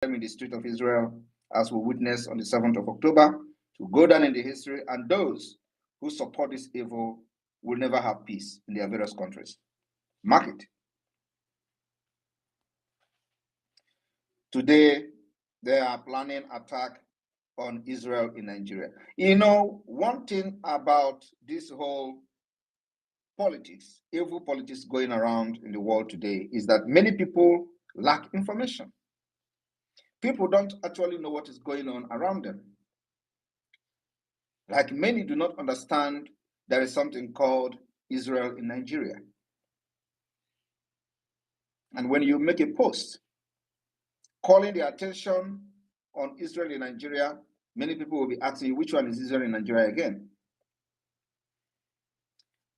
in the street of Israel, as we witnessed on the 7th of October, to go down in the history, and those who support this evil will never have peace in their various countries. Mark it. Today, they are planning attack on Israel in Nigeria. You know, one thing about this whole politics, evil politics going around in the world today, is that many people lack information. People don't actually know what is going on around them. Like many do not understand there is something called Israel in Nigeria. And when you make a post calling the attention on Israel in Nigeria, many people will be asking you, which one is Israel in Nigeria again?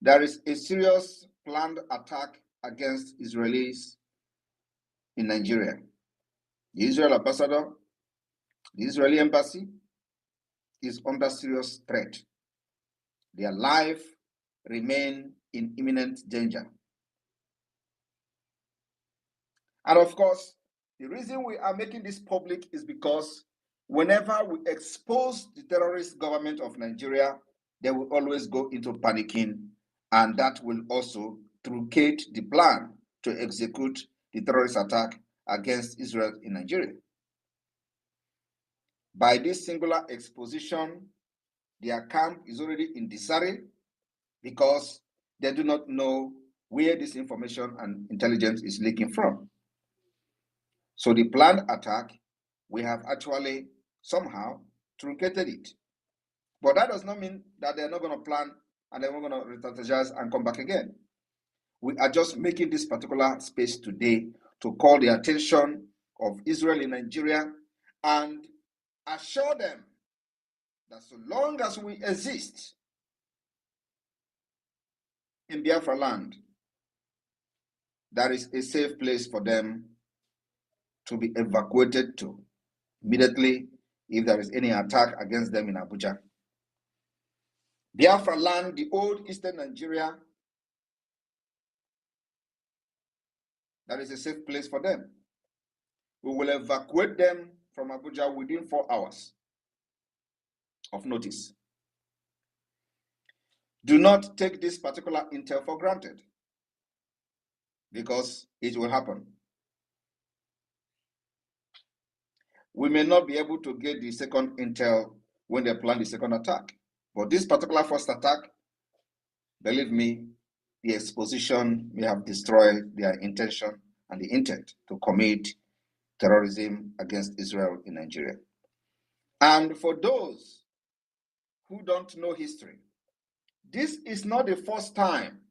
There is a serious planned attack against Israelis in Nigeria. The Israel ambassador, the Israeli embassy is under serious threat. Their life remain in imminent danger. And of course, the reason we are making this public is because whenever we expose the terrorist government of Nigeria, they will always go into panicking, and that will also truncate the plan to execute the terrorist attack against Israel in Nigeria. By this singular exposition, their camp is already in disarray because they do not know where this information and intelligence is leaking from. So the planned attack, we have actually somehow truncated it. But that does not mean that they're not going to plan and they're not going to re-strategize and come back again. We are just making this particular space today to call the attention of Israel in Nigeria and assure them that so long as we exist in Biafra land, there is a safe place for them to be evacuated to immediately if there is any attack against them in Abuja. Biafra land, the old eastern Nigeria, that is a safe place for them. We will evacuate them from Abuja within 4 hours of notice. Do not take this particular intel for granted, because it will happen. We may not be able to get the second intel when they plan the second attack, but this particular first attack, believe me, the exposition may have destroyed their intention and the intent to commit terrorism against Israel in Nigeria. And for those who don't know history, this is not the first time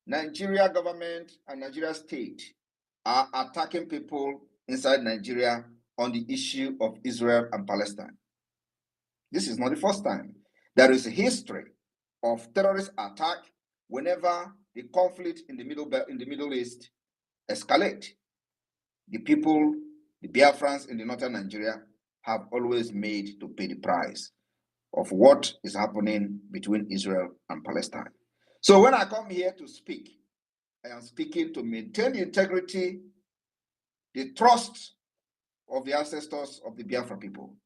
Nigeria government and Nigeria state are attacking people inside Nigeria on the issue of Israel and Palestine. This is not the first time. There is a history of terrorist attack whenever the conflict in the Middle East escalate. The people, the Biafrans in the northern Nigeria, have always made to pay the price of what is happening between Israel and Palestine. So when I come here to speak, I am speaking to maintain the integrity, the trust of the ancestors of the Biafra people.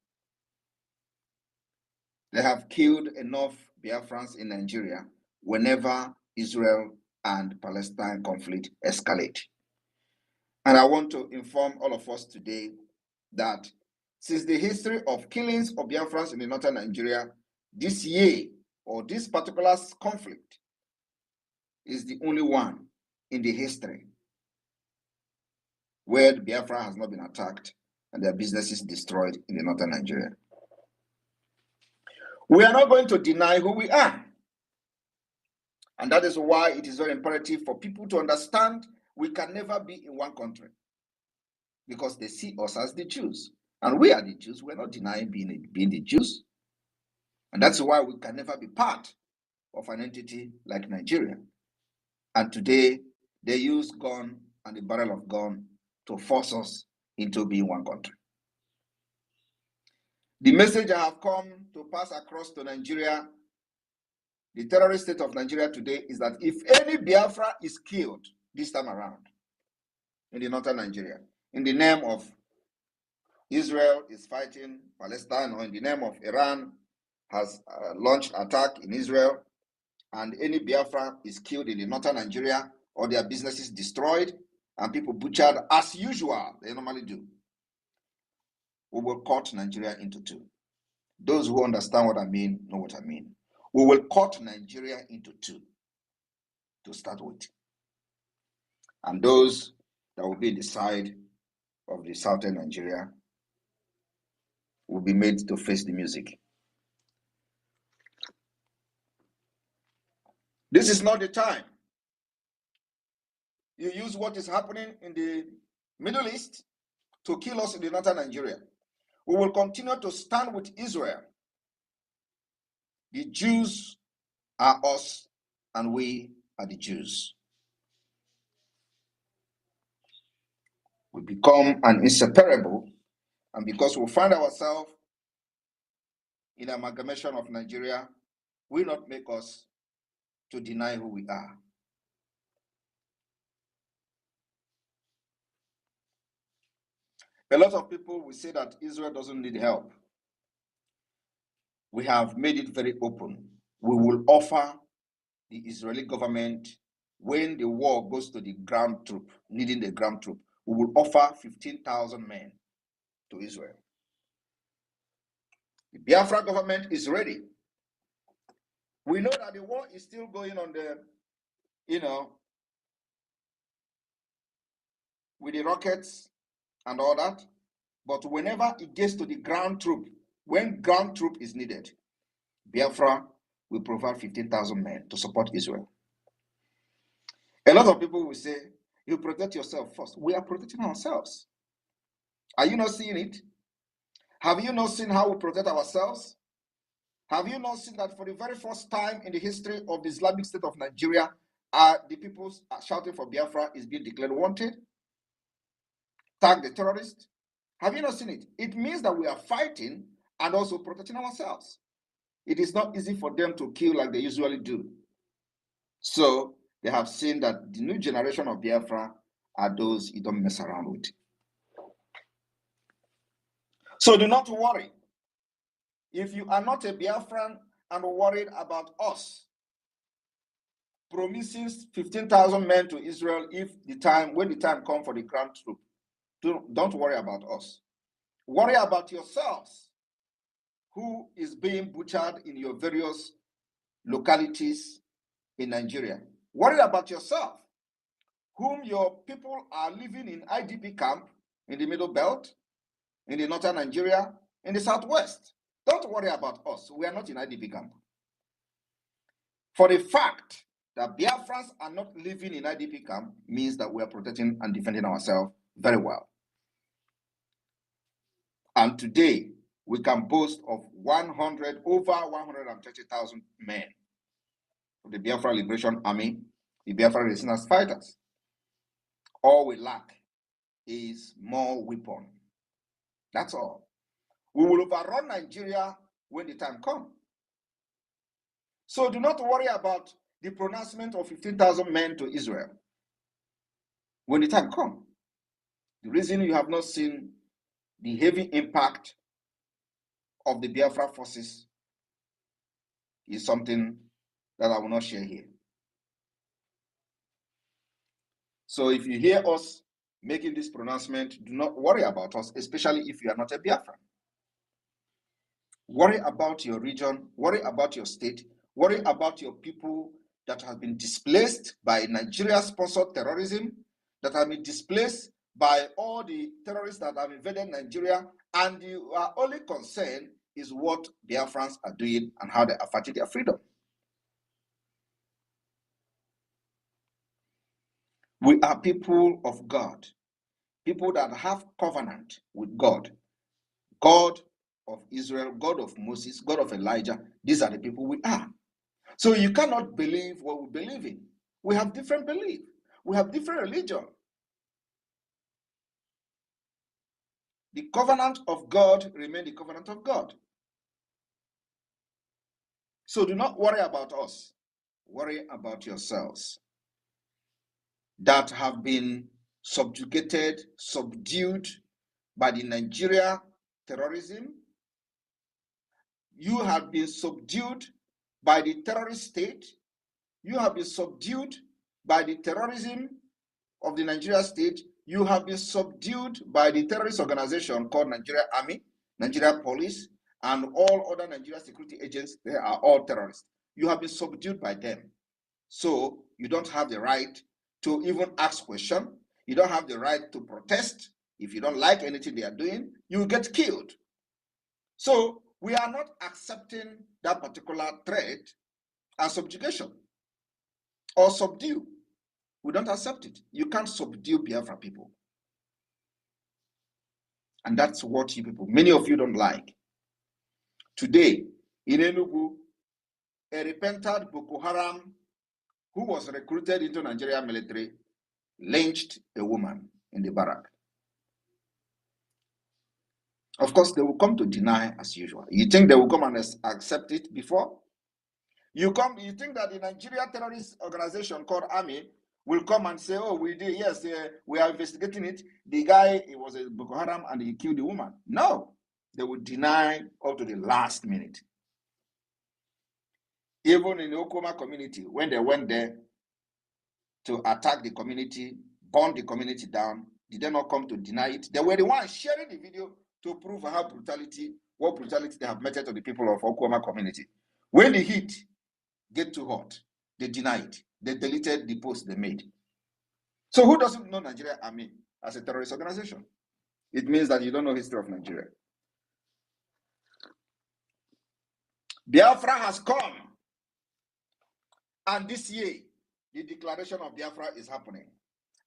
They have killed enough Biafrans in Nigeria whenever Israel and Palestine conflict escalate. And I want to inform all of us today that since the history of killings of Biafrans in the northern Nigeria, this year, or this particular conflict, is the only one in the history where Biafra has not been attacked and their businesses destroyed in the northern Nigeria. We are not going to deny who we are. And that is why it is very imperative for people to understand we can never be in one country, because they see us as the Jews. And we are the Jews. We're not denying being the Jews. And that's why we can never be part of an entity like Nigeria. And today, they use gun and the barrel of gun to force us into being one country. The message I have come to pass across to Nigeria, the terrorist state of Nigeria today, is that if any Biafra is killed this time around in the northern Nigeria, in the name of Israel is fighting Palestine, or in the name of Iran has launched attack in Israel, and any Biafra is killed in the northern Nigeria, or their businesses destroyed, and people butchered as usual, they normally do, we will cut Nigeria into two. Those who understand what I mean know what I mean. We will cut Nigeria into two to start with. And those that will be in the side of the southern Nigeria will be made to face the music. This is not the time. You use what is happening in the Middle East to kill us in the northern Nigeria. We will continue to stand with Israel. The Jews are us, and we are the Jews. We become an inseparable, and because we find ourselves in amalgamation of Nigeria, will not make us to deny who we are. A lot of people will say that Israel doesn't need help. We have made it very open. We will offer the Israeli government, when the war goes to the ground troop, needing the ground troop, we will offer 15,000 men to Israel. The Biafra government is ready. We know that the war is still going on with the rockets and all that. But whenever it gets to the ground troop, when ground troop is needed, Biafra will provide 15,000 men to support Israel. A lot of people will say, you protect yourself first. We are protecting ourselves. Are you not seeing it? Have you not seen how we protect ourselves? Have you not seen that for the very first time in the history of the Islamic State of Nigeria, the people shouting for Biafra is being declared wanted? Tag the terrorists? Have you not seen it? It means that we are fighting and also protecting ourselves. It is not easy for them to kill like they usually do. So they have seen that the new generation of Biafra are those you don't mess around with. So do not worry. If you are not a Biafran and worried about us promising 15,000 men to Israel when the time comes for the ground troop, don't worry about us. Worry about yourselves, who is being butchered in your various localities in Nigeria. Worry about yourself, whom your people are living in IDP camp in the Middle Belt, in the northern Nigeria, in the southwest. Don't worry about us. We are not in IDP camp. For the fact that Biafrans are not living in IDP camp means that we are protecting and defending ourselves very well. And today, we can boast of over 130,000 men of the Biafra Liberation Army, the Biafra resistance fighters. All we lack is more weapons. That's all. We will overrun Nigeria when the time comes. So do not worry about the pronouncement of 15,000 men to Israel when the time comes. The reason you have not seen the heavy impact of the Biafra forces is something that I will not share here. So if you hear us making this pronouncement, do not worry about us, especially if you are not a Biafran. Worry about your region, worry about your state, worry about your people that have been displaced by Nigeria-sponsored terrorism, that have been displaced by all the terrorists that have invaded Nigeria, and you are only concerned is what Biafrans are doing and how they are fighting their freedom. We are people of God, people that have covenant with God, God of Israel, God of Moses, God of Elijah. These are the people we are. So you cannot believe what we believe in. We have different belief. We have different religion. The covenant of God remains the covenant of God. So do not worry about us. Worry about yourselves that have been subjugated, subdued by the Nigeria terrorism. You have been subdued by the terrorist state. You have been subdued by the terrorism of the Nigeria state. You have been subdued by the terrorist organization called Nigeria Army, Nigeria Police, and all other Nigeria security agents. They are all terrorists. You have been subdued by them. So you don't have the right to even ask questions. You don't have the right to protest. If you don't like anything they are doing, you will get killed. So we are not accepting that particular threat as subjugation or subdue. We don't accept it. You can't subdue Biafra people. And that's what you people, many of you don't like. Today, in Enugu, a repentant Boko Haram who was recruited into Nigeria military lynched a woman in the barrack. Of course, they will come to deny as usual. You think they will come and accept it before? You think that the Nigeria terrorist organization called Army will come and say, oh, we did, yes, we are investigating it. The guy, it was a Boko Haram and he killed the woman. No, they will deny up to the last minute. Even in the Okoma community, when they went there to attack the community, burn the community down, did they not come to deny it? They were the ones sharing the video to prove what brutality they have meted to the people of Okoma community. When the heat get too hot, they deny it. They deleted the post they made. So who doesn't know Nigeria Army as a terrorist organization? It means that you don't know the history of Nigeria. Biafra has come. And this year, the declaration of Biafra is happening.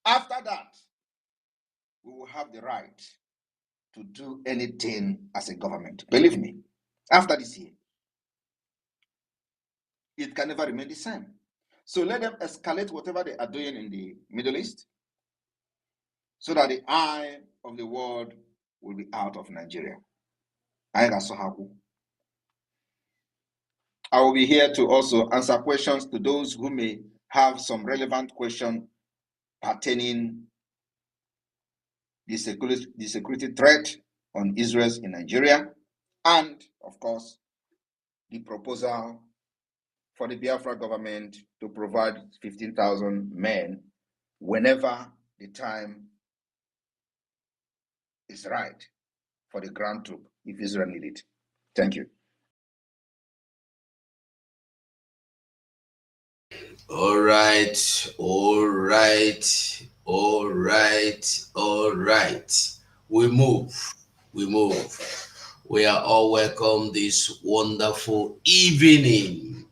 After that, we will have the right to do anything as a government. Believe me, after this year, it can never remain the same. So let them escalate whatever they are doing in the Middle East so that the eye of the world will be out of Nigeria. I will be here to also answer questions to those who may have some relevant question pertaining the security threat on Israel in Nigeria, and of course, the proposal for the Biafra government to provide 15,000 men whenever the time is right for the ground troop, if Israel need it. Thank you. All right, all right, all right, all right. We move, we move. We are all welcome this wonderful evening.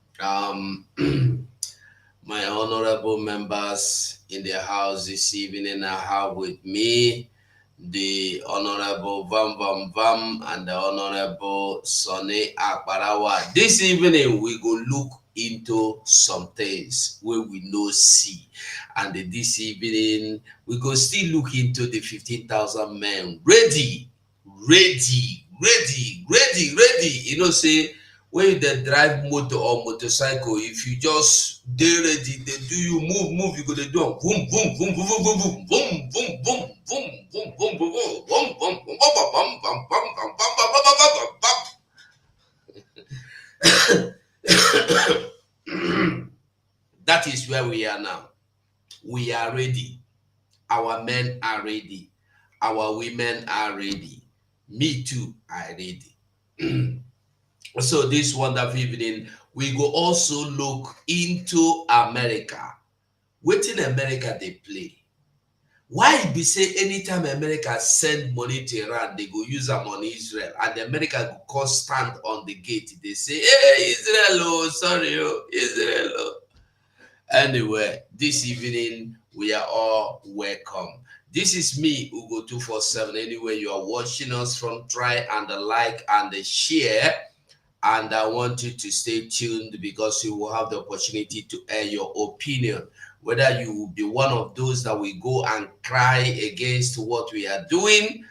My honorable members in the house this evening, I have with me the Honorable Vam Vam Vam and the Honorable Sonny Akbarawa. This evening, we go look into some things where we no see. And this evening, we go still look into the 15,000 men ready. You know, say, when they drive motor or motorcycle, if you just dey ready, they do you move, you go to do boom, boom, boom, boom, boom, boom, boom, boom, boom, boom, boom, boom, boom, boom, boom, boom, boom. That is where we are now. We are ready. Our men are ready. Our women are ready. Me too, I ready. So this wonderful evening, we go also look into America. Wetin America they play? Why be say anytime America send money to Iran, they go use them on Israel, and America go come stand on the gate. They say, "Hey, Israel, oh, sorry, oh, Israel." Oh. Anyway, this evening we are all welcome. This is me, Ugo 247. Anyway, you are watching us from, try and like and share. And I want you to stay tuned because you will have the opportunity to air your opinion. Whether you will be one of those that will go and cry against what we are doing,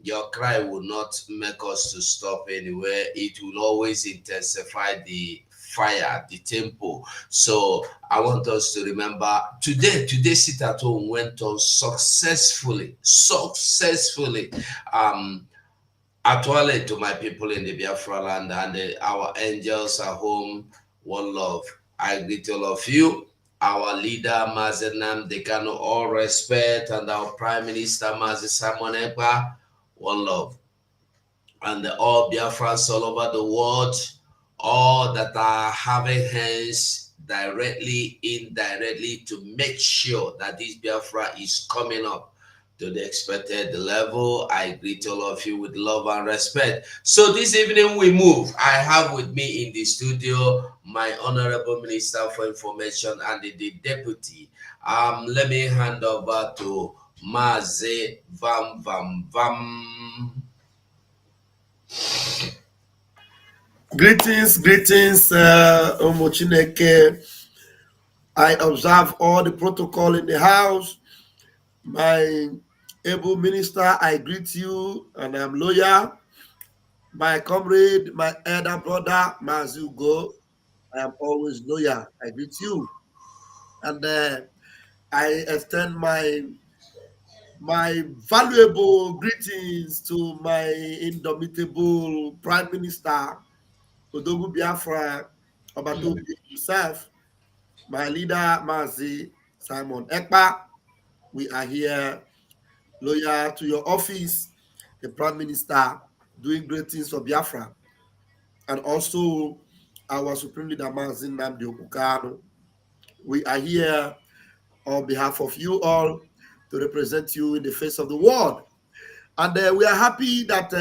your cry will not make us to stop anywhere. It will always intensify the fire, the tempo. So I want us to remember today Sit at Home went on successfully. Actually, to my people in the Biafra land and our angels at home, one love. I greet all of you. Our leader, Mazenam Dekano, all respect, and our Prime Minister, Mazi Simon Ekpa, one love. And all Biafrans all over the world, all that are having hands directly, indirectly to make sure that this Biafra is coming up to the expected level. I greet all of you with love and respect. So this evening we move. I have with me in the studio my Honorable Minister for Information and the Deputy. Let me hand over to Maze Vam Vam Vam. Greetings, Omochineke. I observe all the protocol in the house. My able minister, I greet you, and I'm loyal. My comrade, my elder brother, Mazugo, I am always loyal. I greet you, and I extend my valuable greetings to my indomitable Prime Minister, Odogu Biafra, Obatobi himself, my leader, Mazi Simon Ekpa. We are here loyal to your office, the Prime Minister, doing great things for Biafra, and also our Supreme Leader, Mazi Nnamdi Okukano. We are here on behalf of you all to represent you in the face of the world. And we are happy that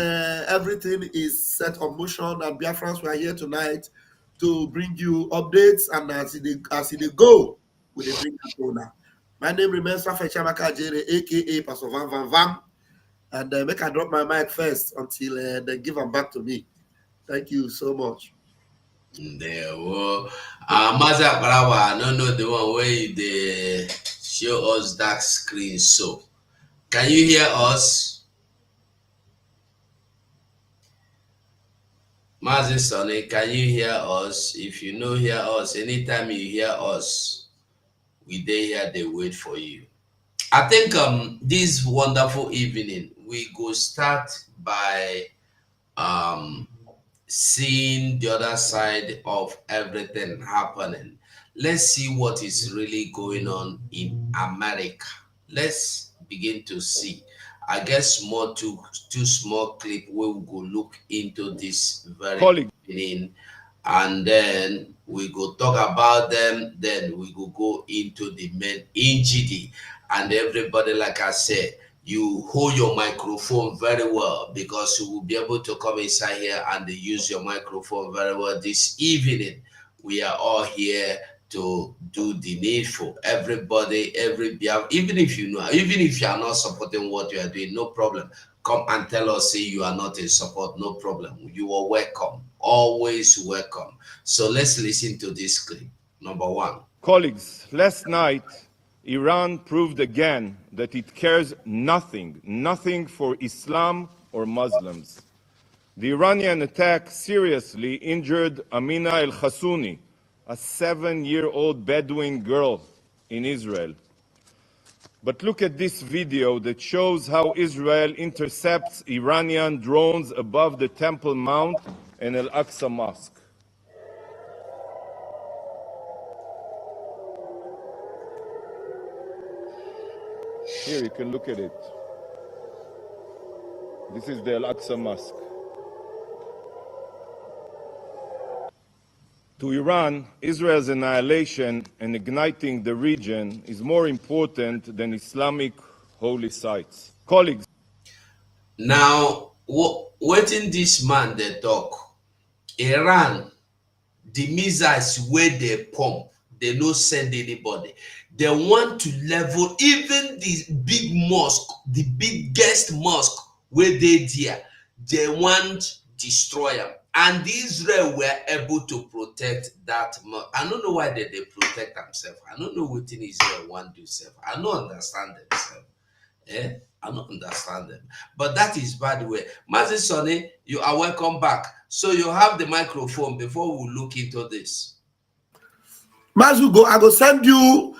everything is set on motion, and Biafrans, we are here tonight to bring you updates, and as they go, we they bring that owner. My name remains Rafa Chamaka Jere, aka Pastor Van Van Vam, and make I drop my mic first until they give them back to me. Thank you so much. There were Maza Barawa, I don't know the one where they show us that screen. So can you hear us? Mazi Sonny, can you hear us? If you know hear us, anytime you hear us, we dey here, they wait for you. I think this wonderful evening we go start by seeing the other side of everything happening. Let's see what is really going on in America. Let's begin to see. I guess more two small clip where we go look into this very beginning, and then we go talk about them. Then we go into the main NGD, and everybody, like I said, you hold your microphone very well because you will be able to come inside here and use your microphone very well this evening. We are all here to do the needful. Everybody, even if you know, even if you are not supporting what you are doing, no problem. Come and tell us, say you are not in support, no problem. You are welcome, always welcome. So let's listen to this clip. Number one. Colleagues, last night, Iran proved again that it cares nothing for Islam or Muslims. The Iranian attack seriously injured Amina El-Khassouni, a 7-year-old Bedouin girl in Israel. But look at this video that shows how Israel intercepts Iranian drones above the Temple Mount and Al-Aqsa Mosque. Here, you can look at it. This is the Al-Aqsa Mosque. To Iran, Israel's annihilation and igniting the region is more important than Islamic holy sites. Colleagues. Now, waiting this man they talk, Iran, the missiles where they pump, they no send anybody. They want to level even the big mosque, the biggest mosque where they there. They want destroy them. And Israel were able to protect that mosque. I don't know why they protect themselves. I don't know what Israel want to do self. I don't understand themselves. I don't understand them. But that is bad way. Mazi Sonny, you are welcome back. So you have the microphone before we look into this. Mazu, I go send you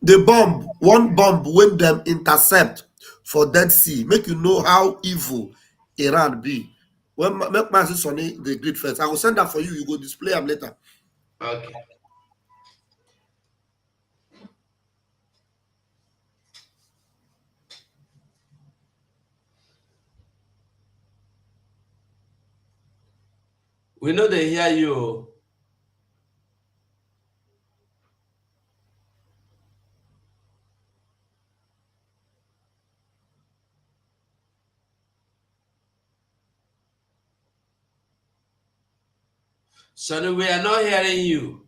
the bomb, one bomb when them intercept for Dead Sea. Make you know how evil Iran be. When make Mazi Sonny the great first. I will send that for you. You go display them later. Okay. We know they hear you. Sonny, we are not hearing you.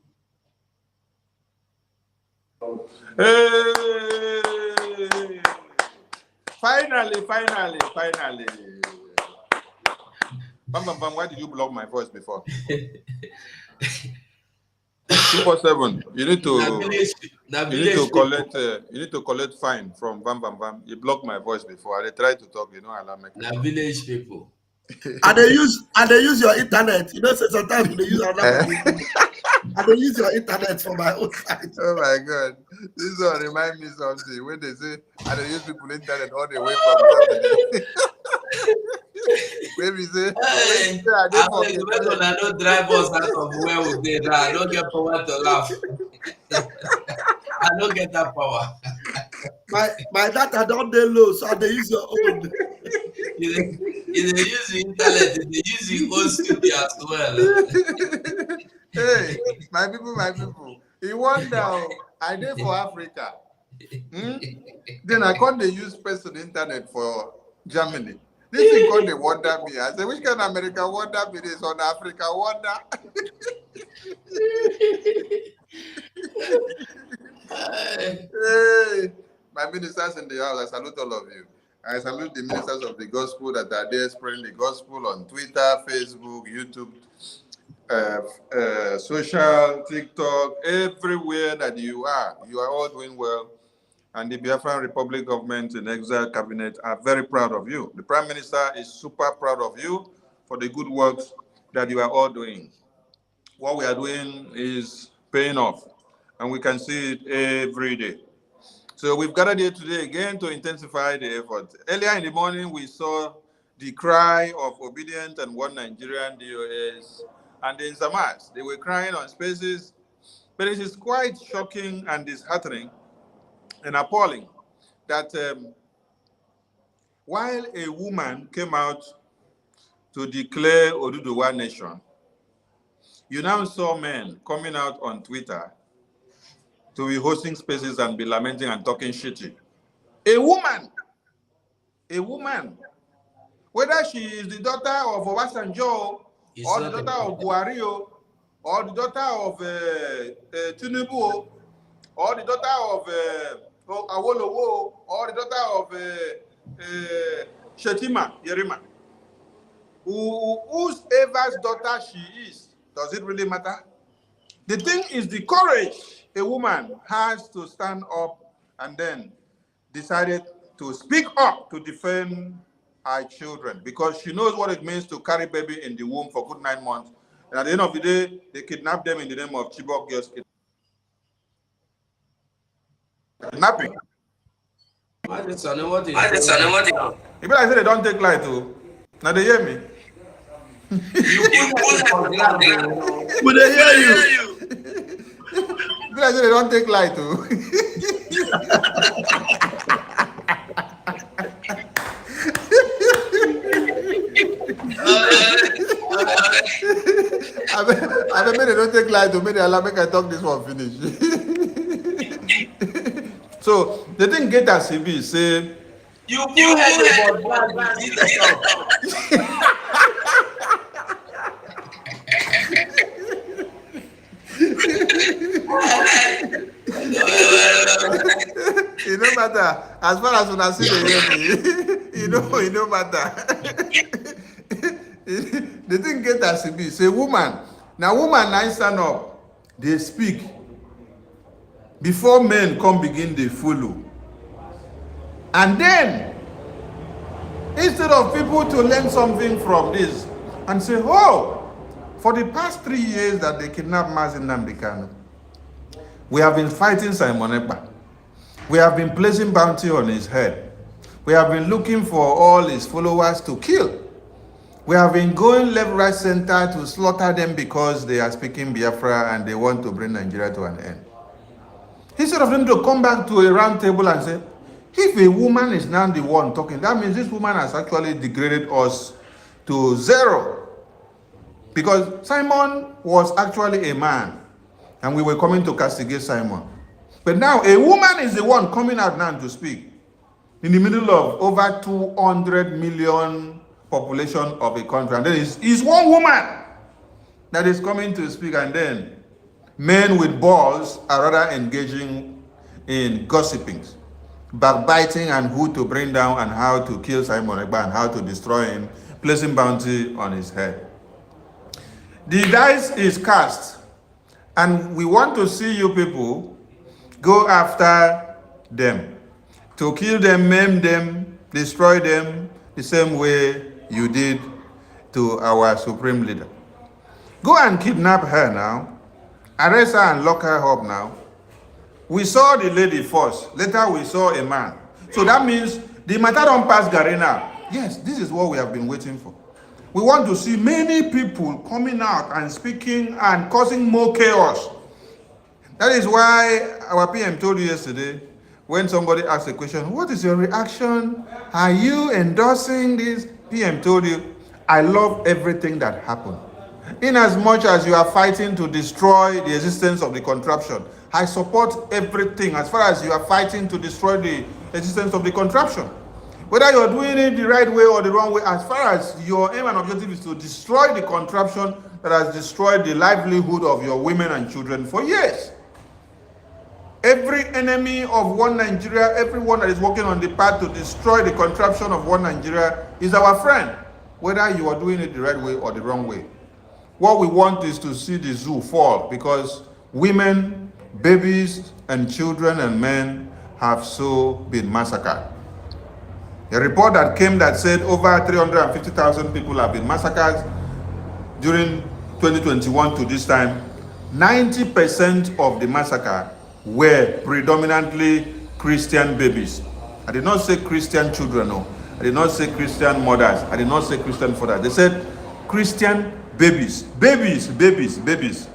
Hey! Finally. Bam, why did you block my voice before? 247. You need to collect fine from Bam. You blocked my voice before. I tried to talk, I make the village people. And they use your internet. Say sometimes they use another and they use your internet for my own side. Oh my God. This one remind me something. When they say, and they use people internet all the way from Germany. When we say, hey, I don't drive us out of where we did. I don't get power to laugh. I don't get that power. My data don't they low, so they use your own. If they use the internet, they use your own studio as well. Hey, my people. You wonder, I did for Africa. Then I can't they use personal internet for Germany. This thing called they wonder me. I said, which kind of America wonder me is on Africa wonder? Hey, my ministers in the house, I salute all of you. I salute the ministers of the gospel that are there spreading the gospel on Twitter, Facebook, YouTube, social, TikTok, everywhere that you are all doing well. And the Biafran Republic government and exile cabinet are very proud of you. The Prime Minister is super proud of you for the good works that you are all doing. What we are doing is paying off, and we can see it every day. So we've gathered here today again to intensify the effort. Earlier in the morning, we saw the cry of obedient and one Nigerian DOS and the Insamas. They were crying on spaces, but it is quite shocking and disheartening and appalling that while a woman came out to declare Oduduwa nation, you now saw men coming out on Twitter to be hosting spaces and be lamenting and talking shitty. A woman, whether she is the daughter of Obasanjo, or the daughter of Buhari, or the daughter of Tinubu, or the daughter of Awolowo, or the daughter of Shetima Yerima, whosever's daughter she is, does it really matter? The thing is the courage a woman has to stand up and then decided to speak up to defend her children, because she knows what it means to carry baby in the womb for good 9 months. And at the end of the day, they kidnap them in the name of Chibok girls kidnapping. What is what is If I say they don't take light to, now they hear me. Will they hear you? If I say they don't take light to. I mean, they don't take light to me. They allow me to talk this one finish. So the thing get as CV say you put head about it no matter as far as when I see the hear me, it no matter. The thing get as it be say woman now stand up, they speak before men come begin they follow. And then, instead of people to learn something from this and say, oh, for the past 3 years that they kidnapped Mazi Nnamdi Kanu, we have been fighting Simon Ekpa. We have been placing bounty on his head. We have been looking for all his followers to kill. We have been going left, right, center to slaughter them because they are speaking Biafra and they want to bring Nigeria to an end. Instead of them to come back to a round table and say, if a woman is now the one talking, that means this woman has actually degraded us to zero. Because Simon was actually a man and we were coming to castigate Simon. But now a woman is the one coming out now to speak in the middle of over 200 million population of a country. And then it's one woman that is coming to speak, and then men with balls are rather engaging in gossiping, backbiting, and who to bring down and how to kill Simon Ekpa and how to destroy him, placing bounty on his head. The dice is cast, and we want to see you people go after them, to kill them, maim them, destroy them, the same way you did to our supreme leader. Go and kidnap her now, arrest her and lock her up now. We saw the lady first, later we saw a man. So that means the matter don't pass Garena. Yes, this is what we have been waiting for. We want to see many people coming out and speaking and causing more chaos. That is why our PM told you yesterday, when somebody asked a question, what is your reaction? Are you endorsing this? PM told you, I love everything that happened. In as much as you are fighting to destroy the existence of the contraption, I support everything as far as you are fighting to destroy the existence of the contraption. Whether you're doing it the right way or the wrong way, as far as your aim and objective is to destroy the contraption that has destroyed the livelihood of your women and children for years. Every enemy of one Nigeria, everyone that is working on the path to destroy the contraption of one Nigeria is our friend, whether you are doing it the right way or the wrong way. What we want is to see the zoo fall, because women, babies, and children and men have so been massacred. A report that came that said over 350,000 people have been massacred during 2021 to this time. 90% of the massacre were predominantly Christian babies. I did not say Christian children, no. I did not say Christian mothers. I did not say Christian fathers. They said Christian babies. Babies, babies, babies.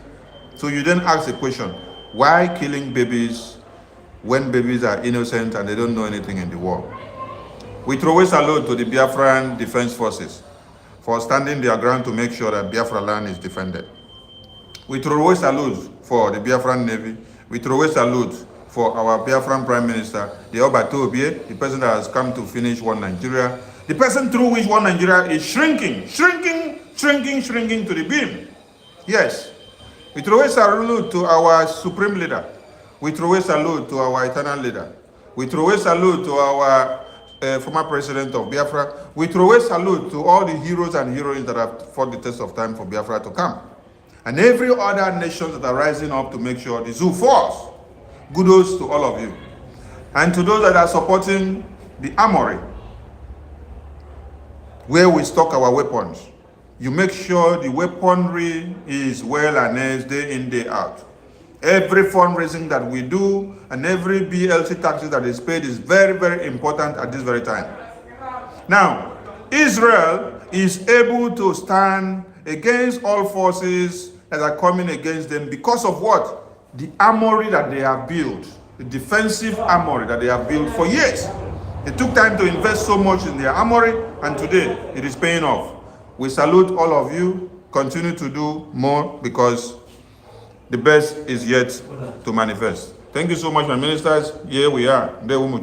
So you then ask the question, why killing babies when babies are innocent and they don't know anything in the war? We throw away salute to the Biafran Defense Forces for standing their ground to make sure that Biafra land is defended. We throw away salute for the Biafran Navy. We throw away salute for our Biafran Prime Minister, the Obato Obie, the person that has come to finish one Nigeria, the person through which one Nigeria is shrinking to the beam. Yes. We throw away salute to our supreme leader. We throw away salute to our eternal leader. We throw away salute to our former president of Biafra. We throw away salute to all the heroes and heroines that have fought the test of time for Biafra to come. And every other nation that are rising up to make sure the zoo falls. Kudos to all of you. And to those that are supporting the armory, where we stock our weapons. You make sure the weaponry is well announced day in, day out. Every fundraising that we do and every BLC taxes that is paid is very, very important at this very time. Now, Israel is able to stand against all forces that are coming against them because of what? The armory that they have built, the defensive armory that they have built for years. It took time to invest so much in their armory, and today it is paying off. We salute all of you. Continue to do more, because the best is yet to manifest. Thank you so much, my ministers. Here we are. Before we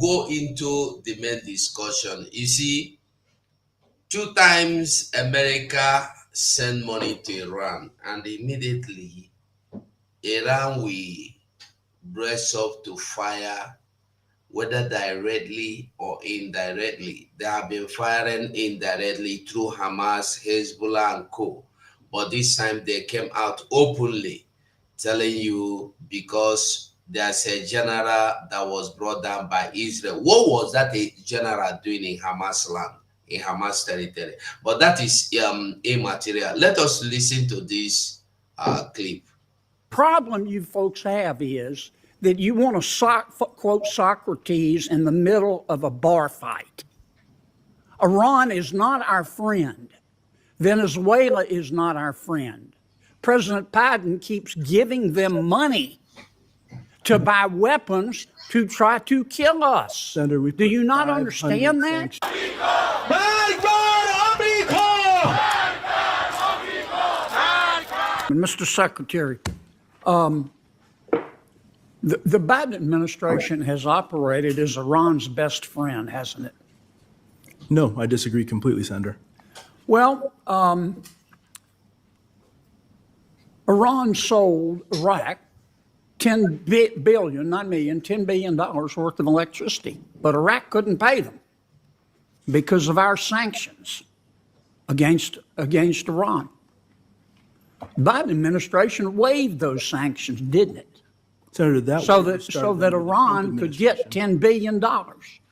go into the main discussion, you see, 2 times America sent money to Iran, and immediately Iran will brace up to fire, whether directly or indirectly. They have been firing indirectly through Hamas, Hezbollah, and co. But this time they came out openly telling you because there's a general that was brought down by Israel. What was that a general doing in Hamas land, in Hamas territory? But that is immaterial. Let us listen to this clip. Problem you folks have is that you want to quote Socrates in the middle of a bar fight. Iran is not our friend. Venezuela is not our friend. President Biden keeps giving them money to buy weapons to try to kill us. Senator, do you not understand that? Mr. Secretary, the Biden administration has operated as Iran's best friend, hasn't it? No, I disagree completely, Senator. Well, Iran sold Iraq $10 billion, not million, $10 billion worth of electricity, but Iraq couldn't pay them because of our sanctions against Iran. The Biden administration waived those sanctions, didn't it? Senator, that so that Iran could get $10 billion.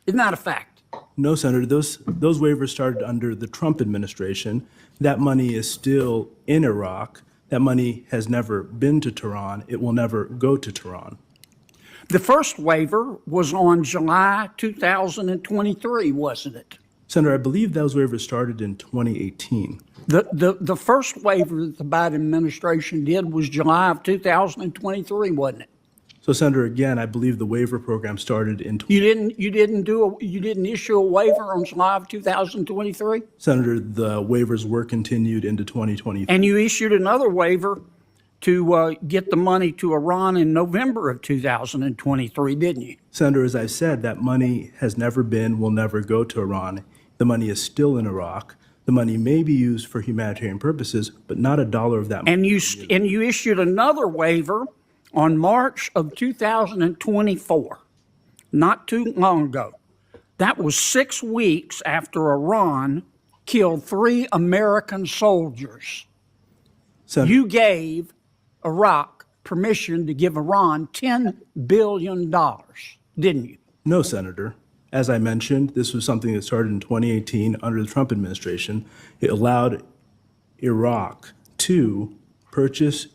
Isn't that a fact? No, Senator. Those waivers started under the Trump administration. That money is still in Iraq. That money has never been to Tehran. It will never go to Tehran. The first waiver was on July 2023, wasn't it? Senator, I believe those waivers started in 2018. The first waiver that the Biden administration did was July of 2023, wasn't it? So, Senator, again, I believe the waiver program started in. You didn't issue a waiver on July of 2023. Senator, the waivers were continued into 2023. And you issued another waiver to get the money to Iran in November of 2023, didn't you? Senator, as I said, that money has never been, will never go to Iran. The money is still in Iraq. The money may be used for humanitarian purposes, but not a dollar of that money. And you issued another waiver on March of 2024, not too long ago. That was 6 weeks after Iran killed 3 American soldiers. Senator, You gave Iraq permission to give Iran $10 billion, didn't you? No, Senator. As I mentioned, this was something that started in 2018 under the Trump administration. It allowed Iraq to purchase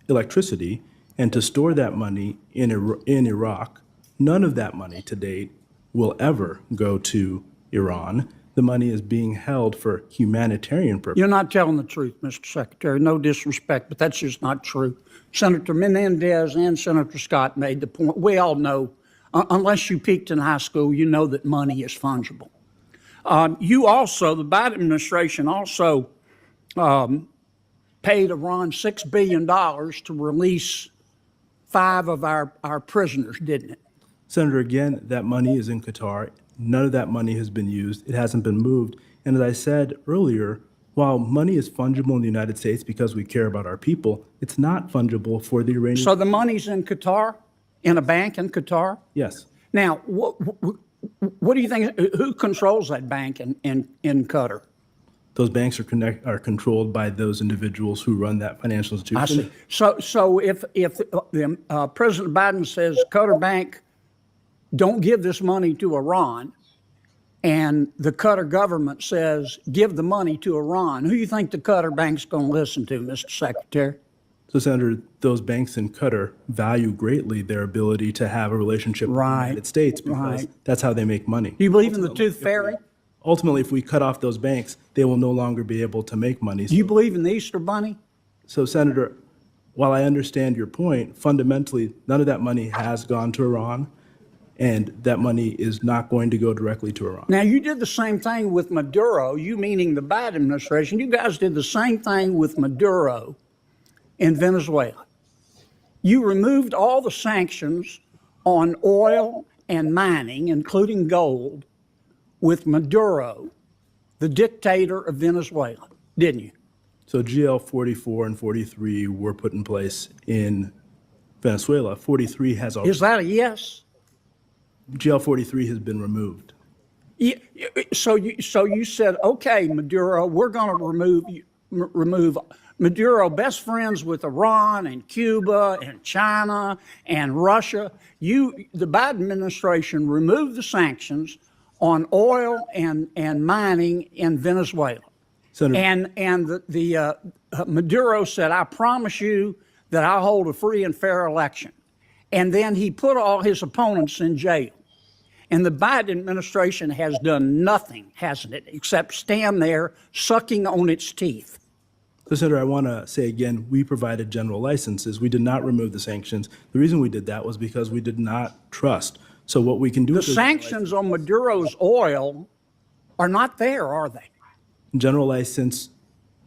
electricity and to store that money in Iraq. None of that money to date will ever go to Iran. The money is being held for humanitarian purposes. You're not telling the truth, Mr. Secretary. No disrespect, but that's just not true. Senator Menendez and Senator Scott made the point. We all know, unless you peaked in high school, you know that money is fungible. You also, the Biden administration also paid Iran $6 billion to release 5 of our prisoners, didn't it? Senator, again, that money is in Qatar. None of that money has been used. It hasn't been moved. And as I said earlier, while money is fungible in the United States because we care about our people, it's not fungible for the Iranian. So the money's in Qatar, in a bank in Qatar? Yes. Now, what do you think? Who controls that bank in Qatar? Those banks are controlled by those individuals who run that financial institution. I see. So if President Biden says Qatar Bank, don't give this money to Iran, and the Qatar government says give the money to Iran, who do you think the Qatar Bank's going to listen to, Mr. Secretary? So, Senator, those banks in Qatar value greatly their ability to have a relationship with the United States because that's how they make money. Do you believe in the tooth fairy? Ultimately, if we cut off those banks, they will no longer be able to make money. Do you believe in the Easter Bunny? So, Senator, while I understand your point, fundamentally, none of that money has gone to Iran, and that money is not going to go directly to Iran. Now, you did the same thing with Maduro, you meaning the Biden administration. You guys did the same thing with Maduro in Venezuela. You removed all the sanctions on oil and mining, including gold, with Maduro, the dictator of Venezuela, didn't you? So GL 44 and 43 were put in place in Venezuela. 43 has already. Is that a yes? GL 43 has been removed. Yeah, so you said, okay, Maduro, we're going to remove Maduro best friends with Iran and Cuba and China and Russia. The Biden administration removed the sanctions on oil and mining in Venezuela. Senator, And Maduro said, I promise you that I'll hold a free and fair election. And then he put all his opponents in jail. And the Biden administration has done nothing, hasn't it, except stand there sucking on its teeth. So, Senator, I want to say again, we provided general licenses. We did not remove the sanctions. The reason we did that was because we did not trust. So what we can do The with sanctions on Maduro's oil are not there, are they? General License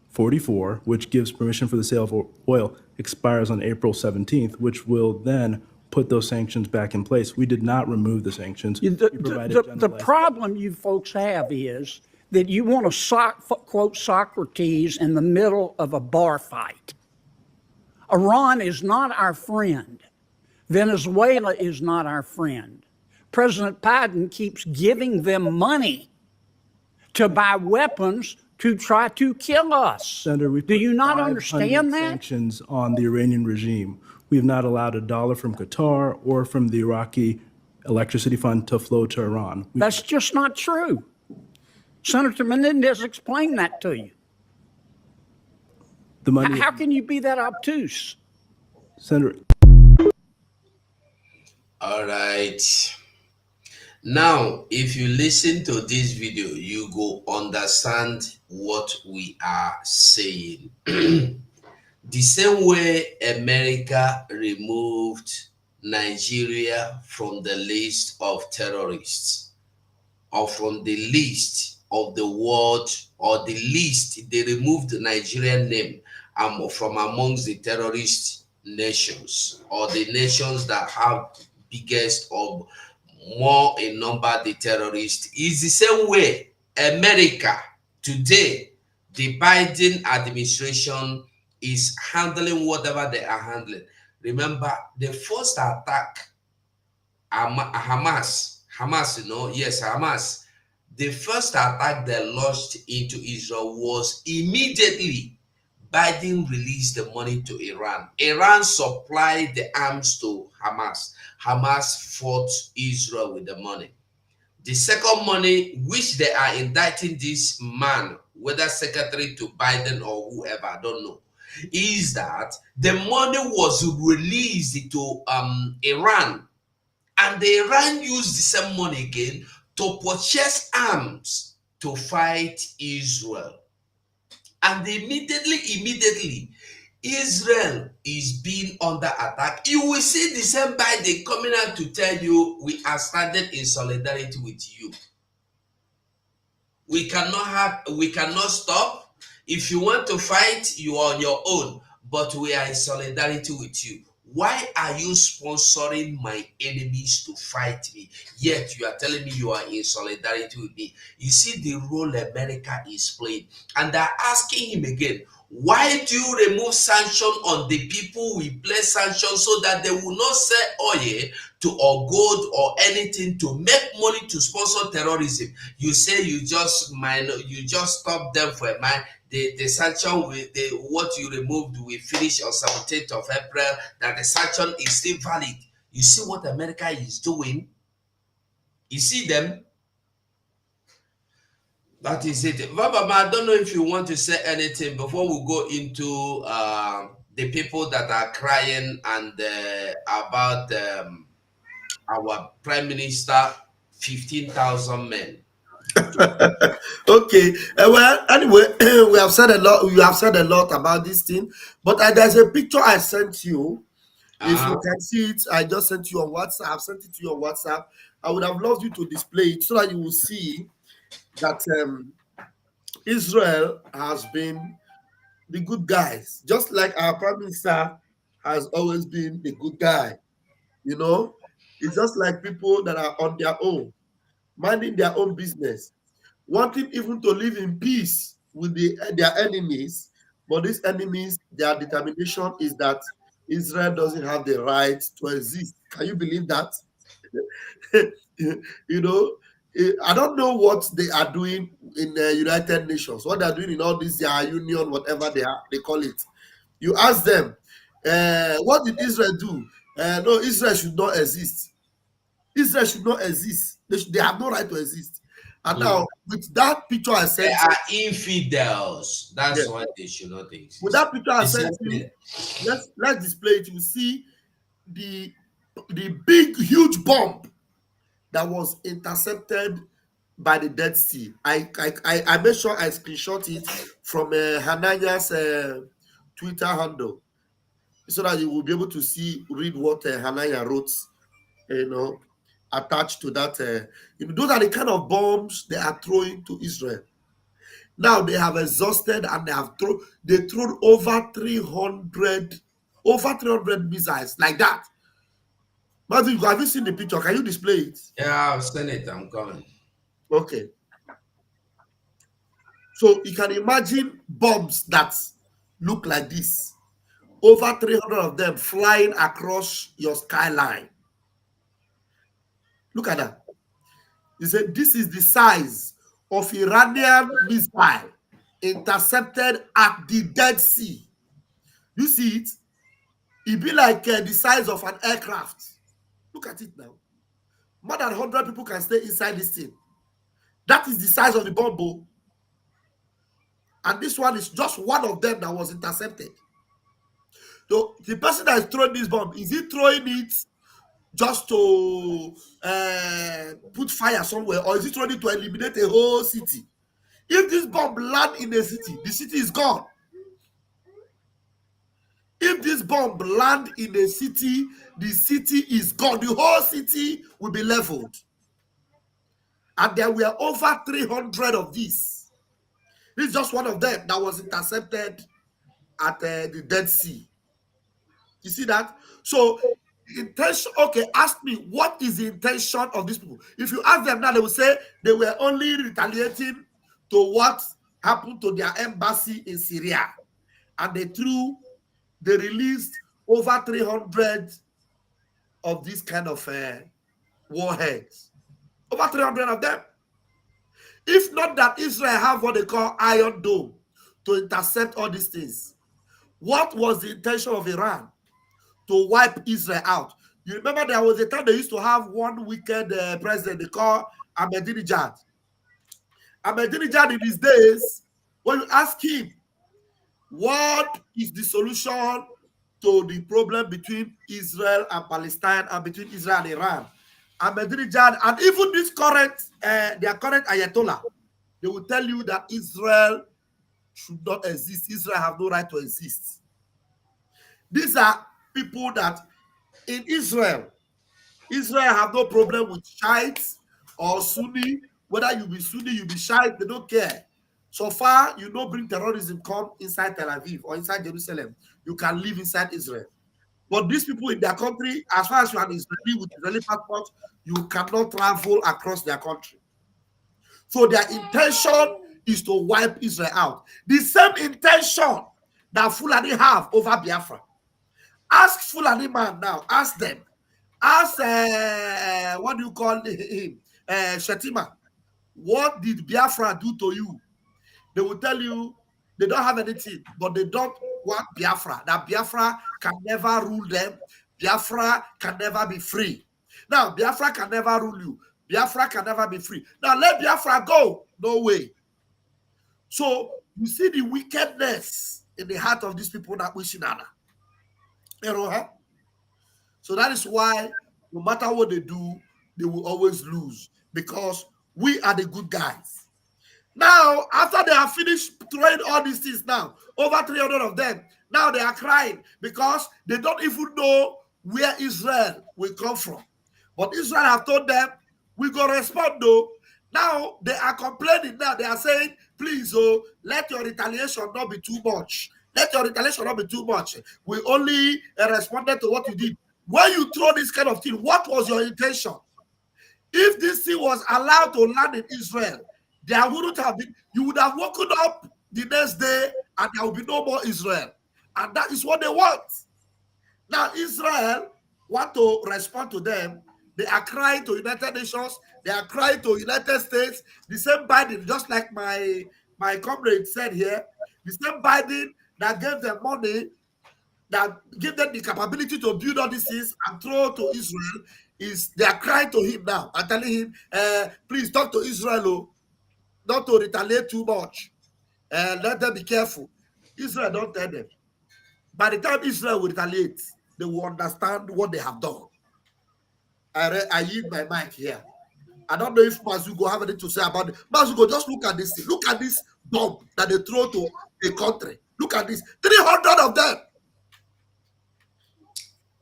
44, which gives permission for the sale of oil, expires on April 17th, which will then put those sanctions back in place. We did not remove the sanctions. The problem you folks have is that you want to quote Socrates in the middle of a bar fight. Iran is not our friend. Venezuela is not our friend. President Biden keeps giving them money to buy weapons to try to kill us. Senator, do you not understand that? Sanctions on the Iranian regime. We have not allowed a dollar from Qatar or from the Iraqi electricity fund to flow to Iran. That's just not true. Senator Menendez explained that to you. The money. How can you be that obtuse? Senator. All right. Now, if you listen to this video, you go understand what we are saying. The same way America removed Nigeria from the list of terrorists, or from the list of the world, or the list, they removed the Nigerian name from amongst the terrorist nations, or the nations that have biggest or more in number the terrorists. Is the same way America today, the Biden administration is handling whatever they are handling. Remember, the first attack, Hamas, Hamas. The first attack they launched into Israel was immediately Biden released the money to Iran. Iran supplied the arms to Hamas. Hamas fought Israel with the money. The second money, which they are indicting this man, whether secretary to Biden or whoever, I don't know, is that the money was released to Iran. And the Iran used the same money again to purchase arms to fight Israel. And immediately, Israel is being under attack. You will see the same Biden coming out to tell you, we are standing in solidarity with you. We cannot stop. If you want to fight, you are on your own, but we are in solidarity with you. Why are you sponsoring my enemies to fight me? Yet you are telling me you are in solidarity with me. You see the role America is playing. And they're asking him again, why do you remove sanction on the people we place sanctions so that they will not sell oil to or gold or anything to make money to sponsor terrorism? You say you just stop them for a man. The sanction what you removed will finish on 17th of April, that the sanction is still valid. You see what America is doing? You see them? That is it. Baba, I don't know if you want to say anything before we go into the people that are crying and about our Prime Minister, 15,000 men. Okay. Well, anyway, we have said a lot. You have said a lot about this thing, but there's a picture I sent you. If you can see it, I just sent you on WhatsApp. I've sent it to you on WhatsApp. I would have loved you to display it so that you will see that Israel has been the good guys, just like our Prime Minister has always been the good guy. You know, it's just like people that are on their own, minding their own business, wanting even to live in peace with their enemies. But these enemies, their determination is that Israel doesn't have the right to exist. Can you believe that? You know, I don't know what they are doing in the United Nations, what they are doing in all these union, whatever they call it. You ask them, what did Israel do? No, Israel should not exist. Israel should not exist. They have no right to exist. And now, with that picture I They sent are infidels. That's you, why they should not exist. with that picture I sent you, Essentially, let's display it. You see the big, huge bomb that was intercepted by the Dead Sea. I made sure I screenshot it from Hananiah's Twitter handle, so that you will be able to read what Hananiah wrote, attached to that. Those are the kind of bombs they are throwing to Israel. Now they have exhausted and they thrown over 300 missiles like that. Matthew, have you seen the picture? Can you display it? yeah, I've seen it. I'm coming. Okay. So you can imagine bombs that look like this. Over 300 of them flying across your skyline. Look at that. He said this is the size of Iranian missile intercepted at the Dead Sea. You see it? It be like the size of an aircraft. Look at it now. More than 100 people can stay inside this thing. That is the size of the bomb. And this one is just one of them that was intercepted. So the person that is throwing this bomb, is he throwing it just to put fire somewhere, or is he throwing it to eliminate a whole city? If this bomb lands in a city, the city is gone. If this bomb lands in a city, the city is gone. The whole city will be leveled. And there were over 300 of these. This is just one of them that was intercepted at the Dead Sea. You see that? So, intention. Okay, ask me, what is the intention of these people? If you ask them now, they will say they were only retaliating to what happened to their embassy in Syria. And they released over 300 of these kind of warheads. Over 300 of them. If not that Israel have what they call Iron Dome to intercept all these things, what was the intention of Iran? To wipe Israel out. You remember there was a time they used to have one wicked president they call Ahmadinejad. Ahmadinejad in his days, when you ask him, what is the solution to the problem between Israel and Palestine and between Israel and Iran? Ahmadinejad and even this their current Ayatollah, they will tell you that Israel should not exist. Israel have no right to exist. These are people that in Israel have no problem with Shiites or Sunni. Whether you be Sunni, you be Shiite, they don't care. So far, you don't bring terrorism come inside Tel Aviv or inside Jerusalem. You can live inside Israel. But these people in their country, as far as you are an Israeli with Israeli passport, you cannot travel across their country. So their intention is to wipe Israel out. The same intention that Fulani have over Biafra. Ask Fulani man now. Ask them. Ask, what do you call him? Shetima. What did Biafra do to you? They will tell you they don't have anything, but they don't want Biafra. That Biafra can never rule them. Biafra can never be free. Now, Biafra can never rule you. Biafra can never be free. Now, let Biafra go. No way. So, you see the wickedness in the heart of these people that wish Nana. So that is why no matter what they do, they will always lose, because we are the good guys. Now, after they have finished throwing all these things now, over 300 of them, now they are crying because they don't even know where Israel will come from. But Israel have told them, we go respond though. Now they are complaining now. They are saying, please, let your retaliation not be too much. Let your retaliation not be too much. We only responded to what you did. When you throw this kind of thing, what was your intention? If this thing was allowed to land in Israel, there wouldn't have been, you would have woken up the next day and there will be no more Israel. And that is what they want. Now, Israel want to respond to them They are crying to United Nations. They are crying to United States. The same Biden, just like my comrade said here, the same Biden that gave them money, that gave them the capability to build all these things and throw to Israel, they are crying to him now and telling him, please talk to Israel, not to retaliate too much. Let them be careful. Israel don't tell them. By the time Israel will retaliate, they will understand what they have done. I yield my mic here. I don't know if Mazugo have anything to say about it. Mazugo, just look at this thing. Look at this bomb that they throw to a country. Look at this. 300 of them.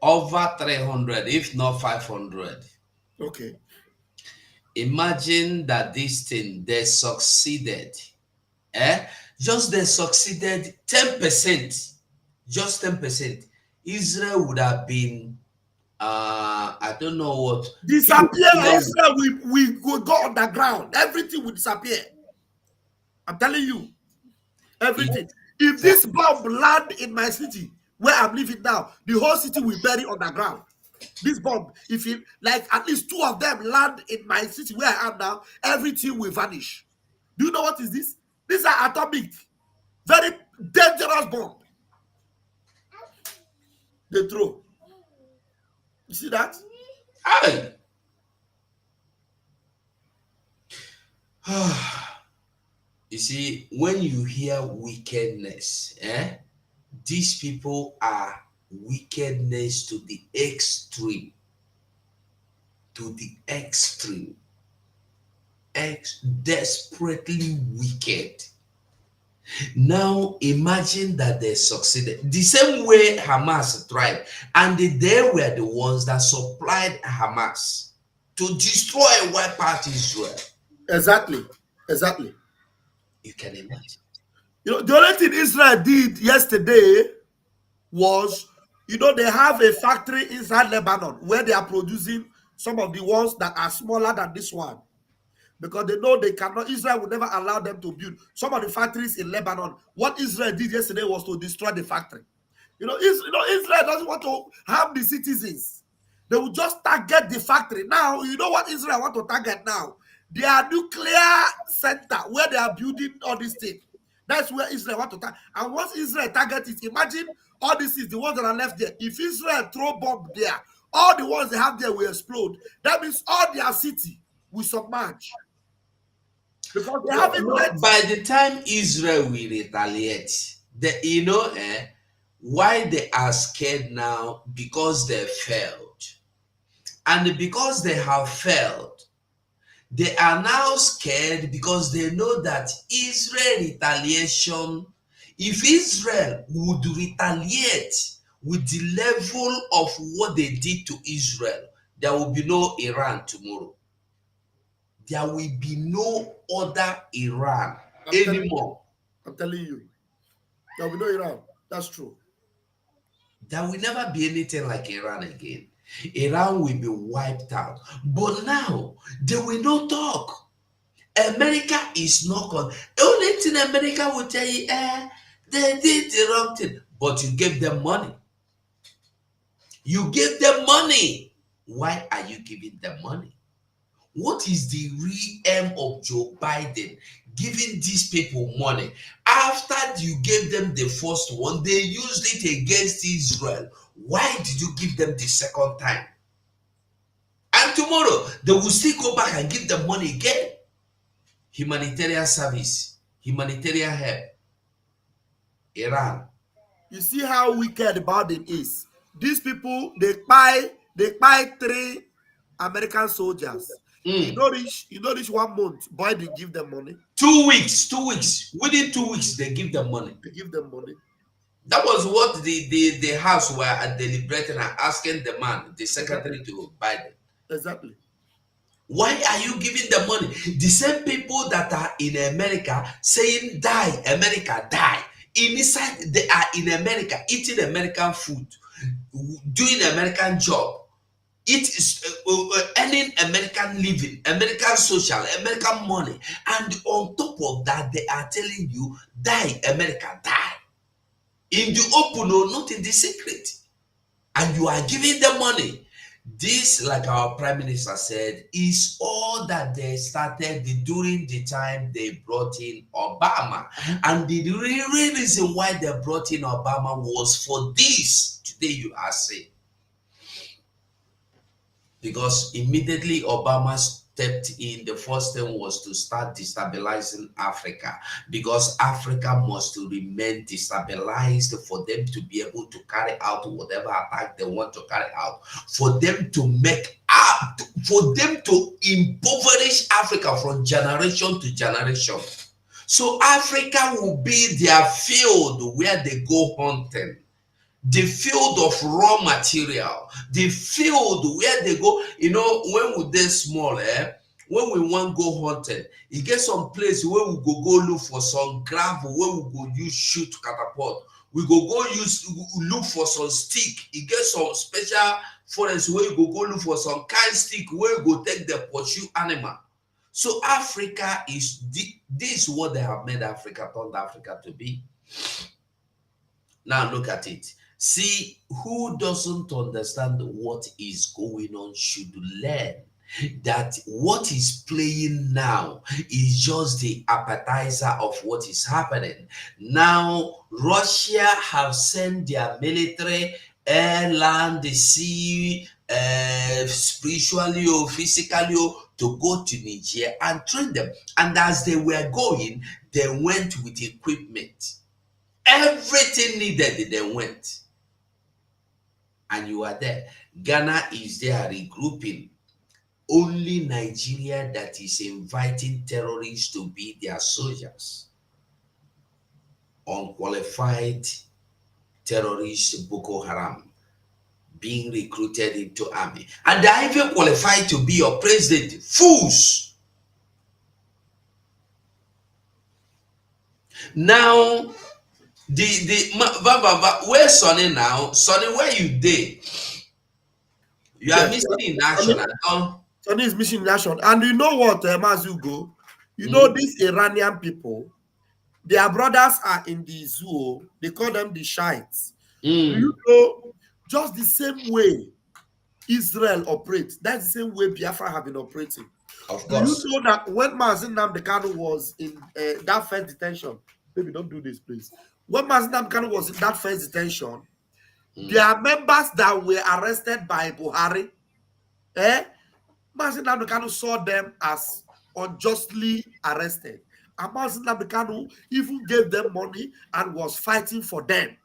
Over 300, if not 500. Okay. Imagine that this thing, they succeeded. Just they succeeded 10%. Just 10%. Israel would have been, I don't know what. Disappear. Israel will go underground. Everything will disappear. I'm telling you. Everything. If this bomb land in my city, where I'm living now, the whole city will bury underground. This bomb, if it, like at least 2 of them land in my city where I am now, everything will vanish. Do you know what is this? These are atomic, very dangerous bomb. They throw. You see that? Hey. You see, when you hear wickedness, these people are wickedness to the extreme. To the extreme. Desperately wicked. Now imagine that they succeeded. The same way Hamas tried. And they were the ones that supplied Hamas to destroy and wipe out Israel. Exactly. Exactly. You can imagine. You know, the only thing Israel did yesterday was, you know, they have a factory inside Lebanon where they are producing some of the ones that are smaller than this one. Because they know they cannot, Israel will never allow them to build some of the factories in Lebanon. What Israel did yesterday was to destroy the factory. You know, Israel doesn't want to harm the citizens. They will just target the factory. Now, you know what Israel want to target now? Their nuclear center where they are building all these things. That's where Israel want to target. And once Israel target it, imagine all this is the ones that are left there. If Israel throw bomb there, all the ones they have there will explode. That means all their city will submerge. Because they haven't by the time Israel will retaliate, why they are scared now? Because they failed. And because they have failed, they are now scared because they know that Israel retaliation, if Israel would retaliate with the level of what they did to Israel, there will be no Iran tomorrow. There will be no other Iran anymore. I'm telling you. There will be no Iran. That's true. There will never be anything like Iran again. Iran will be wiped out. But now, they will not talk. America is not on. The only thing America will tell you, they did the wrong thing. But you gave them money. You gave them money. Why are you giving them money? What is the real aim of Joe Biden giving these people money? After you gave them the first one, they used it against Israel. Why did you give them the second time? And tomorrow, they will still go back and give them money again. Humanitarian service, humanitarian help. Iran. You see how wicked Biden is. These people, they buy 3 American soldiers. You know this 1 month, Biden give them money. 2 weeks. Within 2 weeks, they give them money. They give them money. That was what the House were deliberating and asking the man, the secretary to Biden. Exactly. Why are you giving them money? The same people that are in America saying, die, America, die. Inside, they are in America, eating American food, doing American job. It is earning American living, American social, American money. And on top of that, they are telling you, die, America, die. In the open or not in the secret. And you are giving them money. This, like our prime minister said, is all that they started during the time they brought in Obama. And the real reason why they brought in Obama was for this. Today you are saying. Because immediately Obama stepped in, the first thing was to start destabilizing Africa, because Africa must remain destabilized for them to be able to carry out whatever attack they want to carry out, for them to make up, for them to impoverish Africa from generation to generation. So Africa will be their field where they go hunting, the field of raw material, the field where they go. You know, when we dey small, when we want go hunting, e get some place where we go look for some gravel where we go use shoot catapult. We go use look for some stick. E get some special forest where you go look for some kind stick where you go take the pursue animal. So Africa is this is what they have made Africa, turned Africa to be. Now look at it. See, who doesn't understand what is going on should learn that what is playing now is just the appetizer of what is happening. Now, Russia have sent their military, air, land, the sea, spiritually or physically, to go to Niger and train them. And as they were going, they went with equipment. Everything needed, they went. And you are there. Ghana is there regrouping. Only Nigeria that is inviting terrorists to be their soldiers. Unqualified terrorists, Boko Haram, being recruited into army. And they are even qualified to be your president. Fools. Now, where's Sonny now? Sonny, where you dey? You are missing in action. Sonny is missing in action. And you know what, Mazugo? You know, these Iranian people, their brothers are in the zoo. They call them the Shiites. You know, just the same way Israel operates, that's the same way Biafra have been operating. Of course. Do you know that when Mazin Nnamdi Kanu was in that first detention, maybe don't do this, please. When Mazin Nnamdi Kanu was in that first detention, there are members that were arrested by Buhari. Mazin Nnamdi Kanu saw them as unjustly arrested. And Mazin Nnamdi Kanu even gave them money and was fighting for them.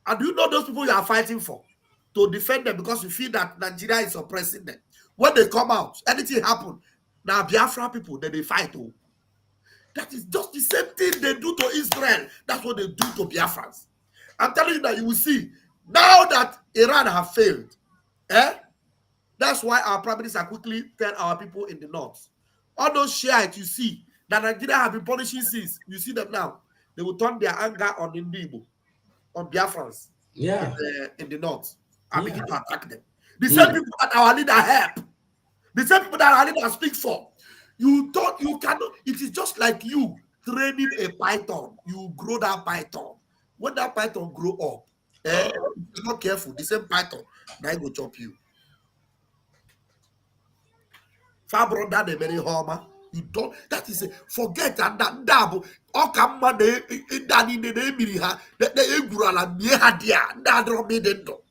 And do you know those people you are fighting for? To defend them, because you feel that Nigeria is oppressing them. When they come out, anything happen, now Biafra people, then they fight. Oh. That is just the same thing they do to Israel. That's what they do to Biafrans. I'm telling you that you will see, now that Iran have failed, that's why our prime minister quickly tell our people in the north. All those Shiites you see, that Nigeria have been punishing since, you see them now. They will turn their anger on Indibo, on Biafrans, in the north, and begin to attack them. The same people that our leader help, the same people that our leader speak for. You thought you cannot, it is just like you training a python. You grow that python. When that python grow up, if you're not careful, the same python, now it will chop you. Far brother, the very homer. You don't, that is a forget that double. All come man, they in the name ha, the Egurala, Mihadia, Nadromedendo.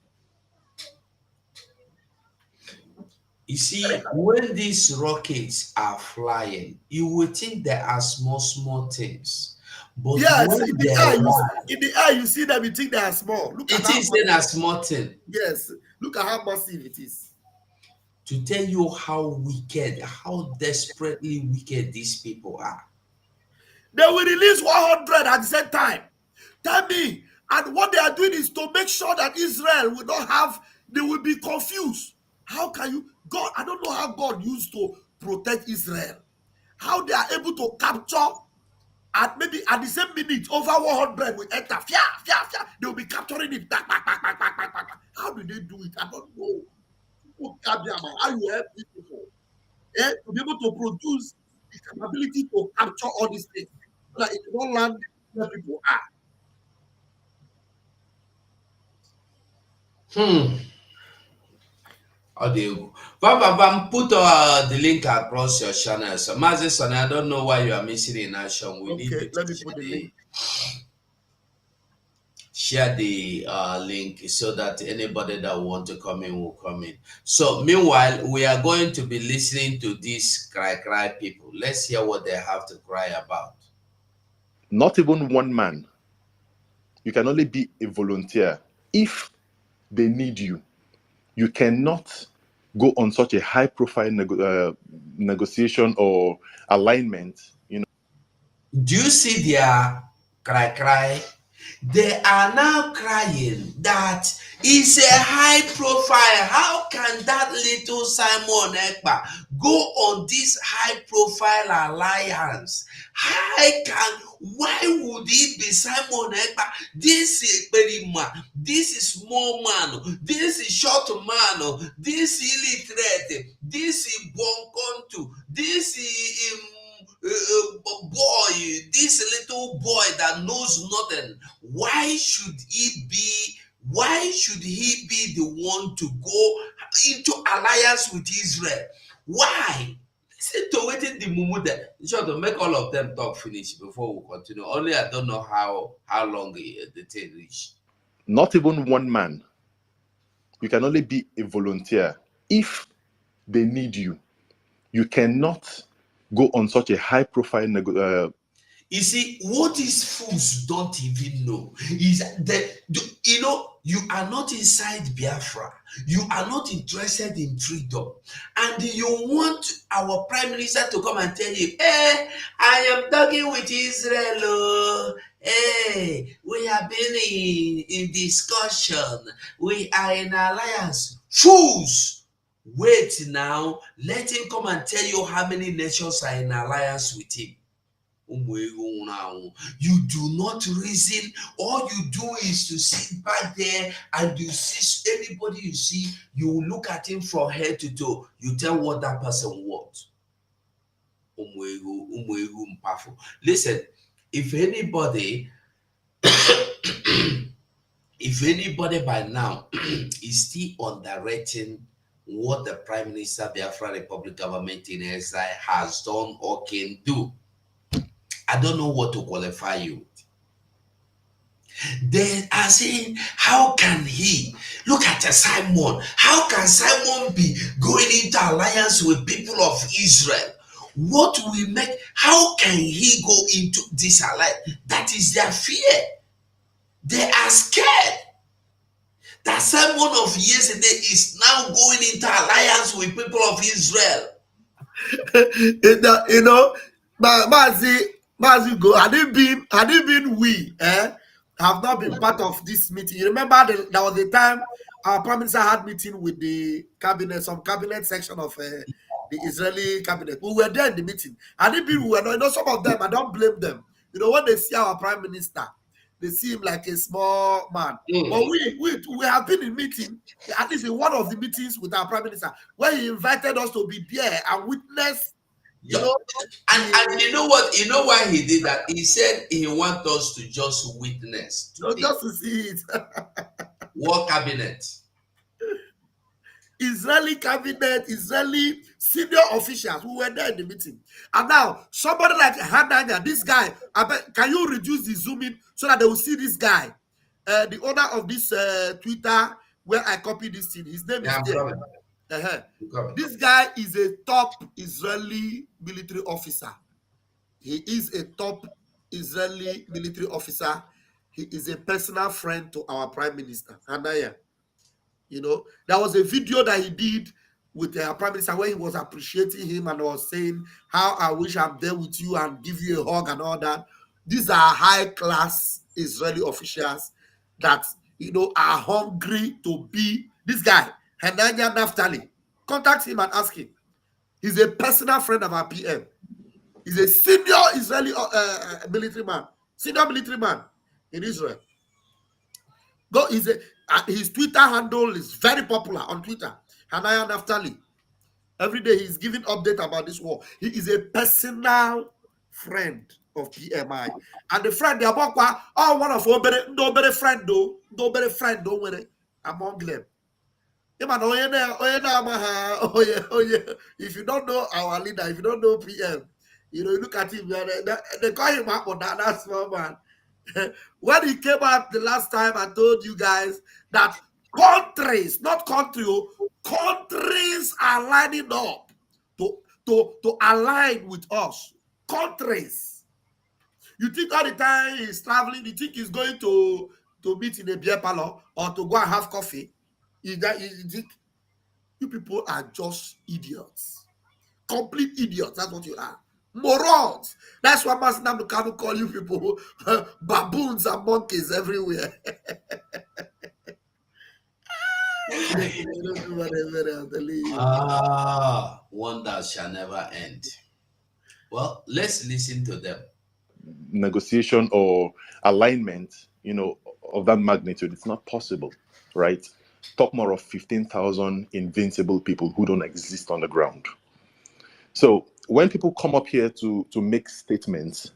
You see, when these rockets are flying, you would think they are small things. But yes, in the air, you see them, you think they are small. Look, it is a small thing. Yes, look at how massive it is. To tell you how wicked, how desperately wicked these people are. They will release 100 at the same time. Tell me. And what they are doing is to make sure that Israel will not have, they will be confused. How can you, God, I don't know how God used to protect Israel. How they are able to capture, at maybe at the same minute, over 100 will enter. They will be capturing it. How do they do it? I don't know. How you help these people to be able to produce the capability to capture all these things so that it won't land where people are. Audio. Papa, put the link across your channel. So, Mazi Sonny, I don't know why you are missing in action. We need Okay, you to let me put the link. share the link so that anybody that want to come in will come in. So, meanwhile, we are going to be listening to these cry people. Let's hear what they have to cry about. Not even one man. You can only be a volunteer if they need you. You cannot go on such a high-profile negotiation or alignment. You know. Do you see their cry? They are now crying that it's a high profile. How can that little Simon Ekpa go on this high profile alliance? Why would it be Simon Ekpa? This is Berima, this is small man, this is short man, this is illiterate, this is Bonkontu, this is boy, this little boy that knows nothing. Why should he be the one to go into alliance with Israel? Why? Listen to waiting the moment that sure to make all of them talk finish before we continue. Only I don't know how long the thing reach. Not even one man. You can only be a volunteer if they need you. You cannot go on such a high-profile You see, what these fools don't even know is that, you are not inside Biafra. You are not interested in freedom. And you want our prime minister to come and tell you, hey, I am talking with Israel. Oh. Hey, we have been in discussion. We are in alliance. Fools! Wait now. Let him come and tell you how many nations are in alliance with him. You do not reason. All you do is to sit back there and you see anybody you see, you look at him from head to toe. You tell what that person wants. Listen, if anybody by now is still underrating what the Prime Minister Biafra Republic government in exile has done or can do, I don't know what to qualify you. They are saying, how can he look at Simon? How can Simon be going into alliance with people of Israel? What will make, how can he go into this alliance? That is their fear. They are scared that Simon of yesterday is now going into alliance with people of Israel. Mazi go, had it been we, have not been part of this meeting. You remember there was a time our prime minister had meeting with the cabinet, some cabinet section of the Israeli cabinet. We were there in the meeting. Had it been we were not, some of them, I don't blame them. When they see our prime minister, they see him like a small man. But we have been in meeting, at least in one of the meetings with our prime minister, where he invited us to be there and witness. And you know what? You know why he did that? He said he wants us to just witness. Just to see it. War cabinet. Israeli cabinet, Israeli senior officials who were there in the meeting. And now, somebody like Hananya, this guy, can you reduce the zoom in so that they will see this guy? The owner of this Twitter, where I copied this thing, his name is there. This guy is a top Israeli military officer. He is a top Israeli military officer. He is a personal friend to our prime minister, Hanaya. There was a video that he did with our prime minister where he was appreciating him and was saying how I wish I'm there with you and give you a hug and all that. These are high-class Israeli officials that are hungry to be this guy, Hananya Naftali. Contact him and ask him. He's a personal friend of our PM. He's a senior Israeli military man, senior military man in Israel. His Twitter handle is very popular on Twitter. Hanaya Naftali. Every day he's giving update about this war. He is a personal friend of PMI. And the friend, they are one of our better friend though. No better friend though among them. If you don't know our leader, if you don't know PM, you look at him, they call him up on that small man. When he came out the last time, I told you guys that countries, not country, countries are lining up to align with us. Countries. You think all the time he's traveling, you think he's going to meet in a beer parlor or to go and have coffee? You think you people are just idiots. Complete idiots. That's what you are. Morons. That's why Master Namdekanu call you people baboons and monkeys everywhere. Wonders shall never end. Well, let's listen to them. Negotiation or alignment, of that magnitude, it's not possible, right? Talk more of 15,000 invincible people who don't exist on the ground. So when people come up here to make statements,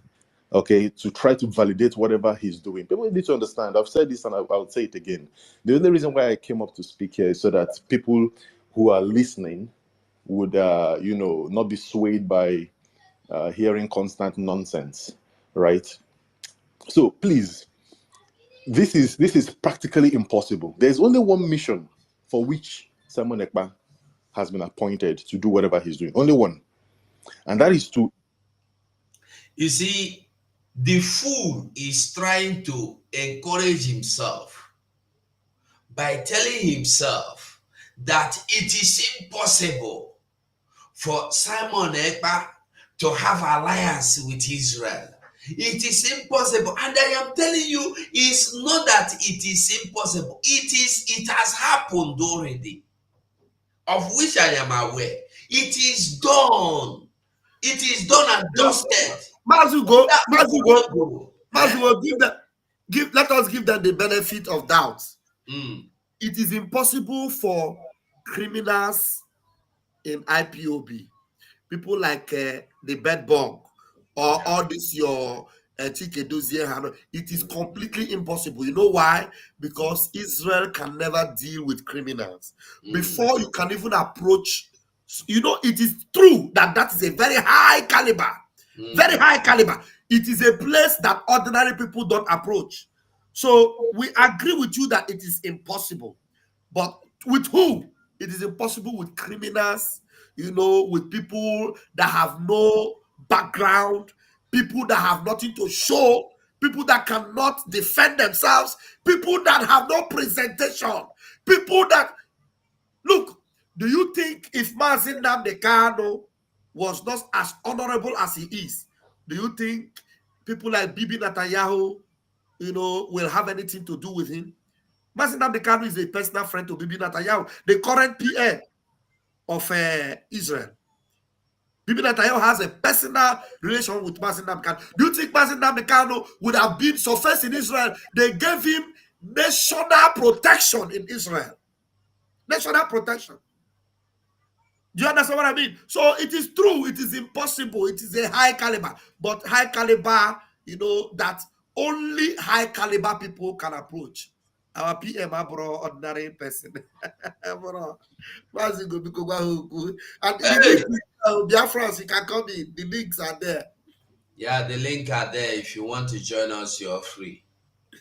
okay, to try to validate whatever he's doing, people need to understand. I've said this and I'll say it again. The only reason why I came up to speak here is so that people who are listening would, not be swayed by hearing constant nonsense, right? So please, this is practically impossible. There's only one mission for which Simon Ekpa has been appointed to do whatever he's doing. Only one. And that is to... You see, the fool is trying to encourage himself by telling himself that it is impossible for Simon Ekpa to have alliance with Israel. It is impossible. And I am telling you, it's not that it is impossible. It has happened already, of which I am aware. It is done. It is done and dusted. Mazugo, let us give them the benefit of doubt. It is impossible for criminals in IPOB, people like the bed bug or all this your Chike. It is completely impossible. You know why? Because Israel can never deal with criminals. Before you can even approach, it is true that is a very high caliber. Very high caliber. It is a place that ordinary people don't approach. So we agree with you that it is impossible. But with who? It is impossible with criminals, with people that have no background, people that have nothing to show, people that cannot defend themselves, people that have no presentation, people that... Look, do you think if Mazi Nnamdi Kanu was not as honorable as he is, do you think people like Bibi Netanyahu, will have anything to do with him? Mazi Nnamdi Kanu is a personal friend to Bibi Netanyahu, the current PA of Israel. Bibi Netanyahu has a personal relation with Mazi Nnamdi Kanu. Do you think Mazi Nnamdi Kanu would have been so first in Israel? They gave him national protection in Israel. National protection. Do you understand what I mean? So it is true, it is impossible, it is a high caliber, but high caliber, that only high caliber people can approach. Our PM, bro, ordinary person. Bro, and Biafrans, you can come in. The links are there. Yeah, the link are there. If you want to join us, you're free.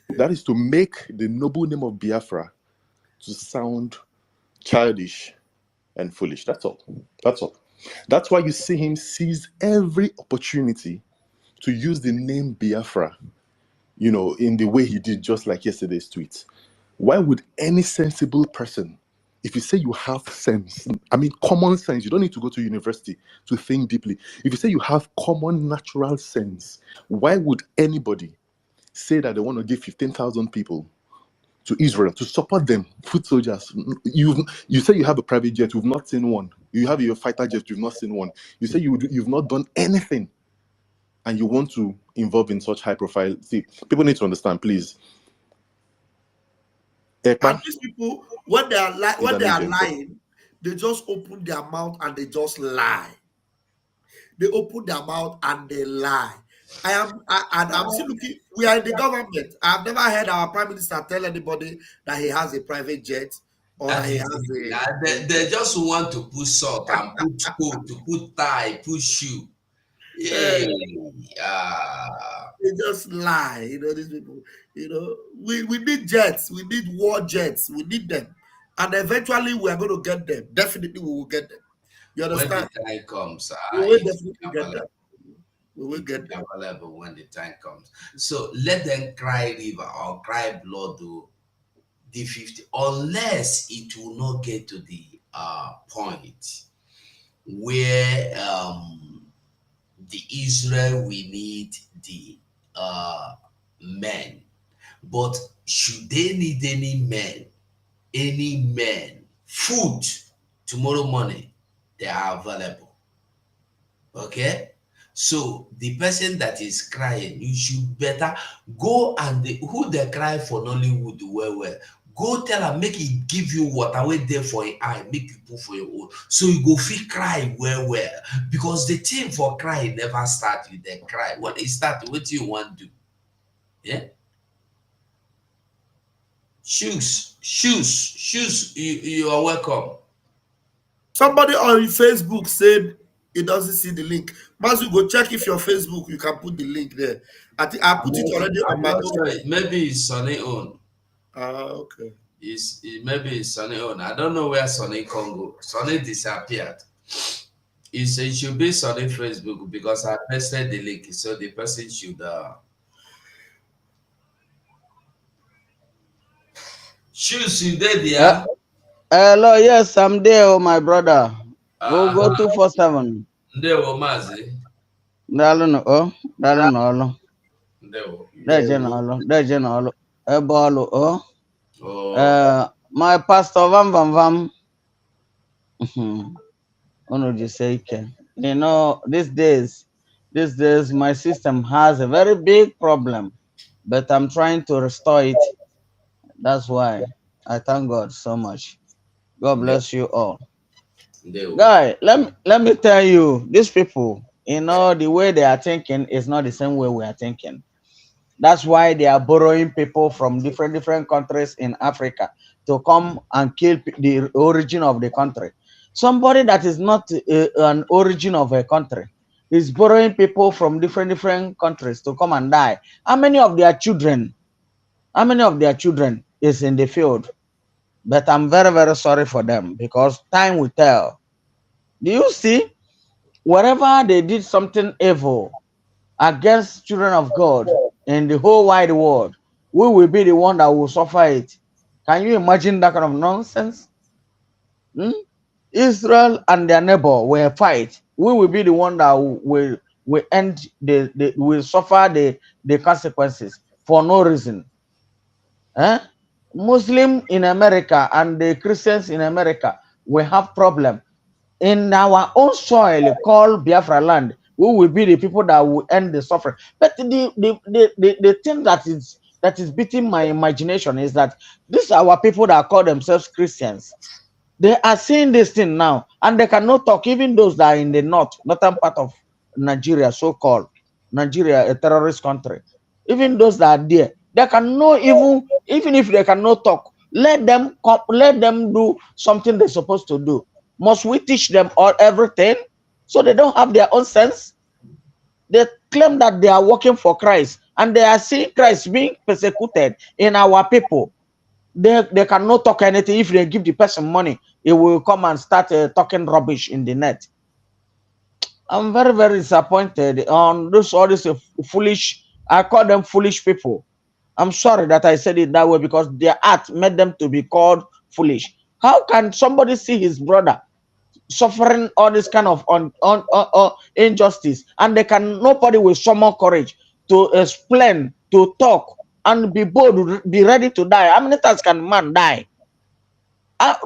That is to make the noble name of Biafra to sound childish and foolish. That's all. That's all. That's why you see him seize every opportunity to use the name Biafra, in the way he did just like yesterday's tweet. Why would any sensible person, if you say you have sense, common sense, you don't need to go to university to think deeply. If you say you have common natural sense, why would anybody say that they want to give 15,000 people to Israel to support them, foot soldiers? You say you have a private jet, you've not seen one. You have your fighter jet, you've not seen one. You say you've not done anything, and you want to involve in such high profile. See, people need to understand, please. And these people, when they are lying, they just open their mouth and they just lie. They open their mouth and they lie. I'm still looking. We are in the government. I've never heard our prime minister tell anybody that he has a private jet or That he is has it. a. They just want to put sock and put coat, to put tie, put shoe. Eh, Hey, they just lie, these people. We need jets, we need war jets, we need them. And eventually we are going to get them. Definitely we will get them. You when the understand? time comes, We will it will definitely be get available. them. We will It will get be them. available when the time comes. So let them cry river or cry blood to the 50, unless it will not get to the point where the Israel we need the men. But should they need any men, food tomorrow morning, they are available. Okay? So the person that is crying, you should better go and who they cry for Nollywood well. Go tell her, make it give you water wait there for your eye, make you put for your own. So you go feel cry well. Because the thing for cry never start with the cry. When it start, what you want to do? Yeah? Shoes, you are welcome. Somebody on Facebook said he doesn't see the link. Mazu, go check if your Facebook, you can put the link there. I think I put it already on I'm my not own. sure. Maybe it's Sonny own. Okay. Maybe it's Sonny own. I don't know where Sonny Congo. Sonny disappeared. It should be Sonny Facebook because I pasted the link, so the person should. Shoes, you did, yeah? Hello, yes, I'm there, oh, my brother. Go Uh, 247. Ndewo Mazi. Dalo no, oh, dalo no, olo. Ndewo. Deje no, olo. Deje no, olo. Ebolo, oh. Oh, My pastor, Vam Vam Vam. Ono just say, these days, my system has a very big problem, but I'm trying to restore it. That's why I thank God so much. God Ndewo. bless you all. Ndewo. Guy, let me tell you, these people, the way they are thinking is not the same way we are thinking. That's why they are borrowing people from different countries in Africa to come and kill the origin of the country. Somebody that is not an origin of a country is borrowing people from different countries to come and die. How many of their children is in the field? But I'm very, very sorry for them because time will tell. Do you see? Wherever they did something evil against children of God in the whole wide world, we will be the one that will suffer it. Can you imagine that kind of nonsense? Israel and their neighbor will fight. We will be the one that will end will suffer the consequences for no reason. Muslim in America and the Christians in America will have problem in our own soil called Biafra land. We will be the people that will end the suffering. But the thing that is beating my imagination is that these are our people that call themselves Christians. They are seeing this thing now, and they cannot talk. Even those that are in the northern part of Nigeria, so-called Nigeria, a terrorist country. Even those that are there, they cannot even if they cannot talk. Let them come, let them do something they're supposed to do. Must we teach them all everything so they don't have their own sense? They claim that they are working for Christ, and they are seeing Christ being persecuted in our people. They cannot talk anything. If they give the person money, he will come and start talking rubbish in the net. I'm very, very disappointed on all this foolish. I call them foolish people. I'm sorry that I said it that way because their act made them to be called foolish. How can somebody see his brother suffering all this kind of injustice, and nobody will summon courage to explain, to talk, and be bold, be ready to die? How many times can man die?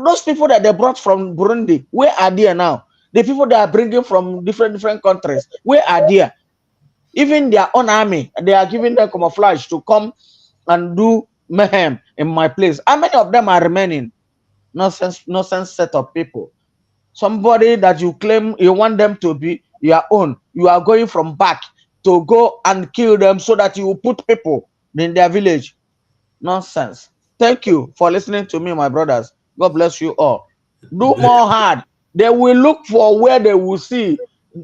Those people that they brought from Burundi, where are they now? The people they are bringing from different countries, where are they? Even their own army, they are giving them camouflage to come and do mayhem in my place. How many of them are remaining? Nonsense set of people. Somebody that you claim you want them to be your own, you are going from back to go and kill them so that you will put people in their village. Nonsense. Thank you for listening to me, my brothers. God bless you all. Do more hard. They will look for where they will see.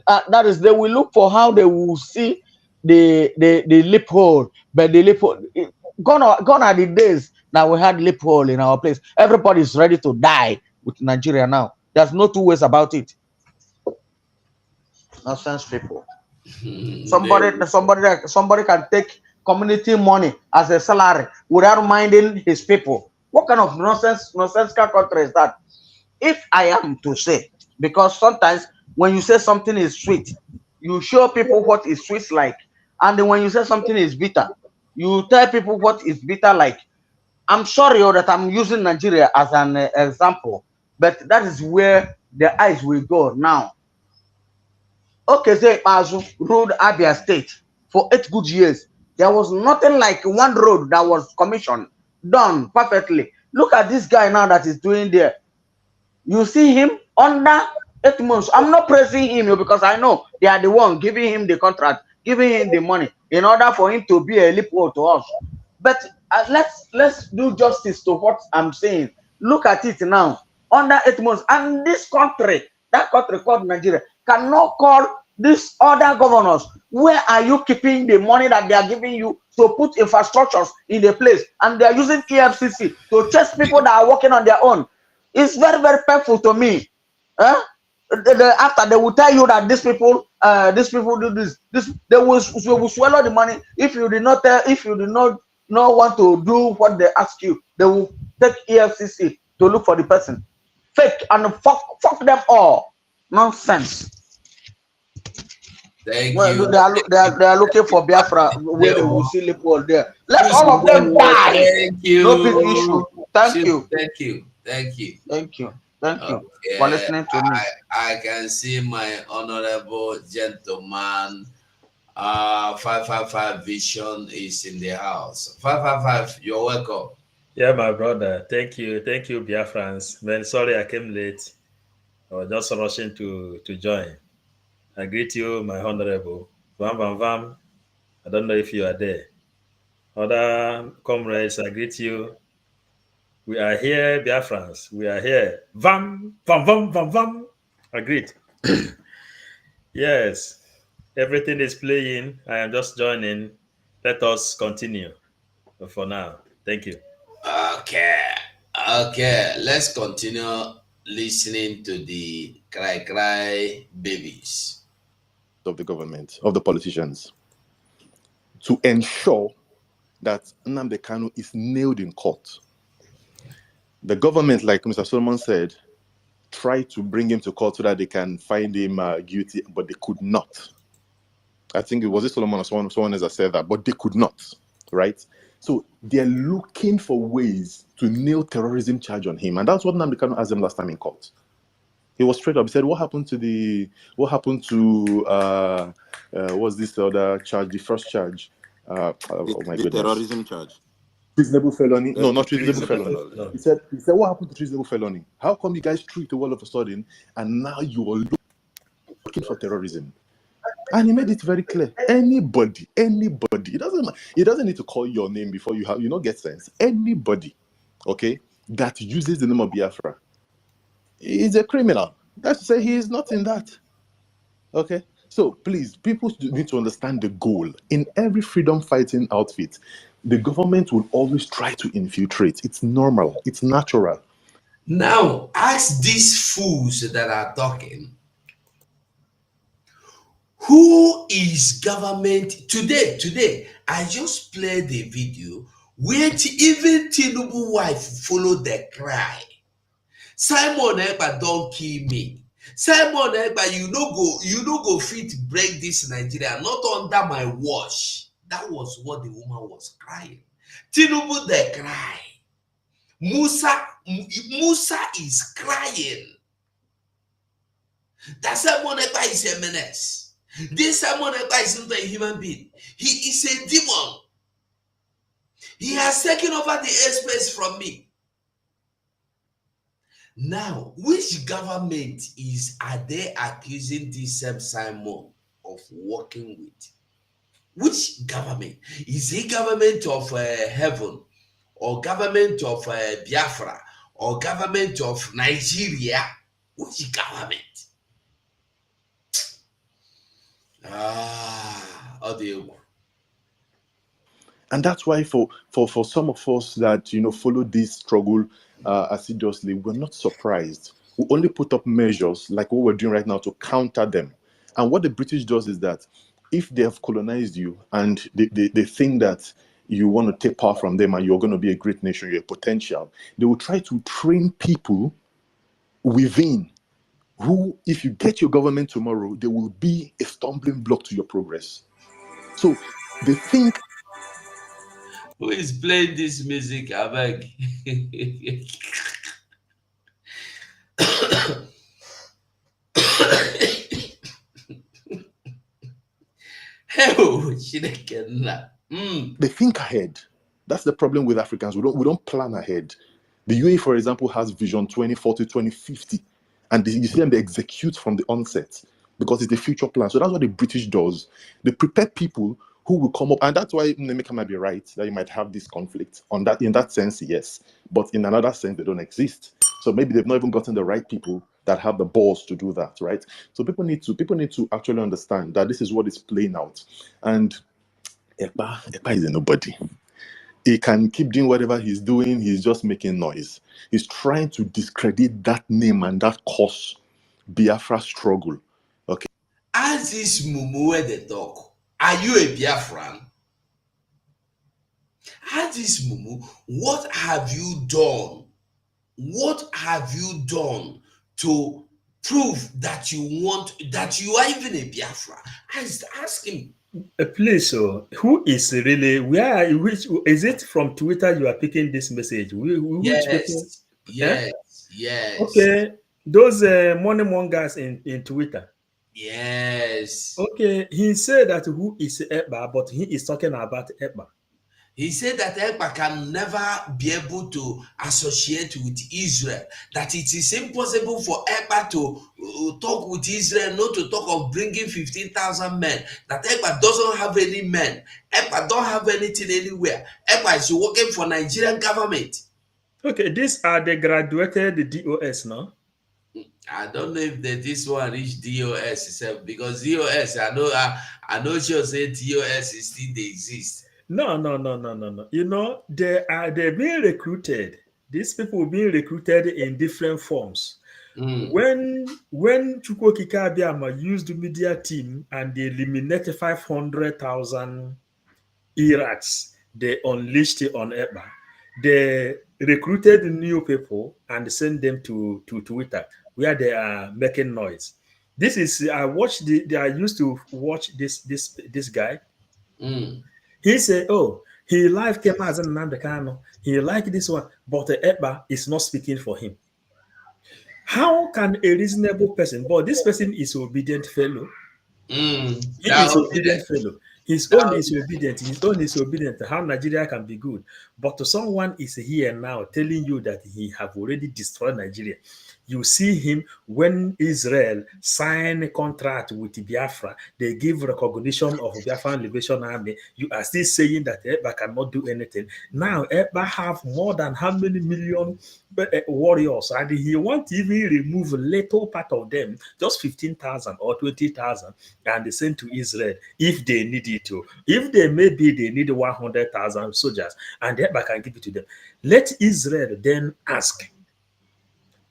That is, they will look for how they will see the loophole. But the loophole, gone are the days that we had loophole in our place. Everybody is ready to die with Nigeria now. There's no two ways about it. Nonsense people. Somebody can take community money as a salary without minding his people. What kind of nonsensical country is that? If I am to say, because sometimes when you say something is sweet, you show people what is sweet like, and then when you say something is bitter, you tell people what is bitter like. I'm sorry that I'm using Nigeria as an example, but that is where the eyes will go now. Okay, say Mazu ruled Abia State for 8 good years. There was nothing like one road that was commissioned, done perfectly. Look at this guy now that is doing there. You see him under 8 months. I'm not praising him because I know they are the one giving him the contract, giving him the money in order for him to be a loophole to us. But let's do justice to what I'm saying. Look at it now. Under 8 months, and this country, that country called Nigeria, cannot call these other governors. Where are you keeping the money that they are giving you to put infrastructures in the place? And they are using EFCC to chase people that are working on their own. It's very, very painful to me. After they will tell you that these people do this. They will swallow the money if you did not want to do what they ask you. They will take EFCC to look for the person. Fake and fuck them all. Nonsense. Thank you. They are looking for Biafra where they will see people there. Let all of them die. Thank you. No big issue. Thank you. Thank you For listening to me. I can see my honorable gentleman. 555 Vision is in the house. 555, you're welcome. Yeah, my brother. Thank you, Biafrans. Man, sorry I came late. I was just rushing to join. I greet you, my honorable. Vam Vam Vam. I don't know if you are there. Other comrades, I greet you. We are here, Biafrans. We are here. Vam Vam Vam Vam Vam. I greet. Yes, everything is playing. I am just joining. Let us continue for now. Thank you. Okay. Let's continue listening to the cry babies of the government, of the politicians, to ensure that Nnamdi Kanu is nailed in court. The government, like Mr. Solomon said, tried to bring him to court so that they can find him guilty, but they could not. I think it was Solomon or someone else that said that, but they could not, right? So they're looking for ways to nail terrorism charge on him, and that's what Nnamdi Kanu asked them last time in court. He was straight up. He said, "What happened to what's this other charge? The first charge? Oh my goodness, terrorism charge." Treasonable felony? No, not treasonable felony. No. He said, "What happened to treasonable felony? How come you guys threw it all of a sudden, and now you are looking for terrorism?" And he made it very clear. Anybody, it doesn't need to call your name before you get sense. Anybody, okay, that uses the name of Biafra is a criminal. That's to say he is not in that. Okay? So please, people need to understand the goal. In every freedom fighting outfit, the government will always try to infiltrate. It's normal. It's natural. Now, ask these fools that are talking. Who is government today? I just played the video where even Tinubu wife followed the cry. Simon Ekpa don't kill me. Simon Ekpa, you no go fit break this Nigeria, not under my watch. That was what the woman was crying. Tinubu the cry. Musa is crying. That Simon Ekpa is a menace. This Simon Ekpa is not a human being. He is a demon. He has taken over the airspace from me. Now, which government are they accusing this same Simon of working with? Which government? Is it government of heaven, or government of Biafra, or government of Nigeria, which government? Audio. And that's why for some of us that follow this struggle assiduously, we're not surprised. We only put up measures like what we're doing right now to counter them. And what the British does is that if they have colonized you and they think that you want to take power from them and you're going to be a great nation, you're a potential, they will try to train people within who, if you get your government tomorrow, they will be a stumbling block to your progress. So they think. Who is playing this music? I beg. They think ahead. That's the problem with Africans. We don't plan ahead. The UAE, for example, has Vision 2040, 2050. And you see them, they execute from the onset because it's the future plan. So that's what the British does. They prepare people who will come up. And that's why Nemeka might be right, that you might have this conflict. In that sense, yes. But in another sense, they don't exist. So maybe they've not even gotten the right people that have the balls to do that, right? So people need to actually understand that this is what is playing out. And Ekpa is a nobody. He can keep doing whatever he's doing. He's just making noise. He's trying to discredit that name and that cause, Biafra struggle. Okay. As this mumu where they talk, are you a Biafran? As this mumu, what have you done? What have you done to prove that you are even a Biafra? Ask him. Please, so who is really, which is it from Twitter you are picking this message? Which people? Yes. Okay, those money mongers in Twitter. Yes. Okay, he said that who is Ekpa, but he is talking about Ekpa. He said that Ekpa can never be able to associate with Israel, that it is impossible for Ekpa to talk with Israel, not to talk of bringing 15,000 men, that Ekpa doesn't have any men, Ekpa don't have anything anywhere, Ekpa is working for Nigerian government. Okay, these are the graduated DOS, no? I don't know if this one reach DOS itself, because DOS, I know she'll say DOS is still they exist. No. You know, they're being recruited. These people being recruited in different forms. When Chukwokika Abiyama used the media team and they eliminated 500,000 Iraqs, they unleashed it on Ekpa. They recruited new people and sent them to Twitter, where they are making noise. This is I used to watch this guy. He said, "Oh, he live came as an Nandekano. He liked this one, but the Ekpa is not speaking for him." How can a reasonable person, but this person is obedient fellow? He is obedient fellow. His own is obedient. How Nigeria can be good. But to someone is here now telling you that he have already destroyed Nigeria. You see him when Israel signed a contract with Biafra, they give recognition of Biafran Liberation Army. You are still saying that Ekpa cannot do anything. Now Ekpa have more than how many million warriors, and he won't even remove a little part of them, just 15,000 or 20,000, and they send to Israel if they need it to. If they need 100,000 soldiers, and Ekpa can give it to them. Let Israel then ask,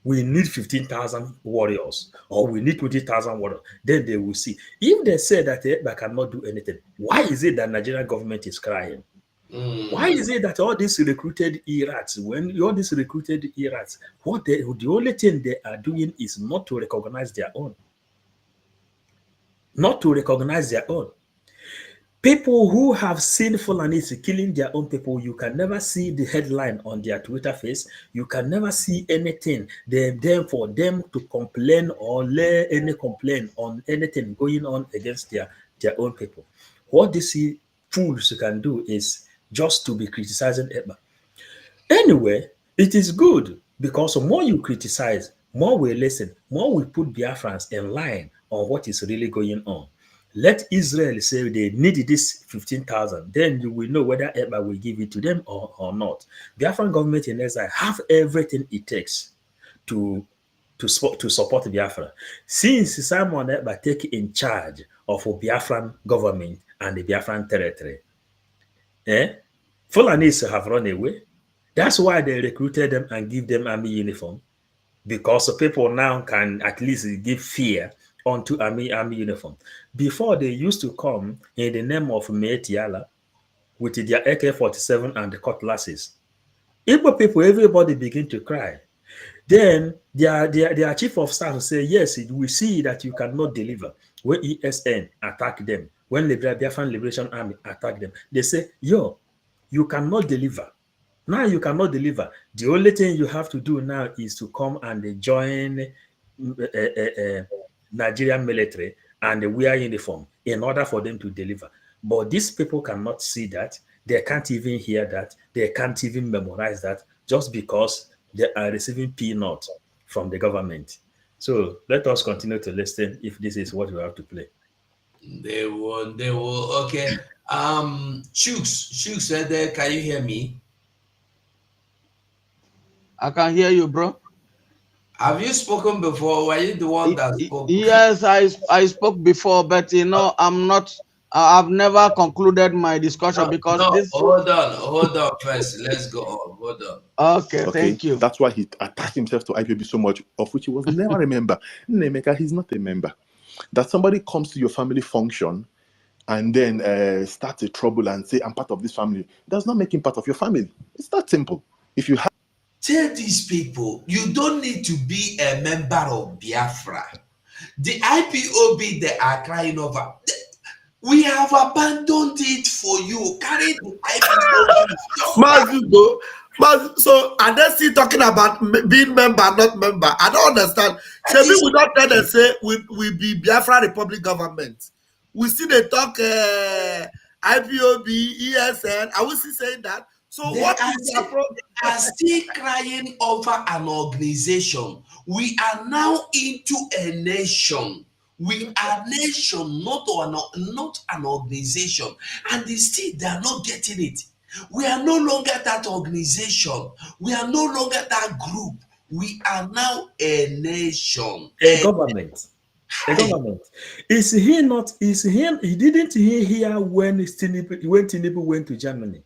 we need 15,000 warriors, or we need 20,000 warriors. Then they will see. If they say that Ekpa cannot do anything, why is it that Nigerian government is crying? Why is it that all these recruited Iraqs, the only thing they are doing is not to recognize their own? Not to recognize their own. People who have seen Fulanis killing their own people, you can never see the headline on their Twitter face. You can never see anything. For them to complain or lay any complaint on anything going on against their own people. What these fools can do is just to be criticizing Ekpa. Anyway, it is good because the more you criticize, more we listen, more we put Biafrans in line on what is really going on. Let Israel say they need this 15,000. Then you will know whether Eba will give it to them or not. Biafran government in exile have everything it takes to support Biafra. Since Simon Eba take in charge of Biafran government and the Biafran territory, Fulanis have run away. That's why they recruited them and give them army uniform, because people now can at least give fear onto army uniform. Before, they used to come in the name of Meetiala with their AK-47 and the cutlasses. Igbo people, everybody begin to cry. Then their chief of staff will say, yes, we see that you cannot deliver. When ESN attack them, when the Biafran Liberation Army attack them, they say, yo, you cannot deliver. Now you cannot deliver. The only thing you have to do now is to come and join Nigerian military and wear uniform in order for them to deliver. But these people cannot see that. They can't even hear that. They can't even memorize that, just because they are receiving peanuts from the government. So let us continue to listen if this is what we have to play. They will. Okay. Shooks said there, can you hear me? I can hear you, bro. Have you spoken before? Were you the one that spoke? Yes, I spoke before, but I've never concluded my discussion because this. Hold on first. Let's go on. Hold on. Okay, thank you. That's why he attached himself to IPOB so much, of which he was never a member. Nemeka, he's not a member. That somebody comes to your family function and then starts a trouble and say, I'm part of this family, does not make him part of your family. It's that simple. If you have. Tell these people, you don't need to be a member of Biafra. The IPOB they are crying over, we have abandoned it for you. Carry the IPOB. So are they still talking about being member, not member? I don't understand. So we will not tell them say we be Biafra Republic government. We see they talk IPOB, ESN. Are we still saying that? So they what are is the approach? They are still crying over an organization. We are now into a nation. We are a nation, not an organization. And they are not getting it. We are no longer that organization. We are no longer that group. We are now a nation. A government. A government. He didn't hear when Tinubu went to Germany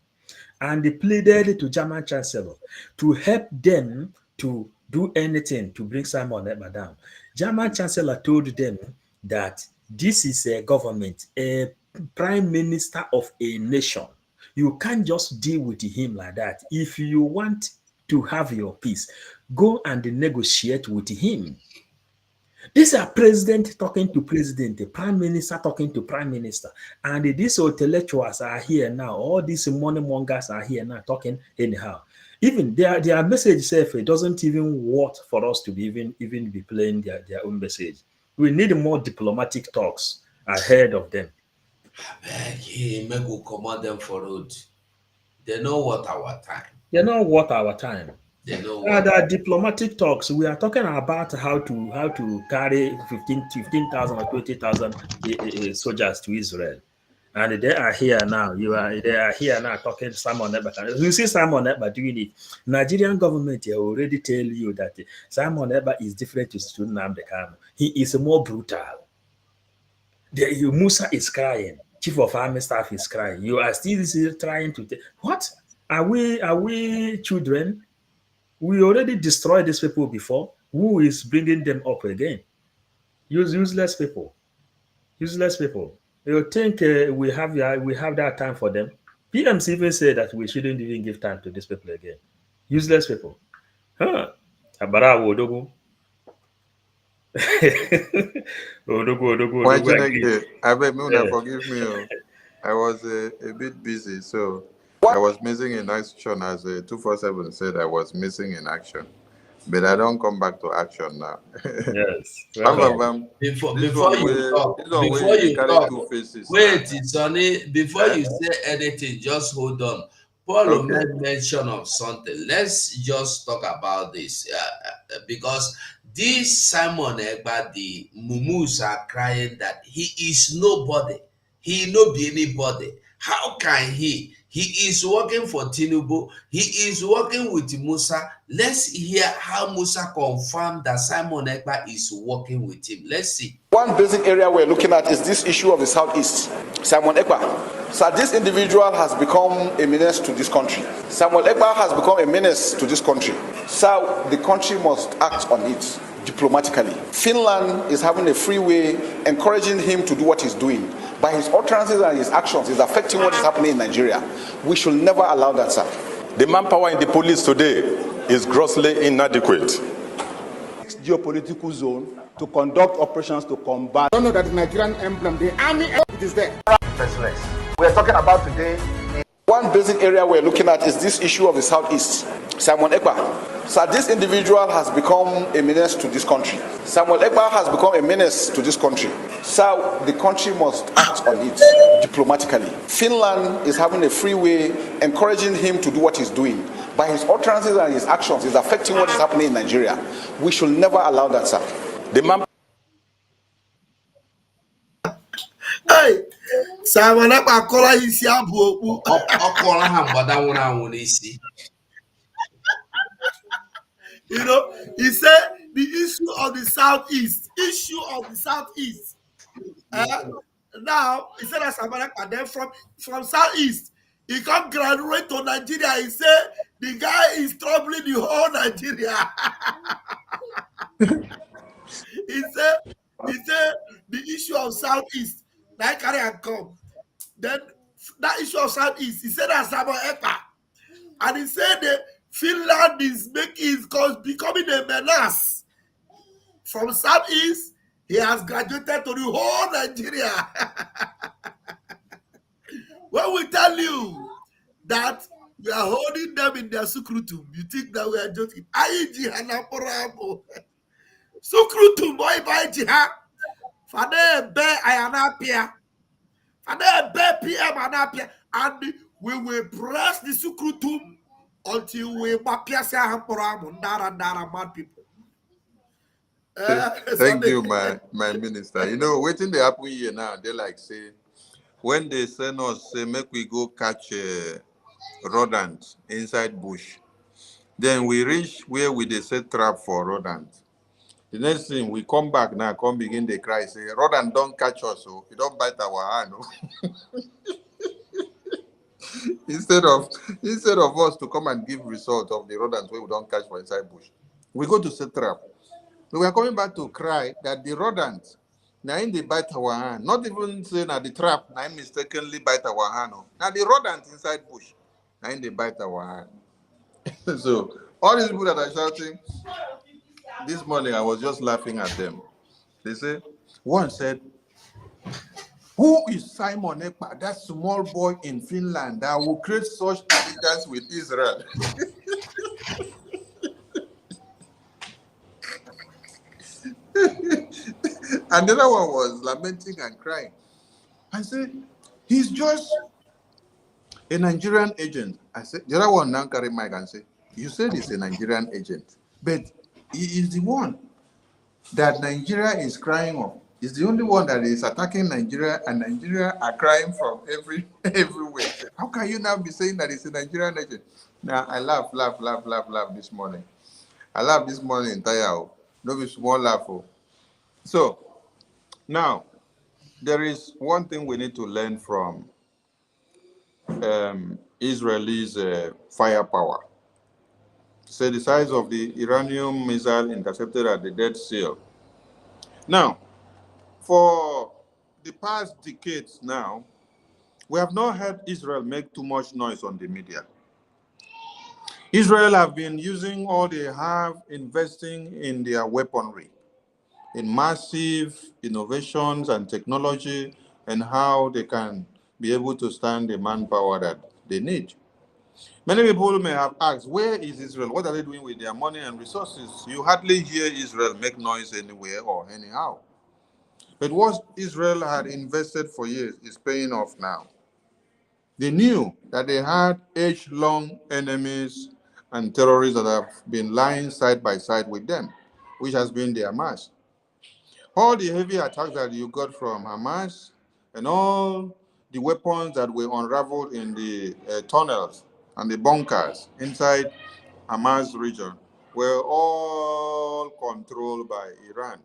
and they pleaded to German Chancellor to help them to do anything to bring Simon Ekpa down. German Chancellor told them that this is a government, a prime minister of a nation. You can't just deal with him like that. If you want to have your peace, go and negotiate with him. These are president talking to president, the prime minister talking to prime minister. And these intellectuals are here now. All these money mongers are here now talking anyhow. Even their message self, it doesn't even worth for us to be even be playing their own message. We need more diplomatic talks ahead of them. Hey, maybe we'll command them for road. They know what our time. They know what our time. They know the diplomatic talks. We are talking about how to carry 15,000 or 20,000 soldiers to Israel, and they are here now. They are here now talking Simon Ekpa. You see Simon Ekpa doing it. Nigerian government already tell you that Simon Ekpa is different to Nnamdi Kanu. He is more brutal. Musa is crying. Chief of Army Staff is crying. You are still trying to what? Are we children? We already destroyed these people before. Who is bringing them up again? Useless people. Useless people. You think we have that time for them? PMC even said that we shouldn't even give time to these people again. Useless people. Abara Odogu. Odogu. I beg me, forgive me. I was a bit busy, so I was missing in action, as 247 said. I was missing in action, but I don't come back to action now. Yes. Before you talk, wait, Sonny. Before you say anything, just hold on. Paul made mention of something. Let's just talk about this because This Simon Ekpa, the mumus are crying that he is nobody. He no be anybody. How can he? He is working for Tinubu. He is working with Musa. Let's hear how Musa confirmed that Simon Ekpa is working with him. Let's see. One basic area we're looking at is this issue of the Southeast. Simon Ekpa. So this individual has become a menace to this country. Simon Ekpa has become a menace to this country. So the country must act on it diplomatically. Finland is having a free way, encouraging him to do what he's doing. By his utterances and his actions, is affecting what is happening in Nigeria. We should never allow that, sir. The manpower in the police today is grossly inadequate. Geopolitical zone to conduct operations to combat. I don't know that the Nigerian emblem, the army, it is there. We are talking about today. One basic area we're looking at is this issue of the Southeast. Simon Ekpa. So this individual has become a menace to this country. Simon Ekpa has become a menace to this country. So the country must act on it diplomatically. Finland is having a free way, encouraging him to do what he's doing. By his utterances and his actions, is affecting what is happening in Nigeria. We should never allow that, sir. Hey, Simon Ekpa kola isi abu okpu. Okola ha mgbada nwụrụ anwụ n'isi. You know, he said the issue of the Southeast. Now, he said that Simon Ekpa, then from Southeast, he come graduate to Nigeria. He said the guy is troubling the whole Nigeria. he said the issue of Southeast, that carry and come. Then that issue of Southeast, he said that Simon Ekpa, and he said that Finland is becoming a menace. From Southeast, he has graduated to the whole Nigeria. When we tell you that we are holding them in their sukrutum, you think that we are joking. Aiji hanaporamo. Sukrutum boy by jiha. Fade be ayanapia. Fade be PM anapia. And we will press the sukrutum until we mapiasa hamporamo. Ndara mad people. Thank you, my minister. You know, waiting the happen here now, they like say, when they send us, say, make we go catch rodents inside bush. Then we reach where we they set trap for rodents. The next thing, we come back now, come begin the cry, say, rodent don't catch us, so you don't bite our hand. Instead of us to come and give result of the rodents where we don't catch for inside bush, we go to set trap. We are coming back to cry that the rodents, now in they bite our hand, not even saying that the trap, now mistakenly bite our hand. Now the rodents inside bush, now in they bite our hand. So all these people that are shouting, this morning I was just laughing at them. They say, one said, who is Simon Ekpa, that small boy in Finland that will create such alliance with Israel? And the other one was lamenting and crying. I said, he's just a Nigerian agent. I said, the other one now carry mic and say, you said he's a Nigerian agent, but he is the one that Nigeria is crying on. He's the only one that is attacking Nigeria, and Nigeria are crying from everywhere. How can you now be saying that he's a Nigerian agent? Now I laugh this morning. I laugh this morning entire. No be small laugh. So now there is one thing we need to learn from Israelis' firepower. Say the size of the Iranian missile intercepted at the Dead Sea. Now, for the past decades now, we have not heard Israel make too much noise on the media. Israel have been using all they have, investing in their weaponry, in massive innovations and technology, and how they can be able to stand the manpower that they need. Many people may have asked, where is Israel? What are they doing with their money and resources? You hardly hear Israel make noise anywhere or anyhow. But what Israel had invested for years is paying off now. They knew that they had age-long enemies and terrorists that have been lying side by side with them. which has been the Hamas. All the heavy attacks that you got from Hamas and all the weapons that were unraveled in the tunnels and the bunkers inside Hamas region were all controlled by Iran.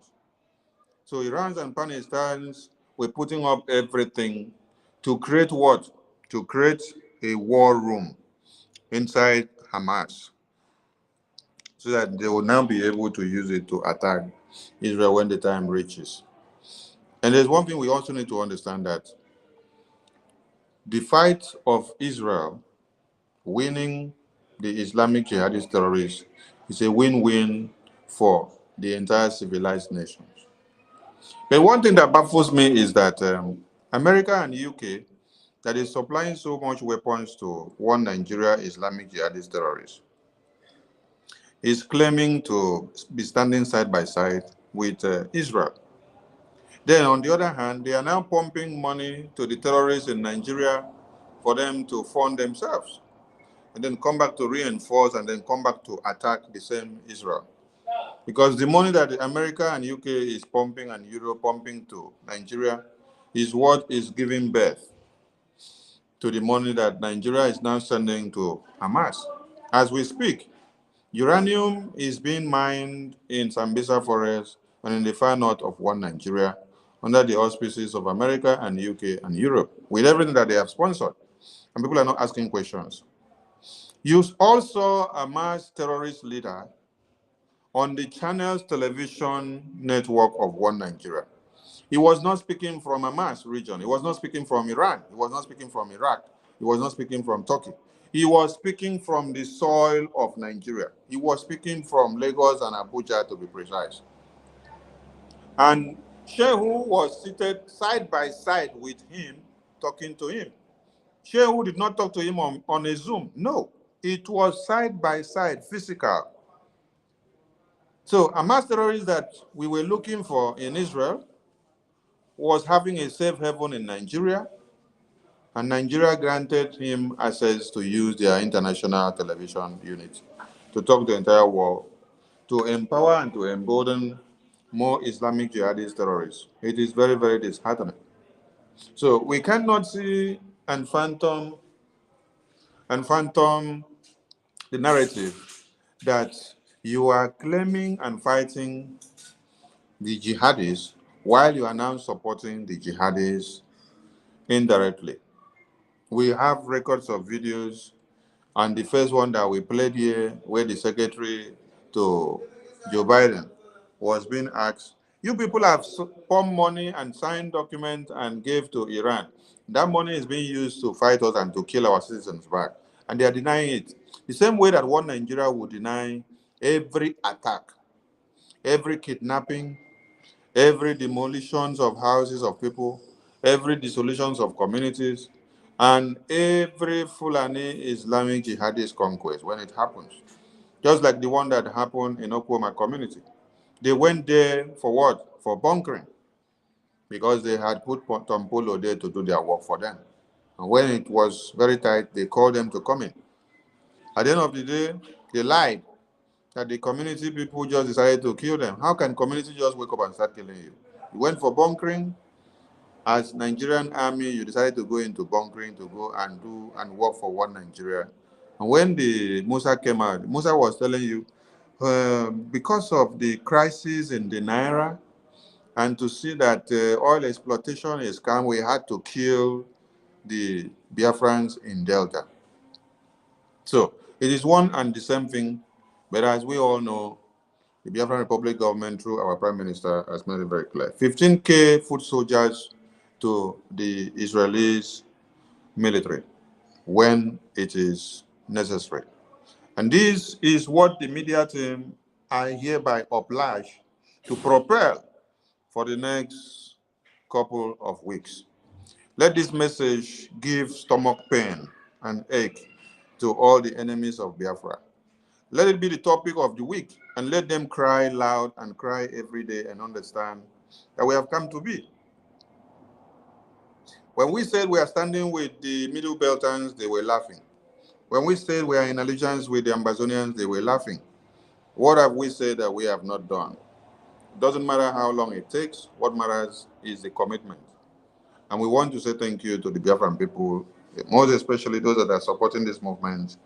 So Iran and Pakistan were putting up everything to create what? To create a war room inside Hamas so that they will now be able to use it to attack Israel when the time reaches. And there's one thing we also need to understand, that the fight of Israel winning the Islamic jihadist terrorists is a win-win for the entire civilized nations. But one thing that baffles me is that America and UK, that is supplying so much weapons to one Nigeria Islamic jihadist terrorist, is claiming to be standing side by side with Israel. Then, on the other hand, they are now pumping money to the terrorists in Nigeria for them to fund themselves, and then come back to reinforce and then come back to attack the same Israel. Because the money that America and UK is pumping and Europe pumping to Nigeria is what is giving birth to the money that Nigeria is now sending to Hamas. As we speak, uranium is being mined in Sambisa Forest and in the far north of one Nigeria under the auspices of America and UK and Europe, with everything that they have sponsored. And people are not asking questions. You also a Hamas terrorist leader on the channel's television network of one Nigeria. He was not speaking from Hamas region. He was not speaking from Iran. He was not speaking from Iraq. He was not speaking from Turkey. He was speaking from the soil of Nigeria. He was speaking from Lagos and Abuja, to be precise. And Shehu was seated side by side with him, talking to him. Shehu did not talk to him on a Zoom. No, it was side by side, physical. So Hamas terrorists that we were looking for in Israel was having a safe haven in Nigeria, and Nigeria granted him access to use their international television unit to talk to the entire world, to empower and to embolden more Islamic jihadist terrorists. It is very, very disheartening. So we cannot see and phantom the narrative that you are claiming and fighting the jihadists while you are now supporting the jihadists indirectly. We have records of videos, and the first one that we played here, where the secretary to Joe Biden was being asked, you people have pumped money and signed documents and gave to Iran. That money is being used to fight us and to kill our citizens back. And they are denying it. The same way that one Nigeria would deny every attack, every kidnapping, every demolitions of houses of people, every dissolutions of communities, and every Fulani Islamic jihadist conquest when it happens. Just like the one that happened in Oklahoma community. They went there for what? For bunkering. Because they had put Tompolo there to do their work for them. And when it was very tight, they called them to come in. At the end of the day, they lied that the community people just decided to kill them. How can community just wake up and start killing you? You went for bunkering. As Nigerian army, you decided to go into bunkering to go and do and work for one Nigeria. And when the Musa came out, Musa was telling you, because of the crisis in the Naira, and to see that oil exploitation is come, we had to kill the Biafrans in Delta. So it is one and the same thing, but as we all know, the Biafran Republic government, through our Prime Minister, has made it very clear. 15K foot soldiers to the Israelis military when it is necessary. And this is what the media team are hereby obliged to propel for the next couple of weeks. Let this message give stomach pain and ache to all the enemies of Biafra. Let it be the topic of the week, and let them cry loud and cry every day and understand that we have come to be. When we said we are standing with the Middle Beltans, they were laughing. When we said we are in allegiance with the Ambazonians, they were laughing. What have we said that we have not done? Doesn't matter how long it takes. What matters is the commitment. And we want to say thank you to the Biafran people, most especially those that are supporting this movement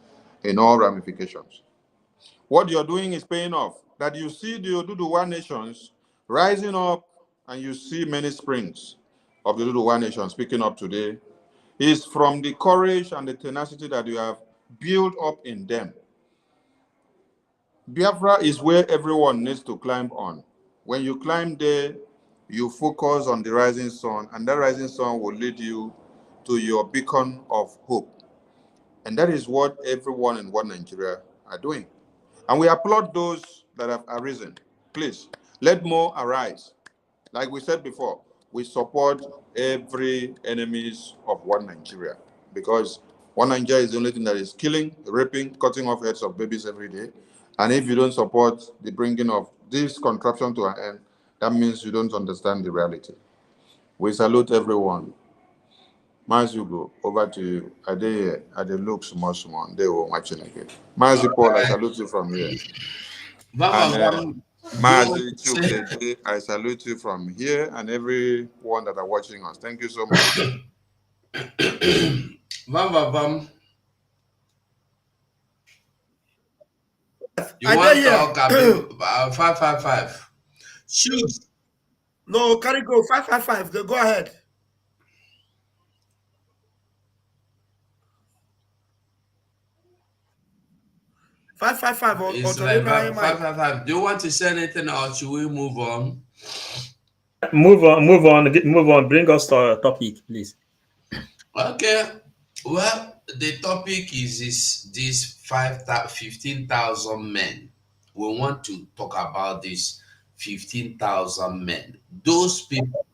in all ramifications. What you're doing is paying off. That you see the Oduduwa nations rising up, and you see many springs of the Oduduwa nations speaking up today, is from the courage and the tenacity that you have built up in them. Biafra is where everyone needs to climb on. When you climb there, you focus on the rising sun, and that rising sun will lead you to your beacon of hope. And that is what everyone in One Nigeria are doing. And we applaud those that have arisen. Please, let more arise. Like we said before, we support every enemies of One Nigeria, because One Nigeria is the only thing that is killing, raping, cutting off heads of babies every day. And if you don't support the bringing of this contraption to an end, that means you don't understand the reality. We salute everyone. Mazi Hugo, over to you. Are they here? Are they look small? They were watching again. Mazi Paul, I salute you from here. And Mazi Chukede, I salute you from here, and everyone that are watching us. Thank you so much. You want to talk about 555? Shoot. No, can it go 555? Go ahead. Five five five or 555. Do you want to say anything, or should we move on? Move on. Bring us to a topic, please. Okay. Well, the topic is this 15,000 men. We want to talk about this 15,000 men. Those people.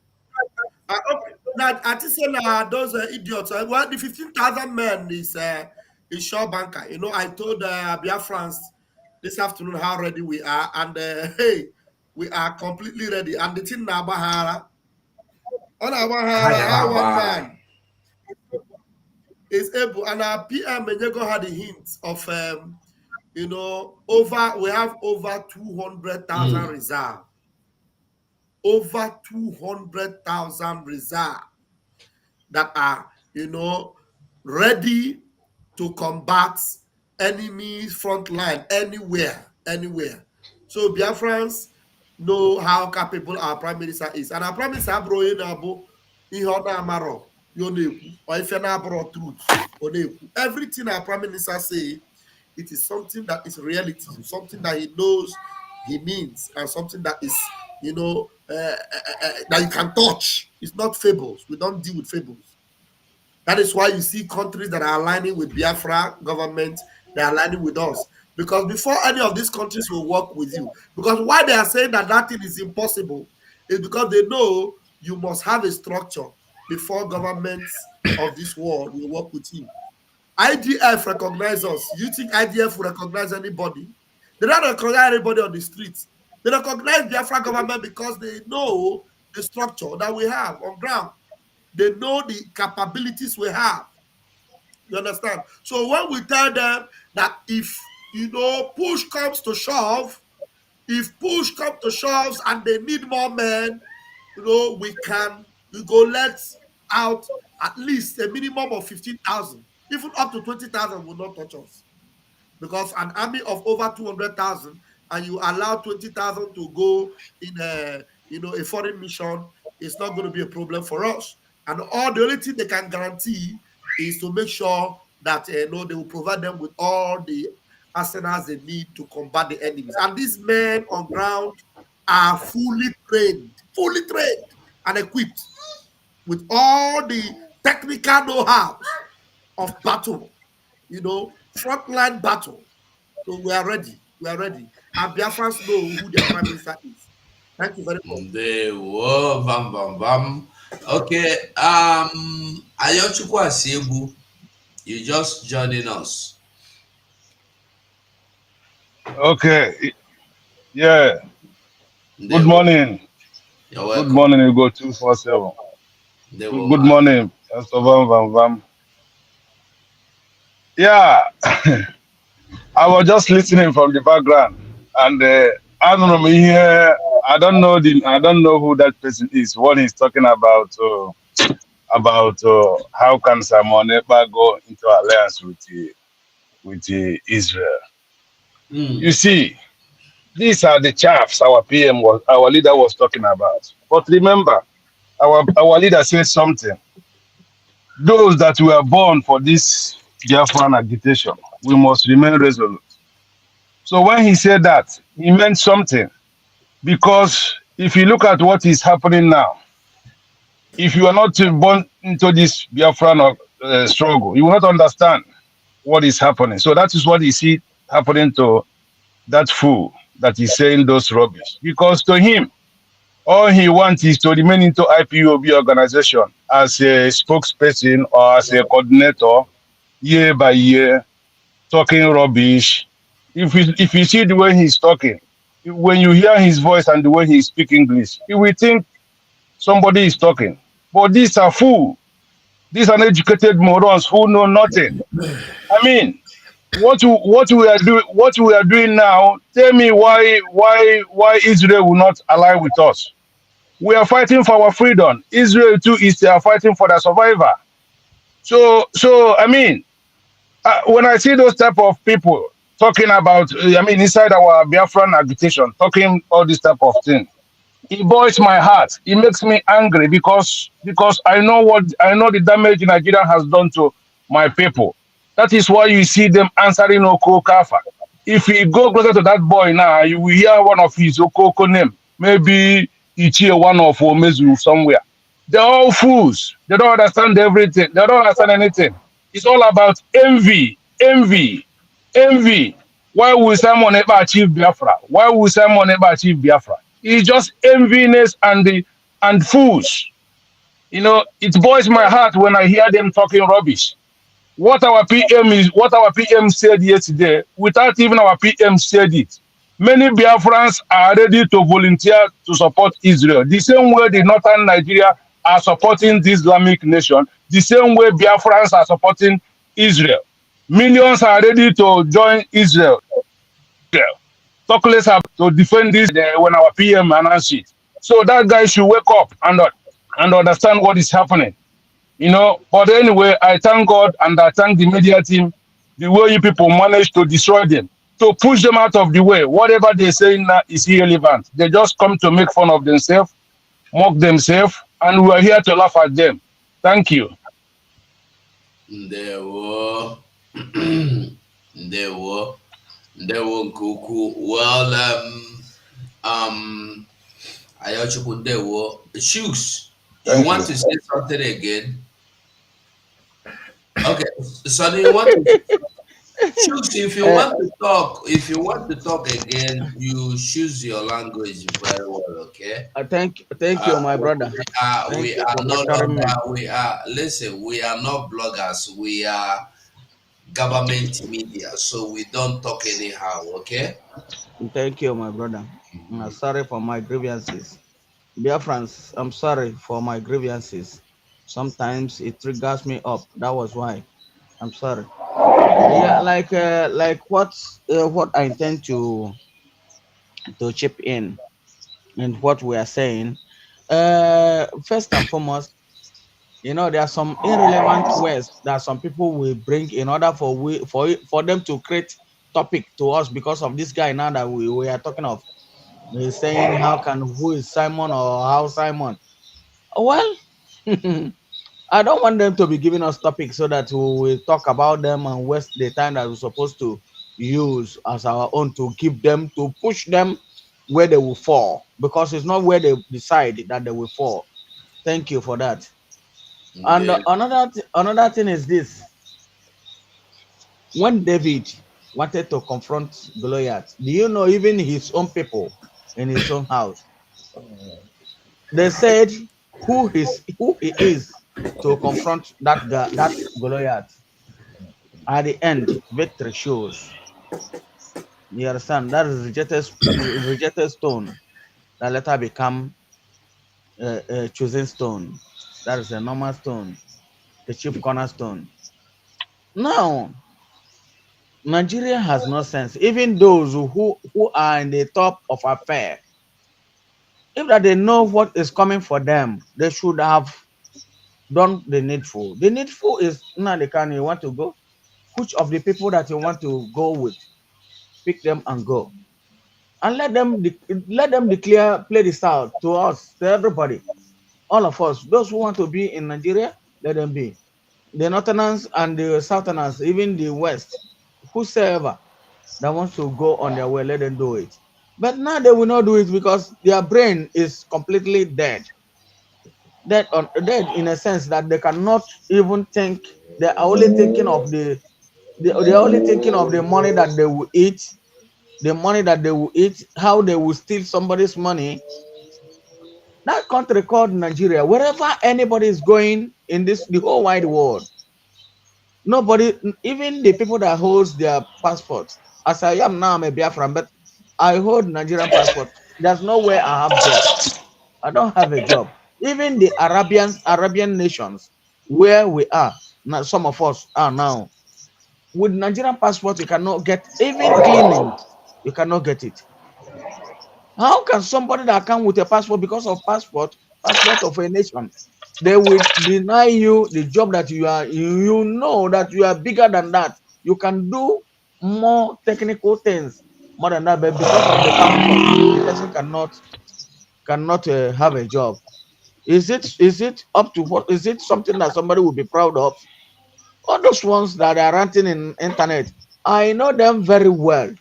Okay. Now, I think those idiots. Well, the 15,000 men is shore banker. You know, I told Biafrans this afternoon how ready we are, and hey, we are completely ready. And the thing now, Bahara, on our one man is able, and our PM Menyego had the hint of you know, we have over 200,000 reserve. Over 200,000 reserve that are, you know, ready to combat enemies front line anywhere. So Biafrans know how capable our prime minister is, and our prime minister bro everything our prime minister say, it is something that is reality, something that he knows he means, and something that is, you know, that you can touch. It's not fables. We don't deal with fables. That is why you see countries that are aligning with Biafra government, they are aligning with us. Because before any of these countries will work with you, because why they are saying that thing is impossible is because they know you must have a structure before governments of this world will work with you. IDF recognize us. You think IDF will recognize anybody? They don't recognize anybody on the streets. They recognize Biafra government because they know the structure that we have on ground. They know the capabilities we have. You understand? So when we tell them that if, you know, push comes to shove, and they need more men, you know, we go let out at least a minimum of 15,000. Even up to 20,000 will not touch us. Because an army of over 200,000, and you allow 20,000 to go in a, you know, a foreign mission, it's not going to be a problem for us. And the only thing they can guarantee is to make sure that they will provide them with all the arsenals they need to combat the enemies. And these men on ground are fully trained and equipped with all the technical know-how of battle, you know, frontline battle. So we are ready. And Biafrans know who their prime minister is. Thank you very much. Okay. Ayochukwu Asiegbu, you just joining us. Okay. Yeah. Good morning. You're welcome. Good morning, you go 247. Good morning, Vam. Yeah. I was just listening from the background, and I don't know here. I don't know who that person is. What he's talking about how can Simon Ekpa go into alliance with Israel. You see, these are the chaffs our our leader was talking about. But remember, our leader said something. Those that were born for this Biafran agitation, we must remain resolute. So when he said that, he meant something. Because if you look at what is happening now, if you are not born into this Biafran struggle, you will not understand what is happening. So that is what you see happening to that fool that is saying those rubbish. Because to him, all he wants is to remain into IPOB organization as a spokesperson or as a coordinator year by year, talking rubbish. If you see the way he's talking, when you hear his voice and the way he speaks English, you will think somebody is talking. But these are fools. These uneducated morons who know nothing. I mean, what we are doing now, tell me why Israel will not ally with us. We are fighting for our freedom. Israel too is fighting for their survival. So I mean, when I see those type of people talking about, inside our Biafran agitation, talking all this type of thing, it boils my heart. It makes me angry because I know the damage Nigeria has done to my people. That is why you see them answering Oko Kafa. If you go closer to that boy now, you will hear one of his Okoko name. Maybe Ichie one of Omezu somewhere. They're all fools. They don't understand everything. They don't understand anything. It's all about envy. Why will someone ever achieve Biafra? Why will someone ever achieve Biafra? It's just enviness and fools. You know, it boils my heart when I hear them talking rubbish. What our PM said yesterday, without even our PM said it. Many Biafrans are ready to volunteer to support Israel. The same way the northern Nigeria are supporting the Islamic nation, the same way Biafrans are supporting Israel. Millions are ready to join Israel. Talk less about to defend this when our PM announced it. So that guy should wake up and understand what is happening. You know, but anyway, I thank God and I thank the media team, the way you people managed to destroy them, to push them out of the way. Whatever they're saying now is irrelevant. They just come to make fun of themselves, mock themselves, and we're here to laugh at them. Thank you. There were Kuku. Well, Ayochukwu, there were Shooks. You want to say something again? Okay, so do you want to choose if you want to talk again, you choose your language very well, okay? Thank you, my brother. We are not bloggers, we are government media, so we don't talk anyhow, okay? Thank you, my brother. I'm sorry for my grievances. Biafrans, I'm sorry for my grievances. Sometimes it triggers me up. That was why. I'm sorry. Yeah, like what I intend to chip in and what we are saying. First and foremost, you know, there are some irrelevant words that some people will bring in order for them to create topic to us because of this guy now that we are talking of. We're saying who is Simon or how Simon? Well, I don't want them to be giving us topics so that we will talk about them and waste the time that we're supposed to use as our own to give them, to push them where they will fall, because it's not where they decide that they will fall. Thank you for that. And another thing is this: when David wanted to confront Goliath, do you know even his own people in his own house, they said who he is to confront that Goliath. At the end, victory shows. You understand? That is rejected stone that later become a chosen stone. That is a normal stone, the chief cornerstone. Now, Nigeria has no sense. Even those who are in the top of affair, If that they know what is coming for them, they should have done the needful. The needful is now the kind you want to go. Which of the people that you want to go with, pick them and go, and let them declare, play this out to us, to everybody, all of us. Those who want to be in Nigeria, let them be. The Northerners and the Southerners, even the West, whosoever that wants to go on their way, let them do it. But now they will not do it because their brain is completely dead. Dead in a sense that they cannot even think. They are only thinking of they're only thinking of the money that they will eat, how they will steal somebody's money. That country called Nigeria, wherever anybody is going in the whole wide world, nobody, even the people that holds their passports. As I am now, I'm a Biafran, but I hold Nigerian passport. There's nowhere I have job. I don't have a job. Even the Arabian nations, where we are now, some of us are now with Nigerian passport. You cannot get even cleaning. You cannot get it. How can somebody that come with a passport because of passport of a nation, they will deny you the job that you are, you know that you are bigger than that. You can do more technical things more than that, but because of the passport, the person cannot have a job. Is it up to what? Is it something that somebody will be proud of? All those ones that are ranting in internet, I know them very well.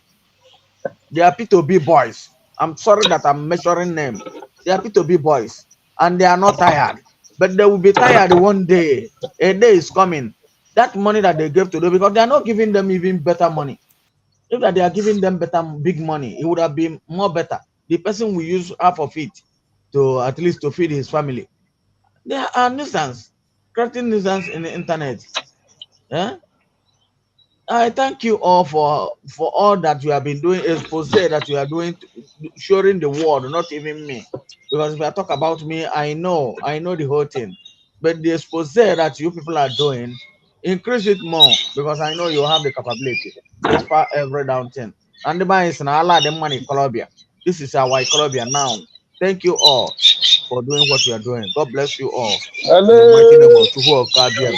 They are P2B boys. I'm sorry that I'm measuring them. They are P2B boys, and they are not tired. But they will be tired one day. A day is coming. That money that they gave to them, because they are not giving them even better money. If that they are giving them better big money, it would have been more better. The person will use half of it to at least to feed his family. There are nuisance, creating nuisance in the internet. Eh? I thank you all for all that you have been doing, expose that you are doing, showing the world, not even me. Because if I talk about me, I know the whole thing. But the expose that you people are doing, increase it more because I know you have the capability, despite every down thing. And the man is an Allah, the money, Colombia. This is our Colombia now. Thank you all for doing what you are doing. God bless you all. In the mighty name of Chuhu Okabiam.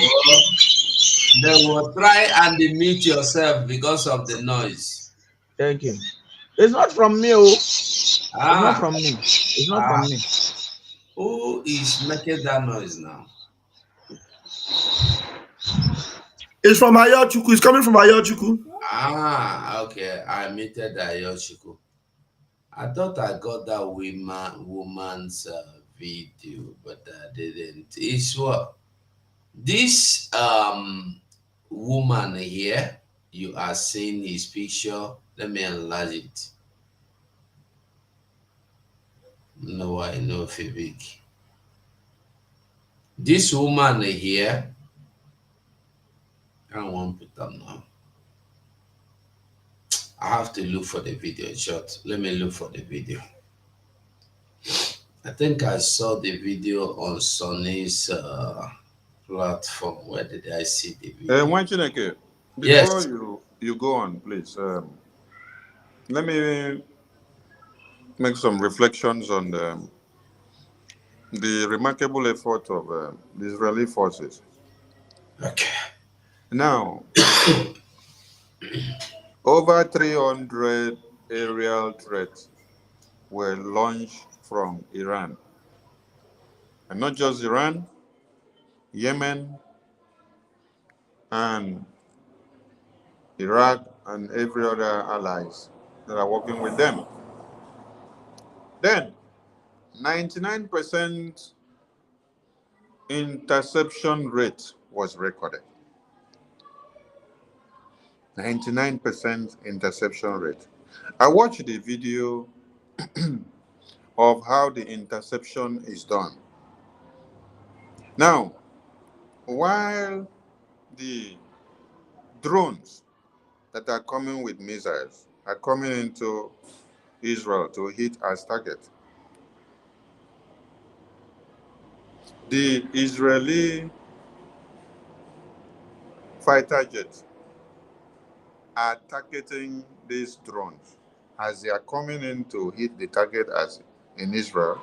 They will try and mute yourself because of the noise. Thank you. It's not from me. Oh. It's not Ah, from me. It's not from me. who is making that noise now? It's from Ayochuku. It's coming from Ayochuku. Ah, okay. I muted Ayochuku. I thought I got that woman's video, but I didn't. It's what? This woman here, you are seeing his picture. Let me enlarge it. No, I know Fibik. This woman here, I won't put them now. I have to look for the video in short. Let me look for the video. I think I saw the video on Sony's platform. Where did I see the video? Wanchineke, before Yes. you go on, please, let me make some reflections on the remarkable effort of the Israeli forces. Okay. Now, over 300 aerial threats were launched from Iran. And not just Iran, Yemen, and Iraq, and every other allies that are working with them. Then, 99% interception rate was recorded. 99% interception rate. I watched the video of how the interception is done. Now, while the drones that are coming with missiles are coming into Israel to hit as target, the Israeli fighter jets are targeting these drones as they are coming in to hit the target as in Israel,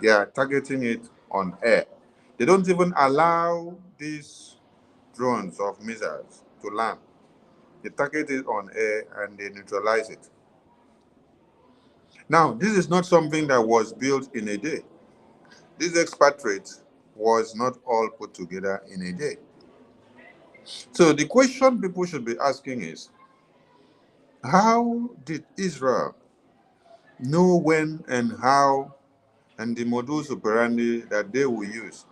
they are targeting it on air. They don't even allow these drones of missiles to land. They target it on air and they neutralize it. Now, this is not something that was built in a day. This expatriate was not all put together in a day. So the question people should be asking is, how did Israel know when and how and the modus operandi that they will use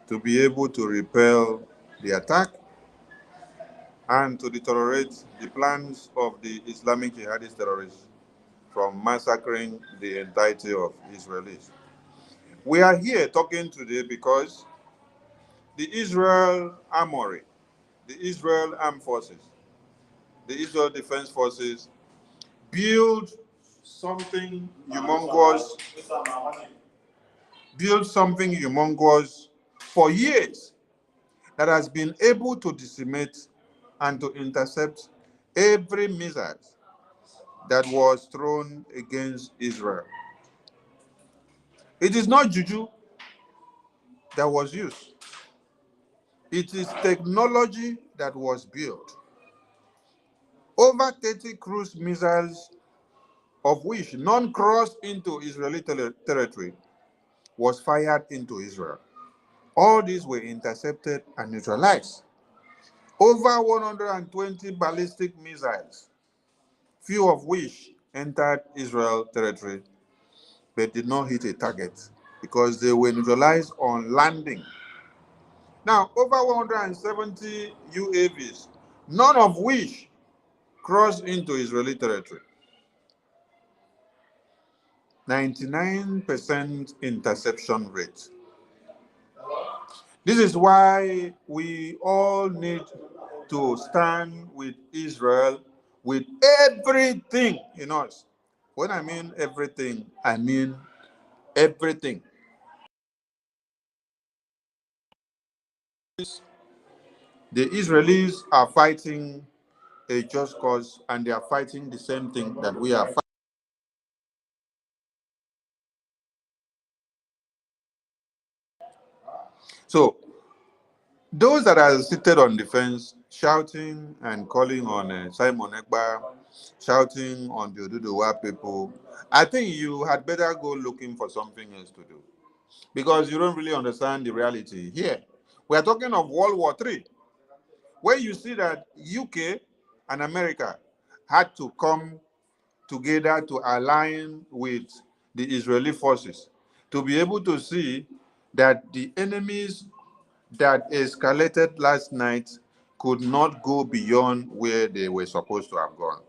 to be able to repel the attack and to deteriorate the plans of the Islamic jihadist terrorists from massacring the entirety of Israelis? We are here talking today because the Israel Armory, the Israel Armed Forces, the Israel Defense Forces build something humongous, for years that has been able to decimate and to intercept every missile that was thrown against Israel. It is not juju that was used. It is technology that was built. Over 30 cruise missiles, of which none crossed into Israeli territory, was fired into Israel. All these were intercepted and neutralized. Over 120 ballistic missiles, few of which entered Israel territory, but did not hit a target because they were neutralized on landing. Now, over 170 UAVs, none of which crossed into Israeli territory. 99% interception rate. This is why we all need to stand with Israel with everything in us. When I mean everything, I mean everything. The Israelis are fighting a just cause, and they are fighting the same thing that we are fighting. So, those that are seated on the fence, shouting and calling on Simon Ekpa, shouting on the Oduduwa people, I think you had better go looking for something else to do, because you don't really understand the reality here. We are talking of World War III, where you see that UK and America had to come together to align with the Israeli forces to be able to see that the enemies that escalated last night could not go beyond where they were supposed to have gone.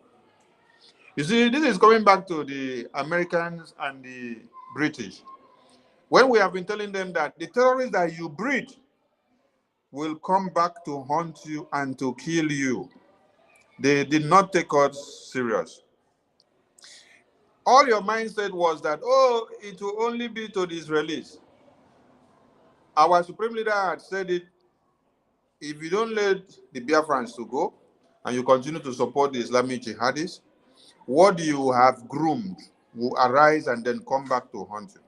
You see, this is coming back to the Americans and the British. When we have been telling them that the terrorists that you breed will come back to haunt you and to kill you, they did not take us serious. All your mindset was that, oh, it will only be to the Israelis. Our supreme leader had said it, if you don't let the Biafrans to go and you continue to support the Islamic jihadists, what you have groomed will arise and then come back to haunt you.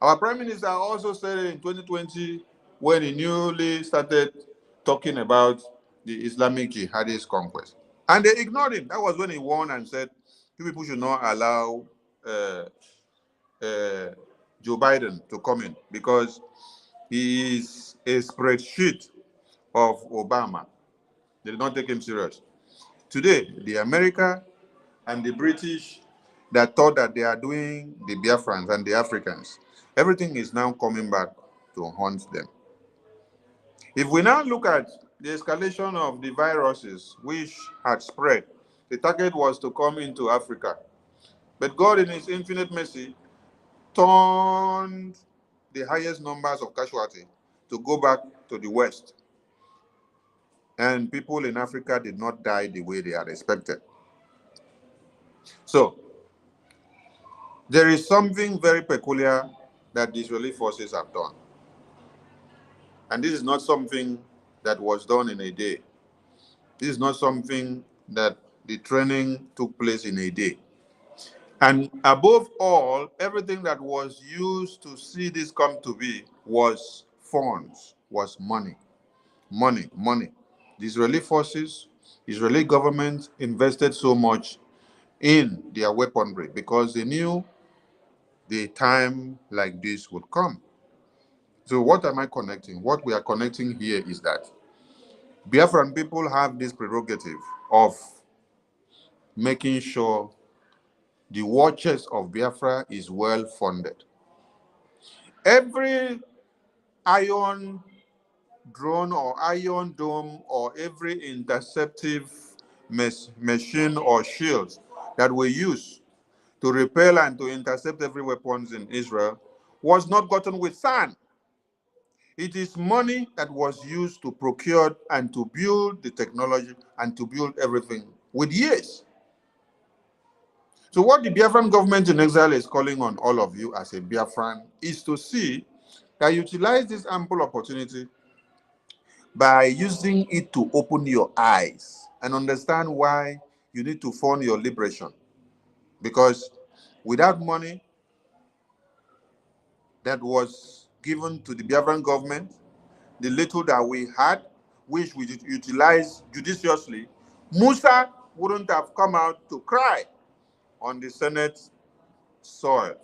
Our prime minister also said in 2020, when he newly started talking about the Islamic jihadist conquest. And they ignored him. That was when he warned and said, you people should not allow Joe Biden to come in because he is a spreadsheet of Obama. They did not take him serious. Today, the America and the British that thought that they are doing the Biafrans and the Africans, everything is now coming back to haunt them. If we now look at the escalation of the viruses which had spread, the target was to come into Africa. But God, in his infinite mercy, turned the highest numbers of casualties to go back to the West. And people in Africa did not die the way they had expected. So, there is something very peculiar that the Israeli forces have done. And this is not something that was done in a day. This is not something that the training took place in a day. And above all, everything that was used to see this come to be was funds, was money. Money, money. The Israeli forces, Israeli government invested so much in their weaponry because they knew the time like this would come. So what am I connecting? What we are connecting here is that Biafran people have this prerogative of making sure the war chest of Biafra is well funded. Every iron drone or iron dome or every interceptive machine or shields that we use to repel and to intercept every weapons in Israel was not gotten with sand. It is money that was used to procure and to build the technology and to build everything with years. So what the Biafran government in exile is calling on all of you as a Biafran is to see that you utilize this ample opportunity by using it to open your eyes and understand why you need to fund your liberation. Because without money that was given to the Biafran government, the little that we had, which we utilized judiciously, Musa wouldn't have come out to cry on the Senate soil.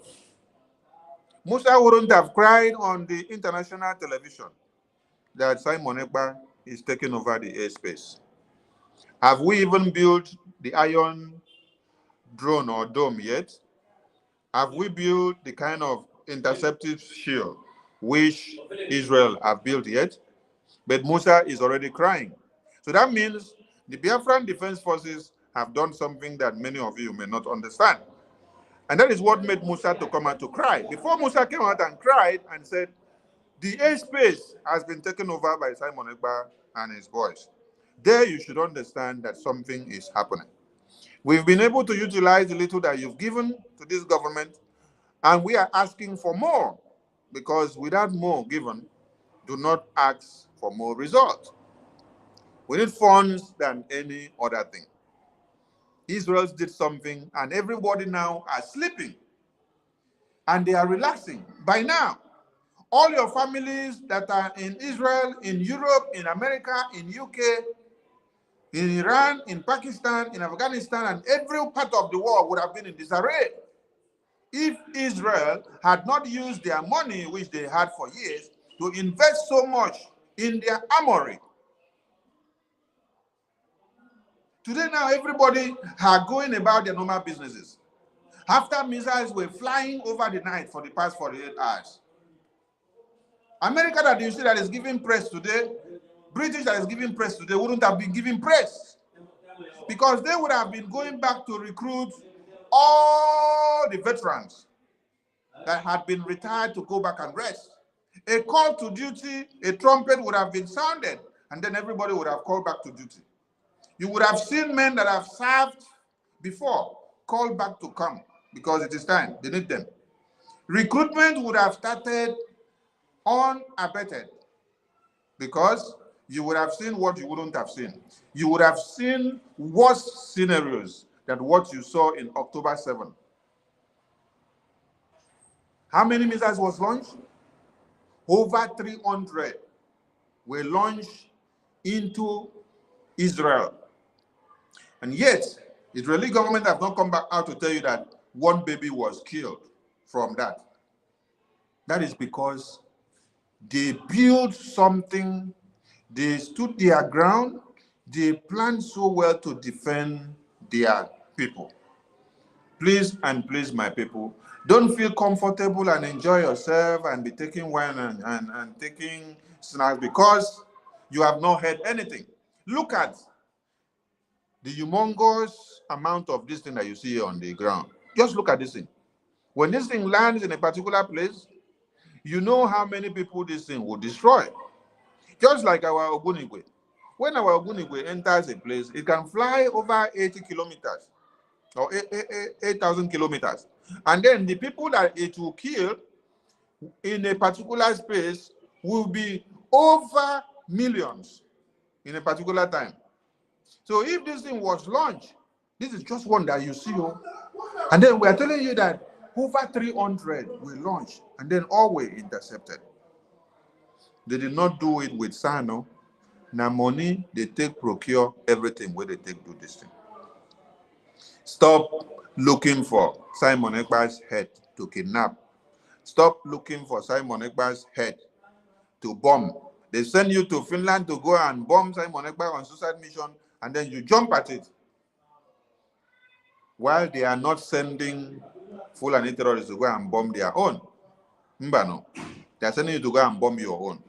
Musa wouldn't have cried on the international television that Simon Ekpa is taking over the airspace. Have we even built the iron drone or dome yet? Have we built the kind of interceptive shield which Israel have built yet? But Musa is already crying. So that means the Biafran Defense Forces have done something that many of you may not understand. And that is what made Musa to come out to cry. Before Musa came out and cried and said, the airspace has been taken over by Simon Ekpa and his boys. There you should understand that something is happening. We've been able to utilize the little that you've given to this government, and we are asking for more, because without more given, do not ask for more results. We need funds than any other thing. Israel did something, and everybody now are sleeping, and they are relaxing. By now, all your families that are in Israel, in Europe, in America, in UK, in Iran, in Pakistan, in Afghanistan, and every part of the world would have been in disarray if Israel had not used their money, which they had for years, to invest so much in their armory. Today now, everybody are going about their normal businesses. After missiles were flying over the night for the past 48 hours. America that you see that is giving press today, British that is giving press today wouldn't have been giving press, because they would have been going back to recruit all the veterans that had been retired to go back and rest. A call to duty, a trumpet would have been sounded, and then everybody would have called back to duty. You would have seen men that have served before called back to come because it is time. They need them. Recruitment would have started unabated, because you would have seen what you wouldn't have seen. You would have seen worse scenarios than what you saw in October 7. How many missiles was launched? Over 300 were launched into Israel. And yet, the Israeli government have not come back out to tell you that one baby was killed from that. That is because they built something, they stood their ground, they planned so well to defend their people. Please and please, my people, don't feel comfortable and enjoy yourself and be taking wine and taking snacks because you have not heard anything. Look at the humongous amount of this thing that you see on the ground. Just look at this thing. When this thing lands in a particular place, you know how many people this thing will destroy. Just like our Ogunigwe. When our Ogunigwe enters a place, it can fly over 80 kilometers or 8,000 kilometers. And then the people that it will kill in a particular space will be over millions in a particular time. So if this thing was launched, this is just one that you see. And then we are telling you that over 300 we launched, and then all were intercepted. They did not do it with Sano. Now money they take procure everything where they take do this thing. Stop looking for Simon Ekpa's head to kidnap. Stop looking for Simon Ekpa's head to bomb. They send you to Finland to go and bomb Simon Ekpa on suicide mission, and then you jump at it. While they are not sending Fulani terrorists to go and bomb their own. Mbano. They are sending you to go and bomb your own.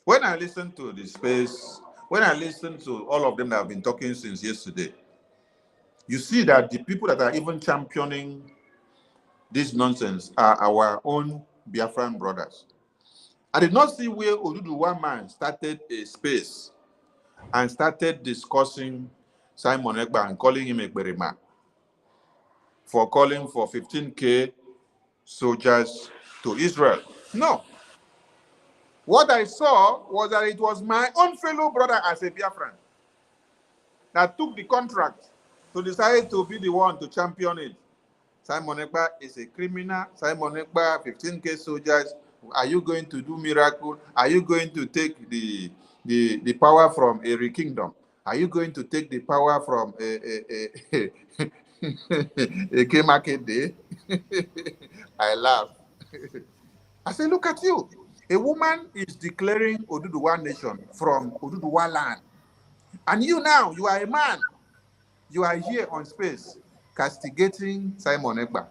When I listen to the space, when I listen to all of them that have been talking since yesterday, you see that the people that are even championing this nonsense are our own Biafran brothers. I did not see where Oduduwa man started a space and started discussing Simon Ekpa and calling him a Berima for calling for 15K soldiers to Israel. No. What I saw was that it was my own fellow brother as a Biafran that took the contract to decide to be the one to champion it. Simon Ekpa is a criminal. Simon Ekpa, 15K soldiers. Are you going to do miracle? Are you going to take the power from a kingdom? Are you going to take the power from a K market day? I laugh. I say, look at you. A woman is declaring Oduduwa nation from Oduduwa land. And you now, you are a man. You are here on space castigating Simon Ekpa.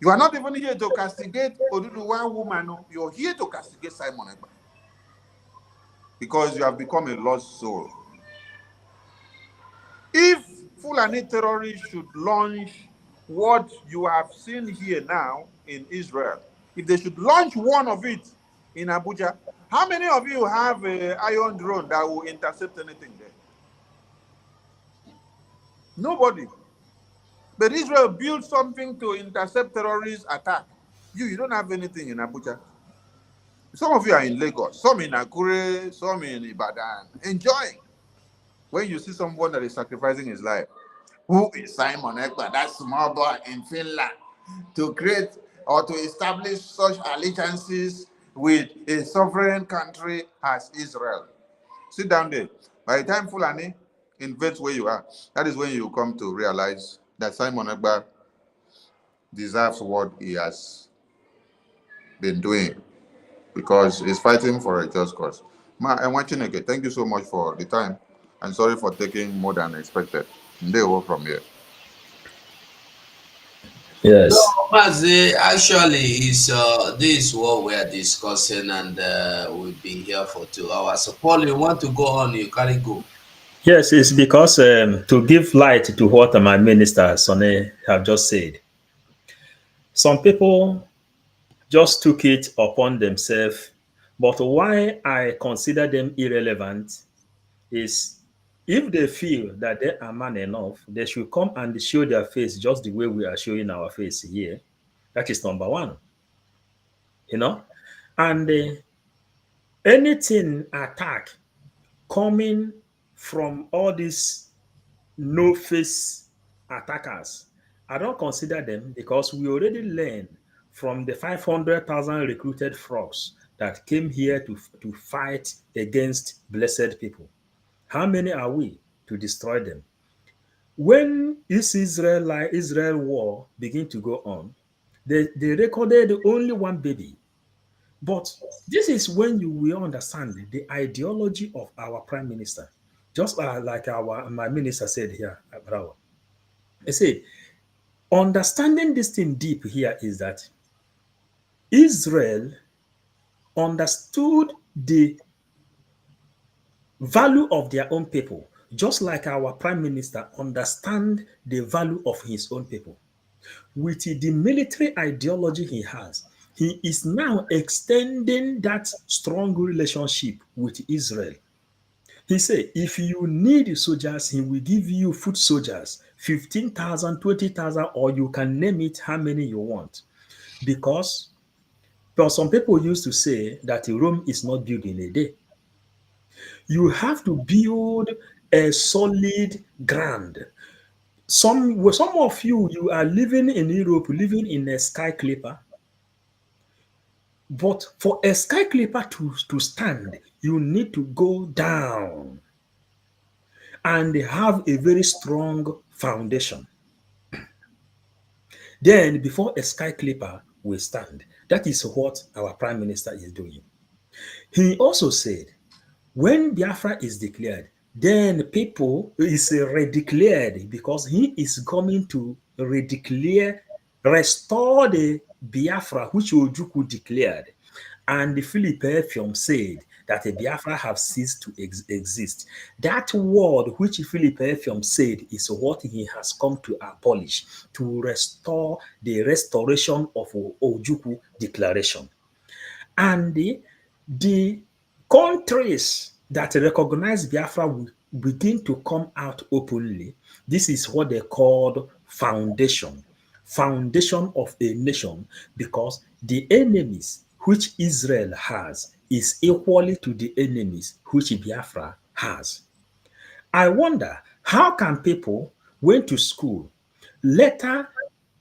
You are not even here to castigate Oduduwa woman. No. You're here to castigate Simon Ekpa. Because you have become a lost soul. If Fulani terrorists should launch what you have seen here now in Israel, if they should launch one of it in Abuja, how many of you have an iron drone that will intercept anything there? Nobody. But Israel built something to intercept terrorist attack. You don't have anything in Abuja. Some of you are in Lagos, some in Akure, some in Ibadan, enjoying. When you see someone that is sacrificing his life, who is Simon Ekpa, that small boy in Finland, to create or to establish such allegiances with a sovereign country as Israel? Sit down there. By the time Fulani invades where you are, that is when you come to realize that Simon Ekpa deserves what he has been doing, because he's fighting for a just cause. I'm watching again. Thank you so much for the time, and sorry for taking more than expected. They will from here. Yes. No, Mazi, actually, this is what we are discussing, and we'll be here for 2 hours. So, Paul, you want to go on? You can't go. Yes, it's because to give light to what my minister Sonny have just said. Some people just took it upon themselves, but why I consider them irrelevant is if they feel that they are man enough, they should come and show their face just the way we are showing our face here. That is number one. And anything attack coming from all these no-face attackers, I don't consider them, because we already learned from the 500,000 recruited frogs that came here to fight against blessed people. How many are we to destroy them? When this Israel war began to go on, they recorded only one baby. But this is when you will understand the ideology of our prime minister. Just like my minister said here, Abrawa. I say, understanding this thing deep here is that Israel understood the value of their own people, just like our prime minister understand the value of his own people. With the military ideology he has, he is now extending that strong relationship with Israel. He said, if you need soldiers, he will give you foot soldiers, 15,000, 20,000, or you can name it how many you want. Because some people used to say that Rome is not built in a day. You have to build a solid ground. Some of you are living in Europe, living in a sky clipper. But for a sky clipper to stand, you need to go down and have a very strong foundation. Then, before a sky clipper will stand, that is what our prime minister is doing. He also said, when Biafra is declared, then people is redeclared because he is coming to redeclare, restore the Biafra which Ojukwu declared. And the Philip Effiong said that a Biafra have ceased to exist. That word which Philip Effiong said is what he has come to abolish, to restore the restoration of Ojukwu declaration. And the countries that recognize Biafra will begin to come out openly. This is what they called foundation of a nation, because the enemies which Israel has is equally to the enemies which Biafra has. I wonder, how can people went to school, later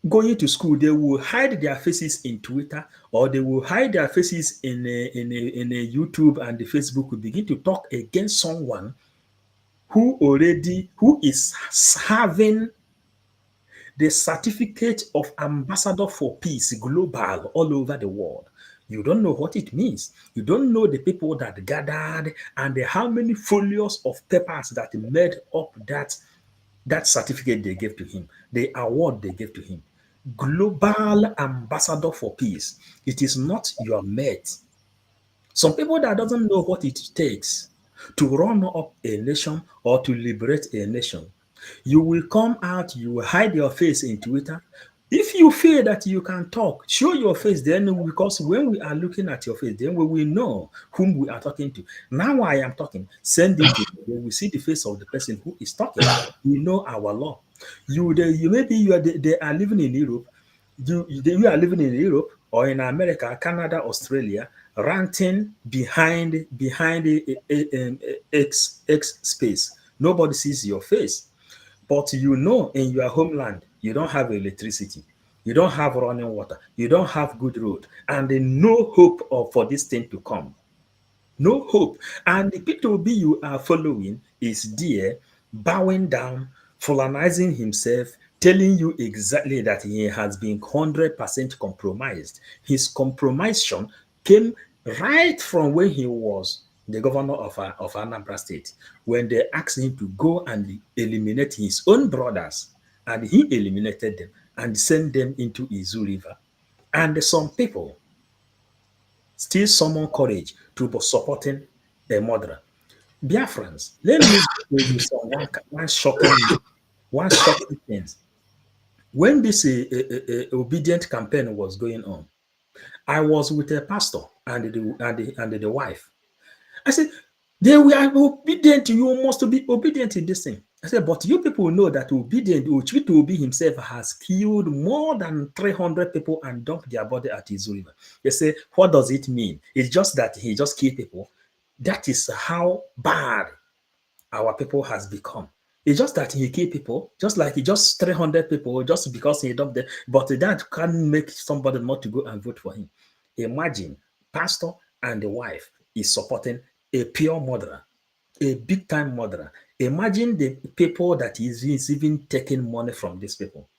going to school, they will hide their faces in Twitter, or they will hide their faces in a YouTube, and the Facebook will begin to talk against someone who is having the certificate of ambassador for peace global all over the world. You don't know what it means. You don't know the people that gathered and how many folios of papers that made up that certificate they gave to him, the award they gave to him. Global ambassador for peace. It is not your mate. Some people that doesn't know what it takes to run up a nation or to liberate a nation. You will come out, you will hide your face in Twitter. If you feel that you can talk, show your face then, because when we are looking at your face, then we will know whom we are talking to. Now I am talking, send it to you. When we see the face of the person who is talking, we know our law. They are living in Europe. You are living in Europe or in America, Canada, Australia, ranting behind X space. Nobody sees your face. But you know in your homeland, you don't have electricity, you don't have running water, you don't have good road, and no hope for this thing to come. No hope. And the P2B you are following is there, bowing down, fulanizing himself, telling you exactly that he has been 100% compromised. His compromission came right from when he was the governor of Anambra State, when they asked him to go and eliminate his own brothers, and he eliminated them and sent them into Izu River. And some people still summon courage to be supporting a murderer. Biafrans, let me give you one shocking thing. When this obedient campaign was going on, I was with a pastor and the wife. I said, they were obedient. You must be obedient in this thing. I said, but you people know that Obi himself has killed more than 300 people and dumped their body at Izu River. They say, what does it mean? It's just that he just killed people. That is how bad our people has become. It's just that he killed people, just like he just 300 people, just because he dumped them. But that can't make somebody not to go and vote for him. Imagine, pastor and the wife is supporting a pure murderer, a big time murderer. Imagine the people that is even taking money from these people,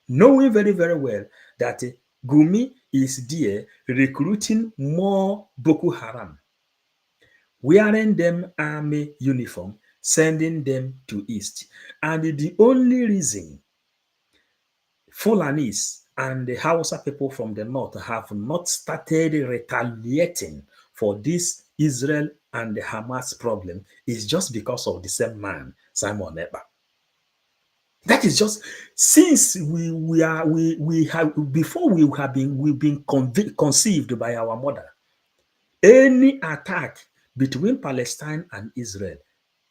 knowing very, very well that Gumi is there recruiting more Boko Haram, wearing them army uniform, sending them to East. And the only reason Fulanis and the Hausa people from the north have not started retaliating for this Israel and the Hamas problem is just because of the same man, Simon Ekpa. That is just since we've been conceived by our mother. Any attack between Palestine and Israel,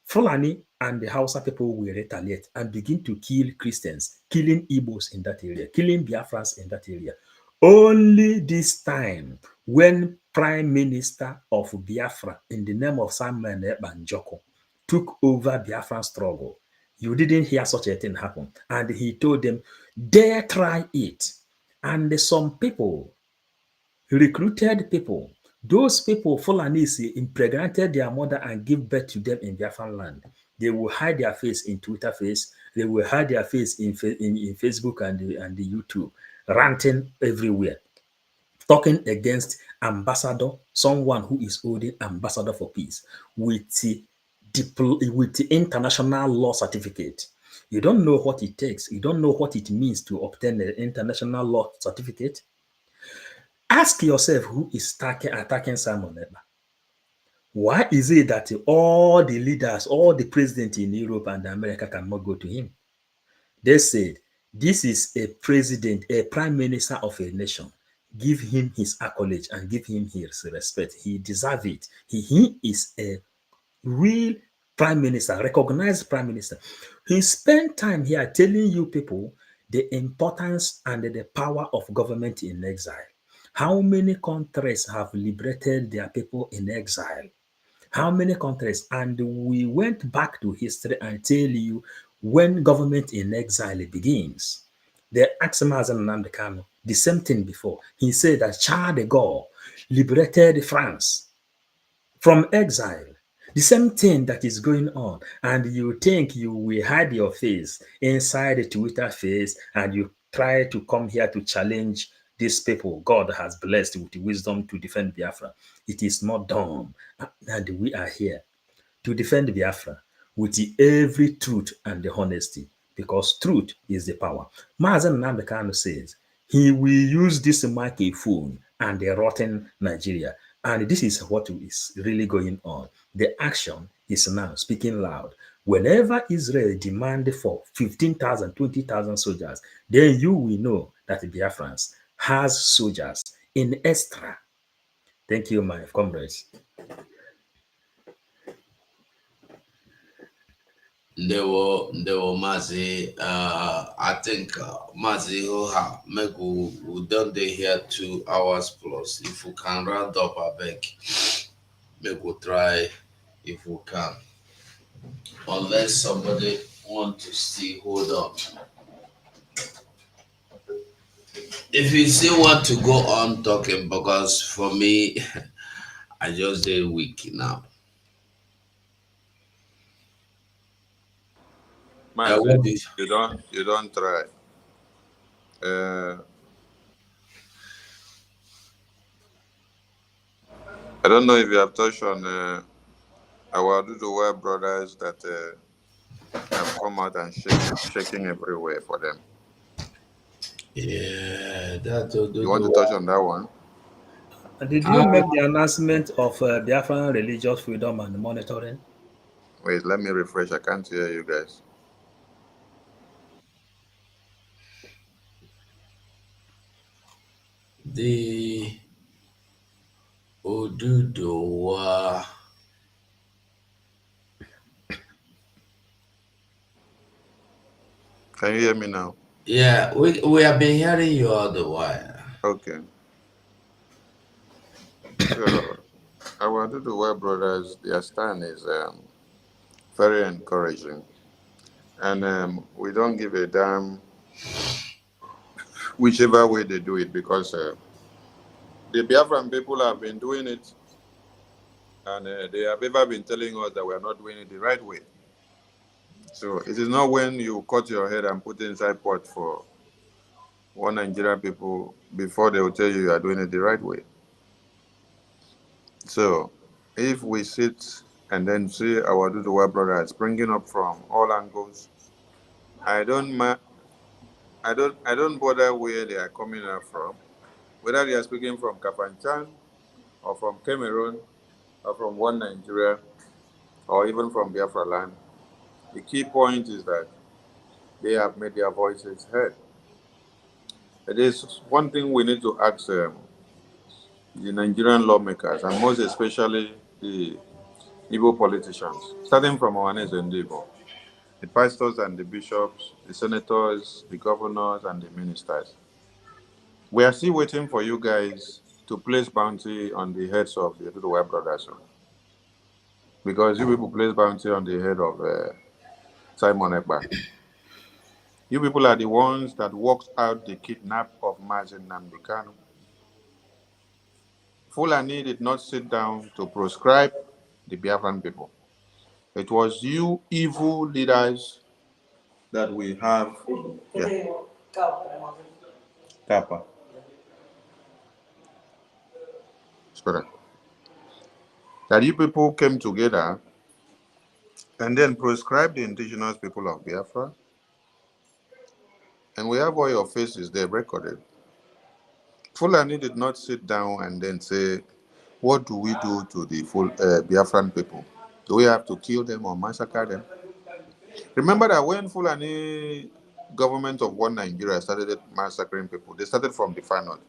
Fulani and the Hausa people will retaliate and begin to kill Christians, killing Igbos in that area, killing Biafrans in that area. Only this time, when Prime Minister of Biafra, in the name of Samuel Ekpa Njoko, took over Biafran struggle, You didn't hear such a thing happen. And he told them, dare try it. And some people recruited people. Those people, Fulanese, impregnated their mother and give birth to them in Biafran land. They will hide their face in Twitter face. They will hide their face in Facebook and the YouTube, ranting everywhere, talking against ambassador, someone who is holding ambassador for peace with the international law certificate. You don't know what it takes. You don't know what it means to obtain an international law certificate. Ask yourself who is attacking Simon Ekpa. Why is it that all the leaders, all the presidents in Europe and America cannot go to him? They said, this is a president, a prime minister of a nation. Give him his accolade and give him his respect. He deserves it. He is a real prime minister, recognized prime minister. He spent time here telling you people the importance and the power of government in exile. How many countries have liberated their people in exile? How many countries? And we went back to history and tell you when government in exile begins. They asked Mazen Nnamdi Kanu the same thing before. He said that Charles de Gaulle liberated France from exile. The same thing that is going on, and you think you will hide your face inside the Twitter face, and you try to come here to challenge these people God has blessed with wisdom to defend Biafra. It is not done, and we are here to defend Biafra with every truth and the honesty, because truth is the power. Mazen Nnamdi Kanu says he will use this microphone and the rotten Nigeria. And this is what is really going on. The action is now speaking loud. Whenever Israel demand for 15,000, 20,000 soldiers, then you will know that Biafrans has soldiers in extra. Thank you, my comrades. Ndewo Mazi. I think Mazi Hoha Megu we done dey here 2 hours plus. If we can round up a beg, make we try if we can. Unless somebody want to still hold on. If you still want to go on talking, because for me, I just dey weak now. Mazi, you don't try. I don't know if you have touched on our Duduwa brothers that have come out and shaking everywhere for them. Yeah, you want to touch on that one? Did you make the announcement of Biafran religious freedom and monitoring? Wait, let me refresh. I can't hear you guys. The Oduduwa. Can you hear me now? Yeah, we have been hearing you all the while. Okay. So, our Duduwa brothers, their stand is very encouraging. And we don't give a damn whichever way they do it, because the Biafran people have been doing it, and they have ever been telling us that we are not doing it the right way. So it is not when you cut your head and put it inside pot for one Nigerian people before they will tell you are doing it the right way. So if we sit and then see our Duduwa brothers bringing up from all angles, I don't bother where they are coming up from, whether they are speaking from Kafanchan or from Cameroon or from one Nigeria or even from Biafra land. The key point is that they have made their voices heard. It is one thing we need to ask the Nigerian lawmakers, and most especially the Igbo politicians, starting from Ohanes and Igbo, the pastors and the bishops, the senators, the governors, and the ministers. We are still waiting for you guys to place bounty on the heads of the Duduwa brothers. Because you people place bounty on the head of Simon Ekpa. You people are the ones that worked out the kidnap of Mazen Namdekanu. Fulani did not sit down to proscribe the Biafran people. It was you evil leaders that we have. Yeah. Kappa. Spirit. That you people came together and then proscribed the indigenous people of Biafra. And we have all your faces there recorded. Fulani did not sit down and then say, what do we do to the full Biafran people? Do we have to kill them or massacre them? Remember that when Fulani government of one Nigeria started massacring people, they started from the far north.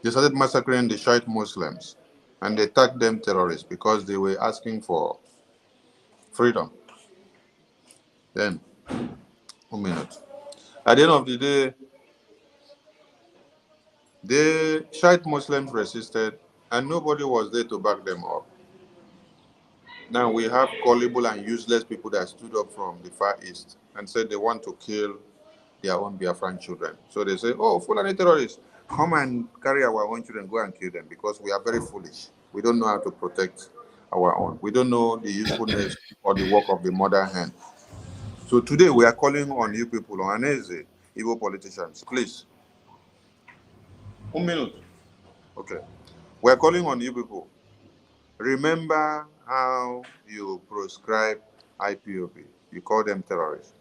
They started massacring the Shiite Muslims and they tagged them terrorists because they were asking for freedom. Then, 1 minute. At the end of the day, the Shiite Muslims resisted and nobody was there to back them up. Now we have gullible and useless people that stood up from the Far East and said they want to kill their own Biafran children. So they say, oh, Fulani terrorists, come and carry our own children, go and kill them because we are very foolish. We don't know how to protect our own. We don't know the usefulness or the work of the mother hen. So today we are calling on you people, on Aneze, evil politicians, please. 1 minute. Okay. We are calling on you people. Remember how you proscribe IPOB. You call them terrorists.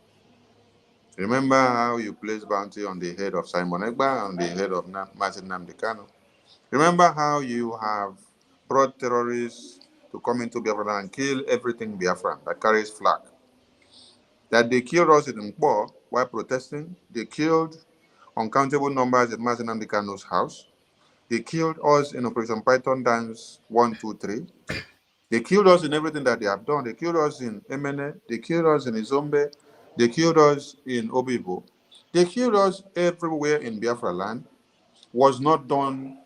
Remember how you place bounty on the head of Simon Ekpa, on the head of Martin Namdekanu. Remember how you have brought terrorists to come into Biafra and kill everything Biafran that carries flag. That they killed us in Nkpo while protesting. They killed uncountable numbers at Martin Namdekanu's house. They killed us in Operation Python Dance 1, 2, 3. They killed us in everything that they have done. They killed us in Emene. They killed us in Izombe. They killed us in Obibo. They killed us everywhere in Biafra land. Was not done,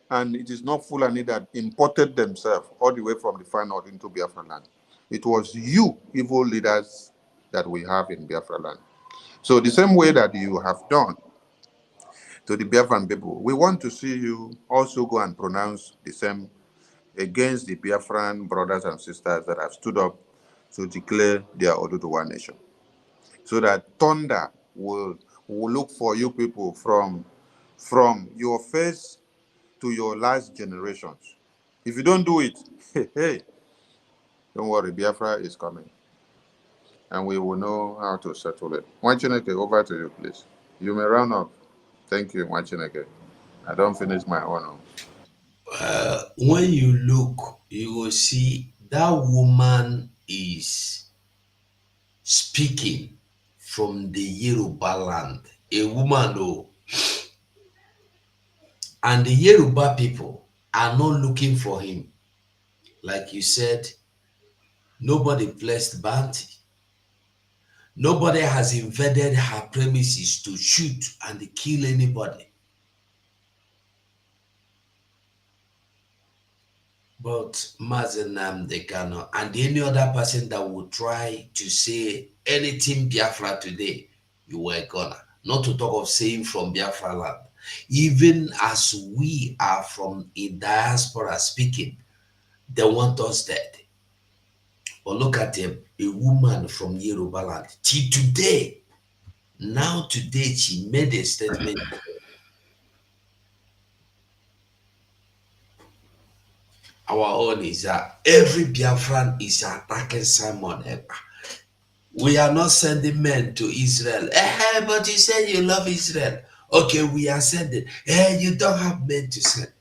and it is not Fulani that imported themselves all the way from the far north into Biafra land. It was you, evil leaders, that we have in Biafra land. So the same way that you have done to the Biafran people, we want to see you also go and pronounce the same against the Biafran brothers and sisters that have stood up to declare their Oduduwa nation. So that thunder will look for you people from your first to your last generations. If you don't do it, hey, don't worry, Biafra is coming. And we will know how to settle it. Mwachineke, over to you, please. You may round up. Thank you, Mwachineke. I don't finish my own. When you look, you will see that woman is speaking from the Yoruba land. A woman, though. And the Yoruba people are not looking for him. Like you said, nobody placed bounty. Nobody has invaded her premises to shoot and kill anybody. But Mazen Namdekanu and any other person that would try to say anything Biafra today, you were gonna. Not to talk of saying from Biafra land. Even as we are from in diaspora speaking, they want us dead. But look at him, a woman from Yoruba land. Till today, now today, she made a statement. Our own is that every Biafran is attacking Simon Ekpa. We are not sending men to Israel. But you said you love Israel. Okay, we are sending. You don't have men to send.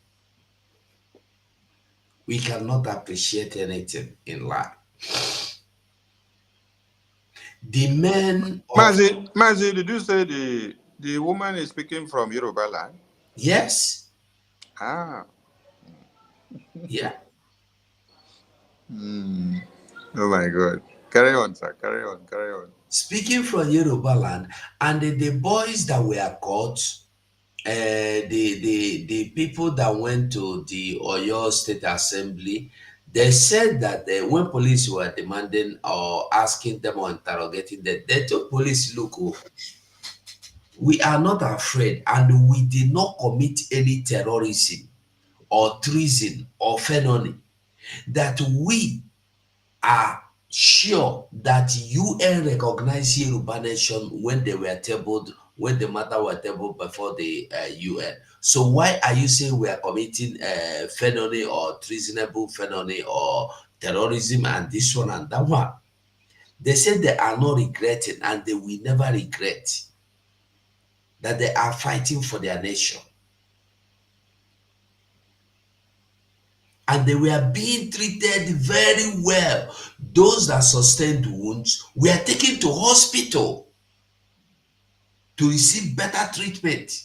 We cannot appreciate anything in life. The men of... Mazi, did you say the woman is speaking from Yoruba land? Yes. Ah. Yeah. Oh my God. Carry on, sir. Carry on. Speaking from Yoruba land, and the boys that were caught, the people that went to the Oyo State Assembly, They said that when police were demanding or asking them or interrogating them, they told police, look, oh, we are not afraid and we did not commit any terrorism or treason or felony. That we are sure that UN recognized Yoruba nation when they were tabled, when the matter were tabled before the UN. So why are you saying we are committing felony or treasonable felony or terrorism and this one and that one? They said they are not regretting and they will never regret that they are fighting for their nation. And they were being treated very well. Those that sustained wounds were taken to hospital to receive better treatment.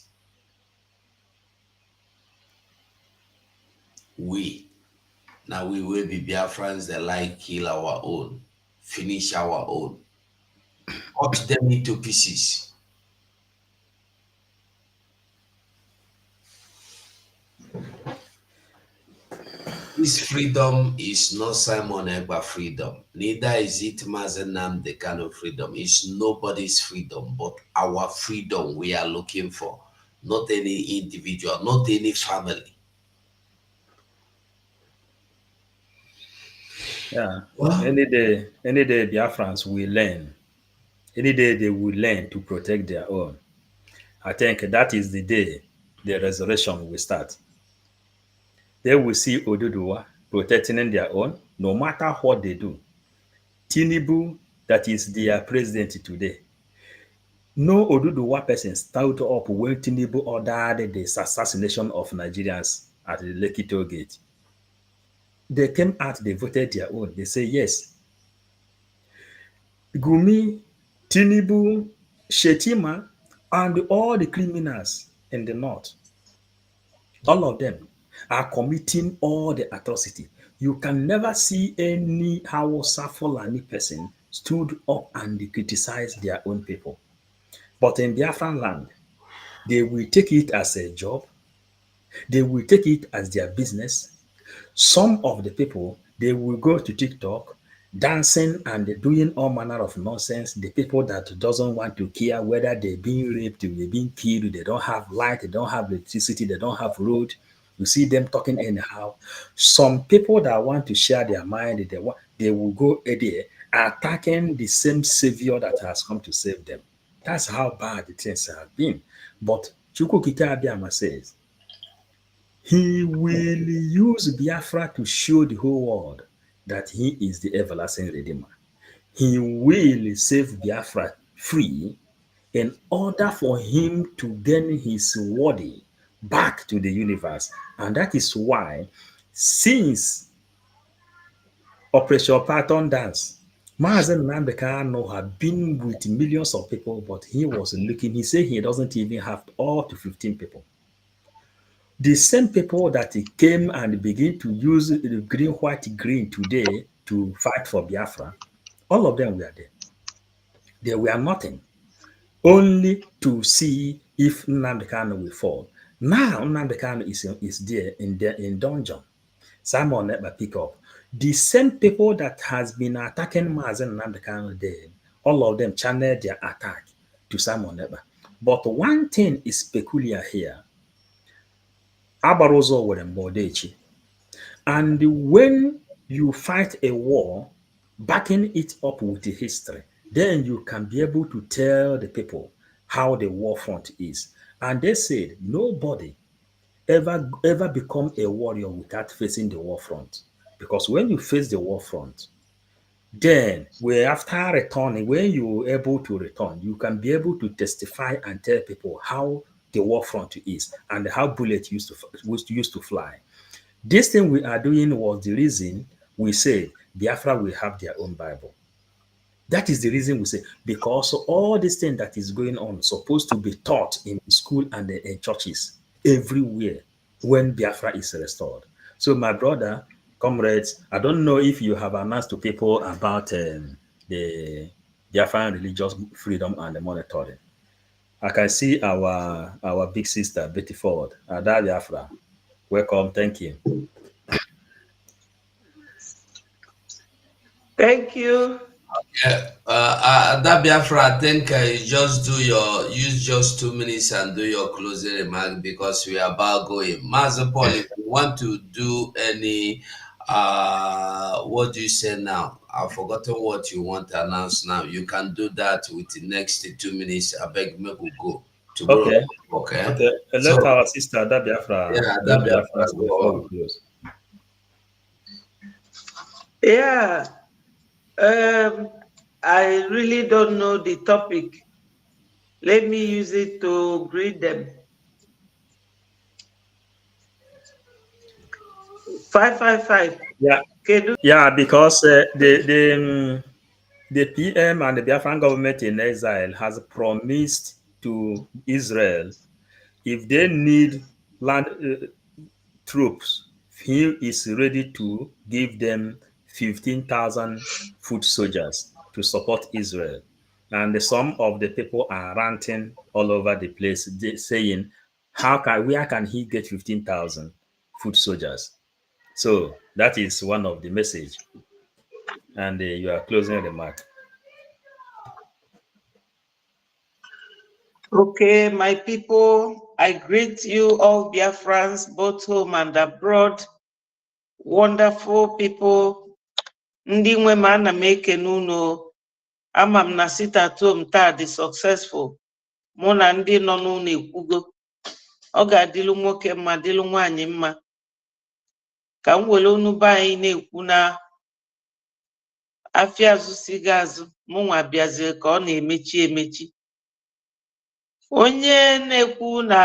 Now we will be Biafrans that like kill our own, finish our own, cut them into pieces. This freedom is not Simon Egba freedom. Neither is it Mazen Nnamdi Kanu freedom. It's nobody's freedom, but our freedom we are looking for. Not any individual, not any family. Yeah. Any day Biafrans will learn. Any day they will learn to protect their own. I think that is the day the resurrection will start. They will see Oduduwa protecting their own, no matter what they do. Tinubu, that is their president today. No Oduduwa person stood up when Tinubu ordered the assassination of Nigerians at the Lekki toll gate. They came out, they voted their own. They say yes. Gumi, Tinubu, Shetima, and all the criminals in the north, all of them are committing all the atrocity. You can never see any Hausa Fulani person stood up and criticize their own people. But in Biafran land, they will take it as a job. They will take it as their business. Some of the people, they will go to TikTok, dancing and doing all manner of nonsense. The people that doesn't want to care whether they're being raped, they're being killed, they don't have light, they don't have electricity, they don't have road. You see them talking anyhow. Some people that want to share their mind, they will go there attacking the same savior that has come to save them. That's how bad the things have been. But Chukwukike Abiyama says, he will use Biafra to show the whole world that he is the everlasting Redeemer. He will save Biafra free in order for him to gain his worthy back to the universe. And that is why, since Operation Python Dance, Mazen Nnamdi Kanu had been with millions of people, but he was looking, he said he doesn't even have up to 15 people. The same people that he came and began to use the green, white, green today to fight for Biafra, all of them were there. They were nothing, only to see if Nnamdi Kanu will fall. Now Nnamdi Kanu is there in dungeon. Simon Ekpa pick up. The same people that has been attacking Mazen Nnamdi Kanu there, all of them channeled their attack to Simon Ekpa. But one thing is peculiar here. Abarozo were Modechi. And when you fight a war, backing it up with the history, then you can be able to tell the people how the war front is. And they said nobody ever become a warrior without facing the war front. Because when you face the war front, then after returning, when you're able to return, you can be able to testify and tell people how the war front is and how bullets used to fly. This thing we are doing was the reason we said Biafra will have their own Bible. That is the reason we say, because all this thing that is going on is supposed to be taught in school and in churches everywhere when Biafra is restored. So my brother, comrades, I don't know if you have announced to people about the Biafran religious freedom and the monitoring. I can see our big sister, Betty Ford, Ada Biafra. Welcome, thank you. Thank you. Yeah, that Biafra, I think you just use just 2 minutes and do your closing remark because we are about going. Master Paul, if you want to do any, what do you say now? I've forgotten what you want to announce now. You can do that with the next 2 minutes. I beg me we go tomorrow. Okay. Okay. Okay. So, Let our sister that Biafra yeah, do that Biafra Biafra go before on. we close. Yeah. I really don't know the topic. Let me use it to greet them. 555. Yeah. Yeah, because the PM and the Biafran government in exile has promised to Israel if they need land troops, he is ready to give them 15,000 foot soldiers to support Israel. And some of the people are ranting all over the place, saying, where can he get 15,000 foot soldiers? So that is one of the message. And you are closing the mark. Okay, my people, I greet you all Biafrans, both home and abroad. Wonderful people. Ndị nwe m ana m ekene unu. Ama m na sit at home taa dị successful. Mụ na ndị nọ n'ụlọ ekwugo. Ọ ga-adịlu nwoke mma, dịlu nwaanyị mma. Ka m were unu be anyị na-ekwu na afịa azụ siga azụ, mụnwa bịazie ka ọ na-emechi emechi. Onye na-ekwu na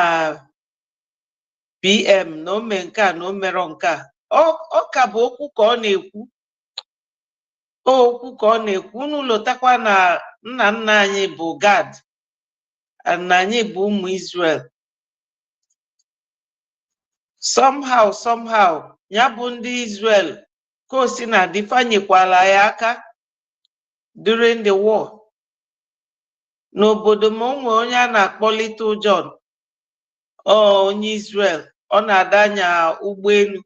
PM na o mee nke a na o merọ nke a, ọ ka bụ okwu ka ọ na-ekwu. Okwu ka ọ na-ekwu. Unu lotakwa na nna nna anyị bụ Gad na anyị bụ ụmụ Isreal. Somehow, ya bụ ndị Israel ka o si na dịfanyekwala ya aka during the war. N'obodo m onwe onye a na-akpọ Little John, onye Israel, ọ na-ada anya ụgbọelu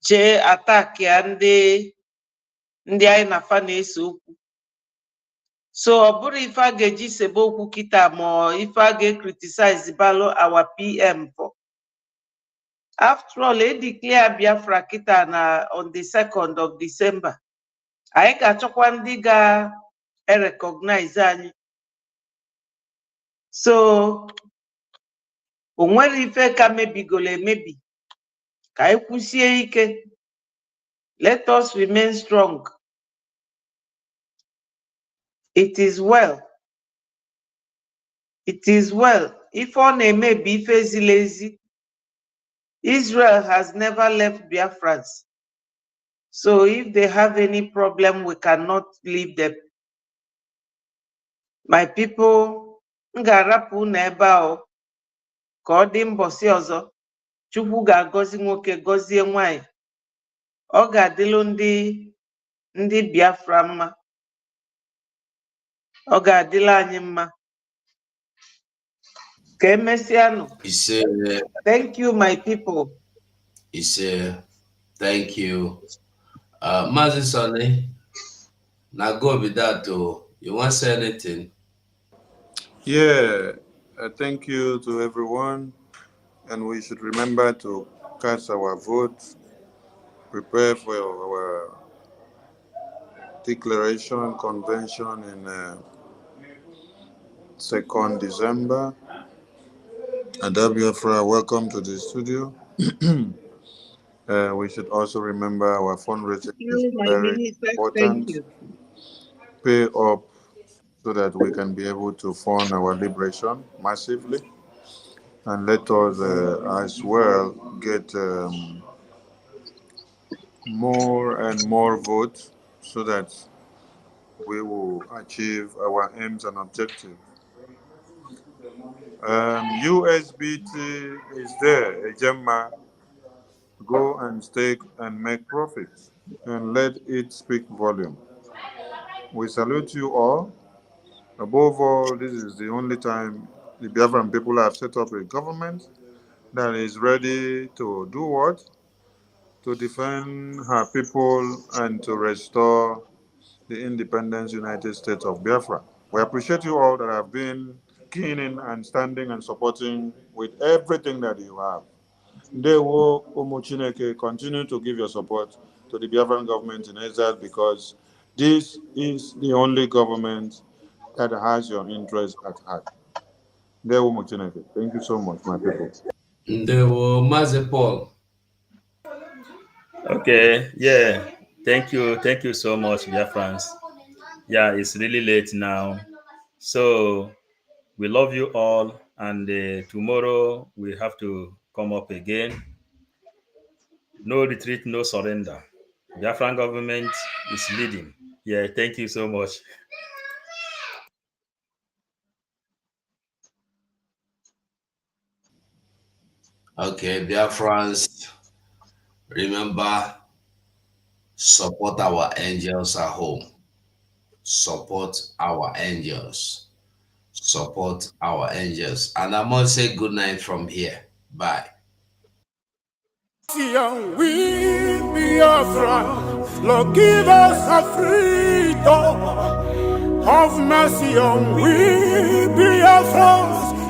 jee attack ya ndị anyị na-afa na-ese okwu. So ọ bụrụ ife a ga-eji sebe okwu kịta ma ife a ga-criticize balụ our PM for. After all, they declare Biafra kita on the 2nd of December. Anyị ga-achọkwa ndị ga-recognize anyị. So, o nwere ife ka mebigolo emebi. Ka anyị kwụsie ike. Let us remain strong. It is well. It is well. If ọ na-emebi ife ziri ezi, Israel has never left Biafrans. So if they have any problem, we cannot leave them. My people, m ga-arapụ unu ebe a ka ọ dị mbọsị ọzọ. Chukwu ga-agọzi nwoke, gọzie nwanyị. Ọ ga-adịlụ ndị Biafra mma. Ọ ga-adịla anyị mma. Ka emesịanụ. Thank you, my people. Thank you. Mazi Sonny, now go with that too. You want to say anything? Yeah, thank you to everyone. And we should remember to cast our vote, prepare for our declaration convention in 2nd December. Biafra, welcome to the studio. We should also remember our fundraising is very important. Pay up so that we can be able to fund our liberation massively. And let us as well get more and more votes so that we will achieve our aims and objectives. USBT is there, a Gemma. Go and stake and make profits and let it speak volume. We salute you all. Above all, this is the only time the Biafran people have set up a government that is ready to do what? to defend her people and to restore the independent United States of Biafra. We appreciate you all that have been keen in and standing and supporting with everything that you have. Ndewo Chineke, continue to give your support to the Biafran government in exile because this is the only government that has your interest at heart. Ndewo Chineke. Thank you so much, my people. Ndewo Mazi Paul. Okay, yeah. Thank you so much, Biafrans. Yeah, it's really late now. So we love you all, and tomorrow we have to come up again. No retreat, no surrender. Biafran government is leading. Yeah, thank you so much. Okay, Biafrans, remember, support our angels at home. Support our angels. Support our angels. And I must say good night from here. Bye. We Biafra, Lord, give us a freedom. Have mercy on we Biafrans.